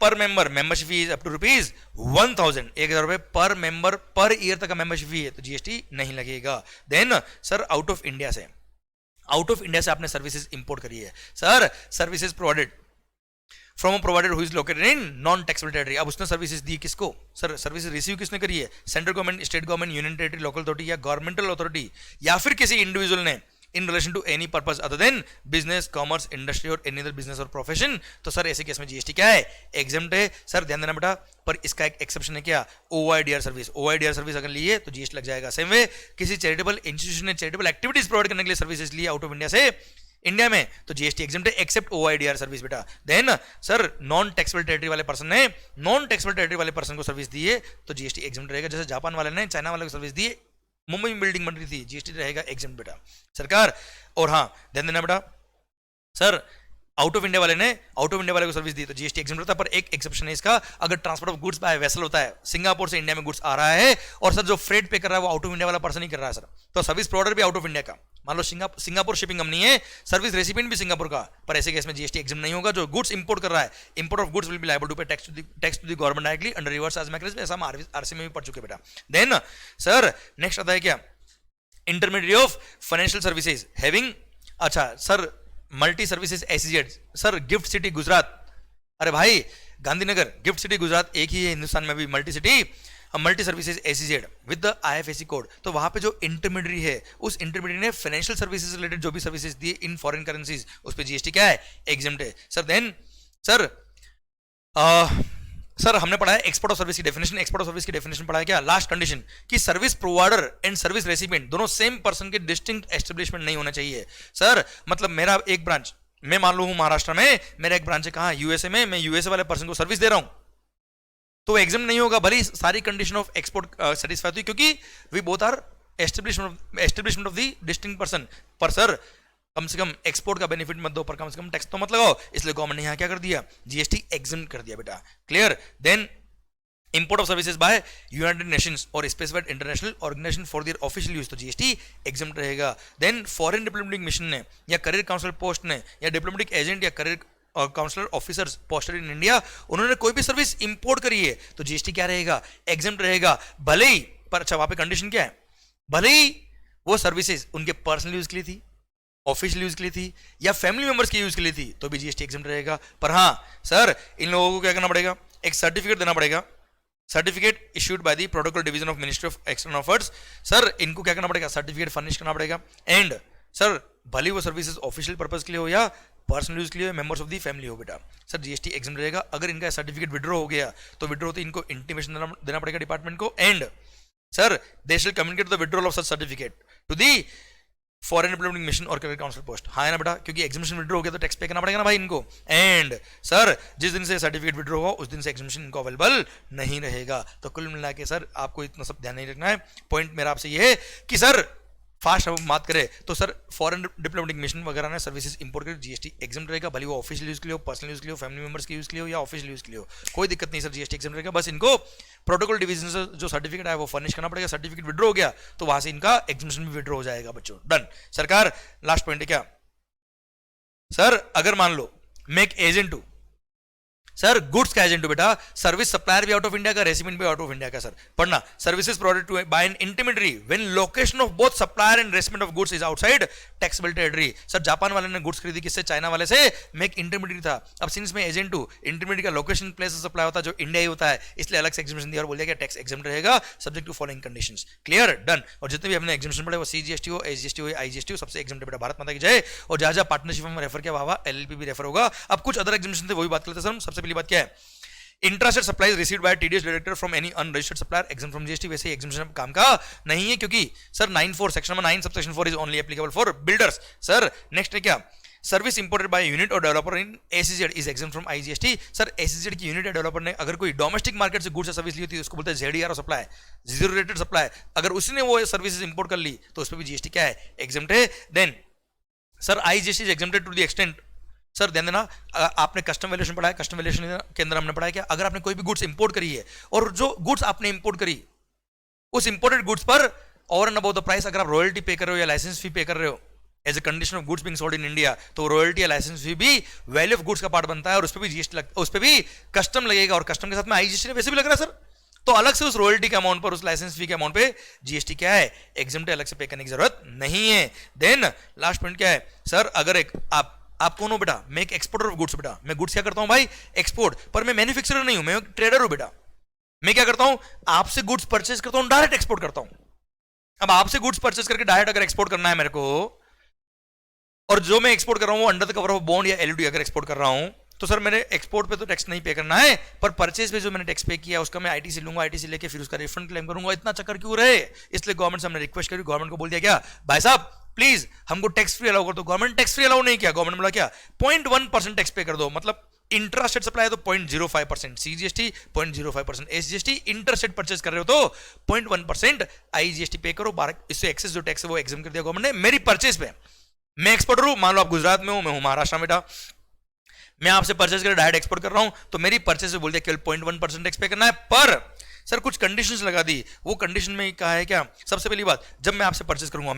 पर member membership fee is up to ₹1000, 1000 रुपए पर मेंबर पर ईयर तक का मेंबरशिप फी है, तो जीएसटी नहीं लगेगा। Then sir out of India से आपने सर्विसेज इंपोर्ट करी है, sir services provided from a provider who is located in non taxable territory, अब उसने सर्विसेज दी किसको, सर सर्विसेज रिसीव किसने करी है, central government, state government, union territory, local authority या गवर्नमेंटल अथॉरिटी, या फिर किसी इंडिविजुअल ने in relation to any purpose other than business, commerce, industry और एनी अदर बिजनेस और प्रोफेशन, तो सर ऐसे केस में जीएसटी क्या है, एग्जम्प्ट है। सर ध्यान देना बेटा, पर इसका एक एक्सेप्शन है क्या, ओआईडीआर सर्विस अगर लिए तो जीएसटी लग जाएगा। सेम वे किसी चैरिटेबल इंस्टीट्यूशन ने चैरिटेबल एक्टिविटीज प्रोवाइड करने के लिए सर्विसेज लिए आउट ऑफ इंडिया से इंडिया में, तो जीएसटी एग्जम्प्ट है एक्सेप्ट ओआईडीआर सर्विस बेटा। Then sir non taxable territory वाले पर्सन ने नॉन टैक्सेबल टेरिटरी वाले पर्सन को सर्विस दी है, तो जीएसटी एग्जम्प्ट रहेगा। जैसे जापान वाले ने चाइना वाले को सर्विस दी, मुंबई में बिल्डिंग बन रही थी, जीएसटी रहेगा एग्जम्प्ट बेटा सरकार। और हाँ ध्यान देना बेटा, सर आउट ऑफ इंडिया वाले को सर्विस दी तो जीएसटी एग्जम्प्ट होता है, पर एक एक्सेप्शन है इसका, अगर transport of goods by vessel होता है, सिंगापुर से इंडिया में गुड्स आ रहा है और सर जो फ्रेट पे कर रहा है वो आउट ऑफ इंडिया वाला पर्सन ही कर रहा है सर, तो सर्विस प्रोवाइडर भी आउट ऑफ इंडिया का, मान लो सिंगापुर शिपिंग कंपनी है, सर्विस रेसिपिएंट भी सिंगापुर का, पर ऐसे केस में जीएसटी एग्जम्प्ट नहीं होगा। जो गुड्स इंपोर्ट कर रहा है, import of goods will be liable to pay tax to the government directly under reverse charge mechanism, ऐसा हम आरसी में भी पढ़ चुके बेटा। देन सर नेक्स्ट आता है क्या, intermediate of financial services having, अच्छा sir multi services SEZ, sir gift city Gujarat, अरे भाई गांधीनगर गिफ्ट सिटी गुजरात एक ही है हिंदुस्तान में भी, multi city multi services SEZ with the IFSC code, तो वहां पे जो इंटरमीडिएट है उस इंटरमीडिएट ने फाइनेंशियल सर्विसेज रिलेटेड जो भी सर्विसेज दी इन फॉरेन करेंसीज, उस पे जीएसटी क्या है, एग्जम्प्ट है सर। देन सर हमने पढ़ा है एक्सपोर्ट ऑफ सर्विस की डेफिनेशन, एक्सपोर्ट ऑफ सर्विस की डेफिनेशन पढ़ा है क्या, लास्ट कंडीशन कि service provider and service recipient दोनों सेम पर्सन के डिस्टिंक्ट एस्टेब्लिशमेंट नहीं होना चाहिए। सर मतलब मेरा एक ब्रांच, मैं मान लो हूं महाराष्ट्र में, मेरा एक ब्रांच है कहां, यूएसए में, मैं यूएसए वाले पर्सन को सर्विस दे रहा हूं, तो एग्जाम नहीं होगा भले सारी कंडीशन ऑफ एक्सपोर्ट सेटिस्फाई हुई, क्योंकि we both are establishment of the distinct person, पर सर कम से कम एक्सपोर्ट का बेनिफिट मत दो, पर कम से कम टैक्स तो मत लगाओ, इसलिए गवर्नमेंट ने यहां क्या कर दिया, जीएसटी एग्जम्प्ट कर दिया बेटा। Clear. Then import of services by United Nations or specified international organization for their official use, तो जीएसटी एग्जम्प्ट रहेगा। देन फॉरेन डिप्लोमेटिक मिशन ने या करियर काउंसिल पोस्ट ने या डिप्लोमेटिक एजेंट या career consular officers posted in India, उन्होंने कोई भी सर्विस इंपोर्ट करी है, तो जीएसटी क्या रहेगा, एग्जम्प्ट रहेगा, भले ही, पर अच्छा वहां पे कंडीशन क्या है, भले ही वो सर्विसेज उनके पर्सनल यूज के लिए थी, ऑफिशियल यूज के लिए थी या फैमिली मेंबर्स के यूज के लिए थी, तो भी जीएसटी एग्जम्प्ट रहेगा। पर हाँ सर इन लोगों को क्या करना पड़ेगा, एक सर्टिफिकेट देना पड़ेगा, certificate issued by the protocol division of ministry of external affairs, sir इनको क्या करना पड़ेगा, सर्टिफिकेट फर्निश करना पड़ेगा। एंड सर भले वो सर्विसेज ऑफिशियल पर्पज के लिए हो या पर्सनल यूज के लिए, मेंबर्स ऑफ दी फैमिली हो बेटा, सर जीएसटी एग्जम्प्ट रहेगा। अगर इनका सर्टिफिकेट विड्रॉ हो गया तो विड्रॉ होते इनको इंटीमेशन देना पड़ेगा डिपार्टमेंट को, and sir they shall communicate the withdrawal of such certificate to the foreign diplomatic mission और करियर काउंसिल पोस्ट, हाँ है ना बेटा, क्योंकि एग्जामिनेशन विड्रॉ हो गया तो टैक्स पे करना पड़ेगा ना भाई इनको। एंड सर जिस दिन से सर्टिफिकेट विड्रॉ होगा उस दिन से एग्जामिनेशन इनको अवेलेबल नहीं रहेगा। तो कुल मिला के सर आपको इतना सब ध्यान नहीं रखना है, पॉइंट मेरा आपसे ये है कि सर फास्ट अब बात करें तो सर फॉरेन डिप्लोमेटिक मिशन वगैरह ने सर्विसेज इंपोर्ट कर जीएसटी एग्जम्प्ट रहेगा, भले वो ऑफिशियल यूज के लिए हो, पर्सनल यूज के लिए हो, फैमिली मेंबर्स के यूज के लिए हो या ऑफिशियल यूज के लिए हो, कोई दिक्कत नहीं सर, जीएसटी एग्जम्प्ट रहेगा। बस इनको प्रोटोकॉल डिवीजन से जो सर्टिफिकेट है वो फर्निश करना पड़ेगा, सर्टिफिकेट विड्रॉ हो गया तो वहां से इनका एग्जामिनेशन भी विड्रॉ हो जाएगा बच्चों, डन। सरकार लास्ट पॉइंट है क्या, सर अगर मान लो मैं एक एजेंट हूं, सर गुड्स का एजेंट हो बेटा, सर्विस सप्लायर भी आउट ऑफ इंडिया का, रेसिपिएंट भी आउट ऑफ इंडिया का, सर पढ़ना, services provided to by an intermediary when location of both supplier and recipient of goods is outside taxable territory. Sir Japan वाले ने goods खरीदी किससे, China वाले से, मैं एक इंटरमीडिएट था, अब सिंस मैं एजेंट हूं, इंटरमीडिएट का लोकेशन प्लेस ऑफ सप्लाई होता है जो इंडिया ही होता है, इसलिए अलग से एग्जामिनेशन दिया और बोल दिया कि टैक्स एग्जम्प्ट रहेगा subject to following conditions. Clear, done. और जितने भी हमने एग्जामिनेशन पढ़े वो सीजीएसटी हो, एसजीएसटी हो, आईजीएसटी हो, सबसे एग्जम्प्ट बेटा, भारत माता की जय। और जहां पार्टनरशिप में रेफर किया वहां एलएलपी भी रेफर होगा। अब कुछ अदर एग्जामिनेशन थे वही बात करते हैं सर। सबसे पहली बात क्या है intrastate supplies received by TDS director from any unregistered supplier exam from GST, वैसे एग्जामिशन काम का नहीं है क्योंकि sir 9(4) section number 9 subsection 4 is only applicable for builders. Sir next है क्या, सर्विस इंपोर्टेड बाय यूनिट और developer in ACZ is exempt from IGST. Sir ACZ की यूनिट या डेवलपर ने अगर कोई डोमेस्टिक मार्केट से गुड्स या सर्विस ली होती है उसको बोलते हैं JDR supply, zero rated supply. अगर उसने वो सर्विसेज इंपोर्ट कर ली तो उस पर भी जीएसटी क्या है, एग्जाम्प्ट है। Then sir IGST is exempted to the extent, sir ध्यान देना आपने कस्टम वैल्यूएशन पढ़ा है, कस्टम वैल्यूएशन के अंदर हमने पढ़ा है कि अगर आपने कोई भी गुड्स इंपोर्ट करी है और जो गुड्स आपने इंपोर्ट करी उस इंपोर्टेड गुड्स पर over and above the price अगर आप रॉयल्टी पे कर रहे हो या लाइसेंस फी पे कर रहे हो as a condition of goods being sold in India, तो रॉयल्टी या लाइसेंस फी भी वैल्यू ऑफ गुड्स का पार्ट बनता है और उस पर भी जीएसटी उस पर भी कस्टम लगेगा और कस्टम के साथ में आईजीएसटी वैसे भी लग रहा है सर, तो अलग से उस रॉयल्टी के अमाउंट पर उस लाइसेंस फी के अमाउंट पे जीएसटी क्या है, एग्जम्प्ट अलग से पे करने की जरूरत नहीं है। देन लास्ट पॉइंट क्या है सर, अगर एक आप कौन हो बेटा, मैं एक एक्सपोर्टर ऑफ गुड्स बेटा, मैं गुड्स क्या करता हूं भाई एक्सपोर्ट, पर मैं मैन्युफैक्चरर नहीं हूं, मैं एक ट्रेडर हूं बेटा। मैं क्या करता हूं, आपसे गुड्स परचेज करता हूं, डायरेक्ट एक्सपोर्ट करता हूं। अब आपसे गुड्स परचेज करके डायरेक्ट अगर एक्सपोर्ट करना है मेरे को, और जो मैं एक्सपोर्ट कर रहा हूं वो under the cover of bond या एलयूडी अगर एक्सपोर्ट कर रहा हूं, तो सर मेरे एक्सपोर्ट पे तो टैक्स नहीं पे करना है, पर परचेज पे जो मैंने टैक्स पे किया उसका मैं आईटीसी लूंगा, आईटीसी लेके फिर उसका रिफंड क्लेम करूंगा। इतना चक्कर क्यों रहे, इसलिए गवर्नमेंट से हमने रिक्वेस्ट करी, गवर्नमेंट को बोल दिया क्या भाई साहब प्लीज हमको टैक्स फ्री अलाउ कर दो। गवर्नमेंट टैक्स फ्री अलाउ नहीं किया, गवर्नमेंट बोला क्या 0.1% टैक्स पे कर दो, मतलब इंट्रास्टेट सप्लाई है तो 0.05%, सीजीएसटी 0.05%, एसजीएसटी इंटरस्टेट परचेज कर रहे हो तो 0.1% आईजीएसटी पे करो। इससे एक्सेस जो टैक्स है वो एग्जाम कर दिया गवर्नमेंट ने मेरी परचेज पे। मैं एक्सपोर्टर हूं, मान लो आप गुजरात में हो, मैं हूं महाराष्ट्र में बेटा, मैं आपसे परचेज कर डायरेक्ट एक्सपोर्ट कर रहा हूं, तो मेरी परचेज से बोल दिया केवल 0.1% टैक्स पे करना है। पर सर कुछ कंडीशंस लगा दी, वो कंडीशन में कहा है क्या, सबसे पहली बात जब मैं आपसे परचेज करूंगा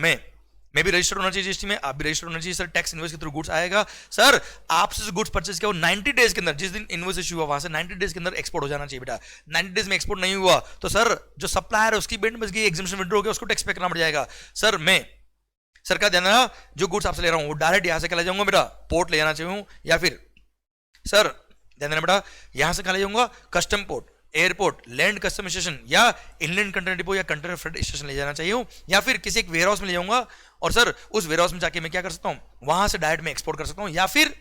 मैं भी रजिस्टर्ड होना चाहिए जीएसटी में, आप भी रजिस्टर्ड होना चाहिए। सर टैक्स इनवॉइस के थ्रू गुड्स आएगा, सर आपसे जो गुड्स परचेज किया वो 90 डेज के अंदर, जिस दिन इनवॉइस इशू हुआ वहां से 90 डेज के अंदर एक्सपोर्ट हो जाना चाहिए बेटा। 90 डेज में एक्सपोर्ट नहीं हुआ तो सर जो सप्लायर है उसकी बेंड बच गई, एग्जामिशन विड्रॉ हो गया, उसको टैक्स पे करना पड़ जाएगा। सर का ध्यान रखना, जो गुड्स आपसे ले रहा हूं वो डायरेक्ट यहां से क्या ले जाऊंगा बेटा, पोर्ट ले जाना चाहिए, या फिर सर ध्यान देना बेटा यहां से कहा ले जाऊंगा custom port, airport, land custom station या इनलैंड कंटेनर डिपो या कंटेनर फ्रेट स्टेशन ले जाना चाहिए, या फिर किसी एक वेयरहाउस में ले जाऊंगा और सर उस वेयरहाउस में जाके मैं क्या कर सकता हूं, वहां से डायरेक्ट मैं एक्सपोर्ट कर सकता हूं, या फिर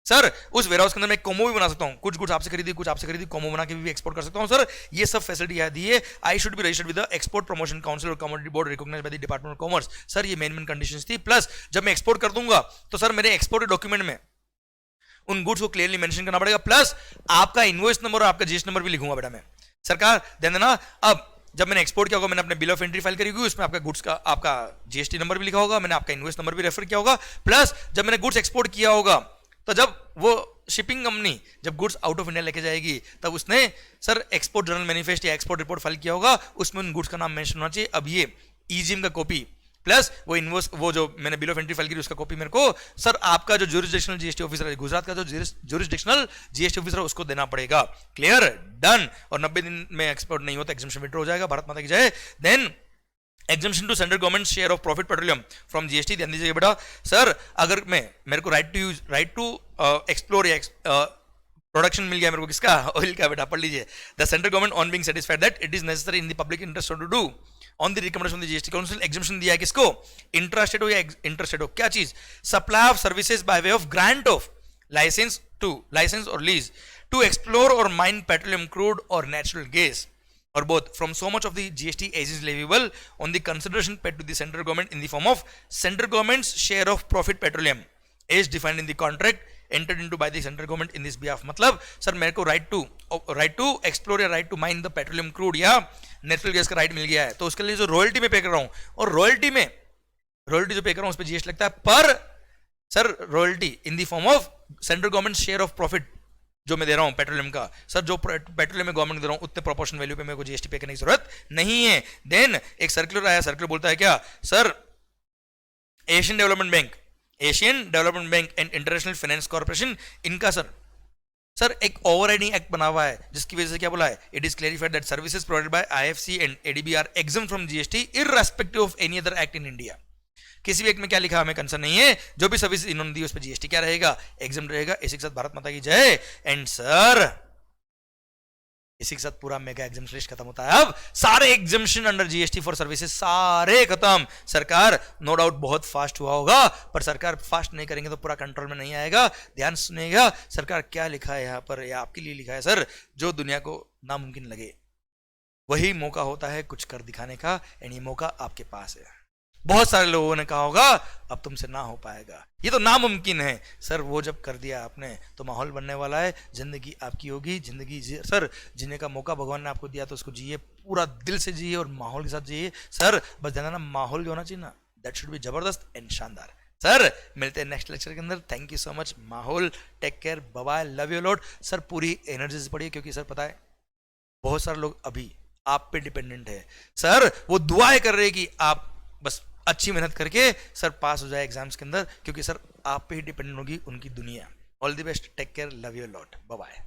सर उस वेयरहाउस के अंदर मैं कोमो भी बना सकता हूं, कुछ गुड्स आपसे खरीदी कोमो बना के भी एक्सपोर्ट कर सकता हूं। सर ये सब फैसिलिटी दी है। I should be registered with the export promotion council or commodity board recognized by the department of commerce. Sir ये मेन कंडीशंस थी। प्लस जब मैं एक्सपोर्ट कर दूंगा तो सर मेरे एक्सपोर्ट डॉक्यूमेंट में उन गुड्स को क्लियरली मेंशन करना पड़ेगा, प्लस आपका इनवॉइस नंबर और आपका जीएसटी नंबर भी लिखूंगा बेटा मैं। सरकार ध्यान देना, अब जब मैंने एक्सपोर्ट किया होगा मैंने अपने बिल ऑफ एंट्री फाइल करी होगी, उसमें आपका गुड्स का आपका जीएसटी नंबर भी लिखा होगा, मैंने आपका इनवॉइस नंबर भी रेफर किया होगा, प्लस जब मैंने गुड्स एक्सपोर्ट किया होगा तो जब वो शिपिंग कंपनी जब गुड्स आउट ऑफ इंडिया लेके जाएगी तब उसने सर एक्सपोर्ट जर्नल मैनिफेस्ट या एक्सपोर्ट रिपोर्ट फाइल किया होगा, उसमें उन गुड्स का नाम मेंशन होना चाहिए। अब ये ईजीएम का कॉपी प्लस वो इनवॉइस, वो जो मैंने बिल ऑफ एंट्री फाइल की उसका कॉपी मेरे को सर आपका जो ज्यूरिसडिक्शनल जीएसटी ऑफिसर है गुजरात का, जो ज्यूरिसडिक्शनल जीएसटी ऑफिसर है उसको देना पड़ेगा। Clear, done. और 90 दिन में एक्सपोर्ट नहीं होता एग्जामिशन विड्रॉ हो जाएगा। भारत माता की जय। Then exemption to central government share of profit petroleum from GST, ध्यान दीजिए बेटा। सर अगर मेरे को राइट टू एक्सप्लोर या प्रोडक्शन मिल गया मेरे को किसका, ऑयल का बेटा, पढ़ लीजिए। The central government on being satisfied that it is necessary in the public interest to do on the recommendation of the GST council, exemption दिया है किसको, इंट्रास्टेट हो या इंटरस्टेट हो, क्या चीज, supply of services by way of grant of licence और lease to explore और माइन पेट्रोलियम क्रूड और natural gas or both from so much of the GST is leviable on the consideration paid to the central government in the form of central government's share of profit petroleum as defined in the contract entered into by the central government in this behalf। मतलब sir मेरे को right to explore या right to mine the petroleum crude या natural gas का right मिल गया है, तो उसके लिए जो रॉयल्टी में पे कर रहा हूं, और रॉयल्टी जो पे कर रहा हूं उस पर जीएसटी लगता है, पर sir royalty in the form of central government share of profit जो मैं दे रहा हूं पेट्रोलियम का, सर जो पेट्रोलियम में गवर्नमेंट दे रहा हूं उतने प्रोपोर्शन वैल्यू पे मेरे को जीएसटी पे करने की जरूरत नहीं है। देन एक सर्कुलर आया, सर्कुलर बोलता है क्या, sir Asian development bank and international finance corporation, इनका सर एक ओवरराइडिंग एक्ट बना हुआ है जिसकी वजह से क्या बोला है, it is clarified that services provided by IFC and ADB are exempt from GST irrespective of any other act in India. किसी भी एक्ट में क्या लिखा हमें कंसर्न नहीं है, जो भी सर्विस इन्होंने दी उस पर जीएसटी क्या रहेगा, एग्जाम रहेगा। इसी के साथ भारत माता की जय। एंड सर इसी के साथ पूरा मेगा एग्जामिनेशन लिस्ट खत्म होता है। अब सारे examination under GST for services सारे खत्म। सरकार नो डाउट बहुत फास्ट हुआ होगा, पर सरकार फास्ट नहीं करेंगे तो पूरा कंट्रोल में नहीं आएगा। ध्यान सुनिएगा, सरकार क्या लिखा है यहाँ पर, या आपके लिए लिखा है सर, जो दुनिया को नामुमकिन लगे वही मौका होता है कुछ कर दिखाने का, एंड ये मौका आपके पास है। बहुत सारे लोगों ने कहा होगा अब तुमसे ना हो पाएगा, ये तो नामुमकिन है। सर वो जब कर दिया आपने तो माहौल बनने वाला है, जिंदगी आपकी होगी। जिंदगी सर जीने का मौका भगवान ने आपको दिया तो उसको जिए, पूरा दिल से जिए और माहौल के साथ जिए। सर बस जानना ना, माहौल जो होना चाहिए ना, दैट शुड बी जबरदस्त एंड शानदार। सर मिलते हैं नेक्स्ट लेक्चर के अंदर। Thank you so much. माहौल, take care, bye bye, love you lot. Sir पूरी एनर्जी से पढ़िए, क्योंकि सर पता है बहुत सारे लोग अभी आप पे डिपेंडेंट है। सर वो दुआएं कर रहे हैं कि आप बस अच्छी मेहनत करके सर पास हो जाए एग्जाम्स के अंदर, क्योंकि सर आप पे ही डिपेंडेंट होगी उनकी दुनिया। All the best, take care, love you lot, bye bye.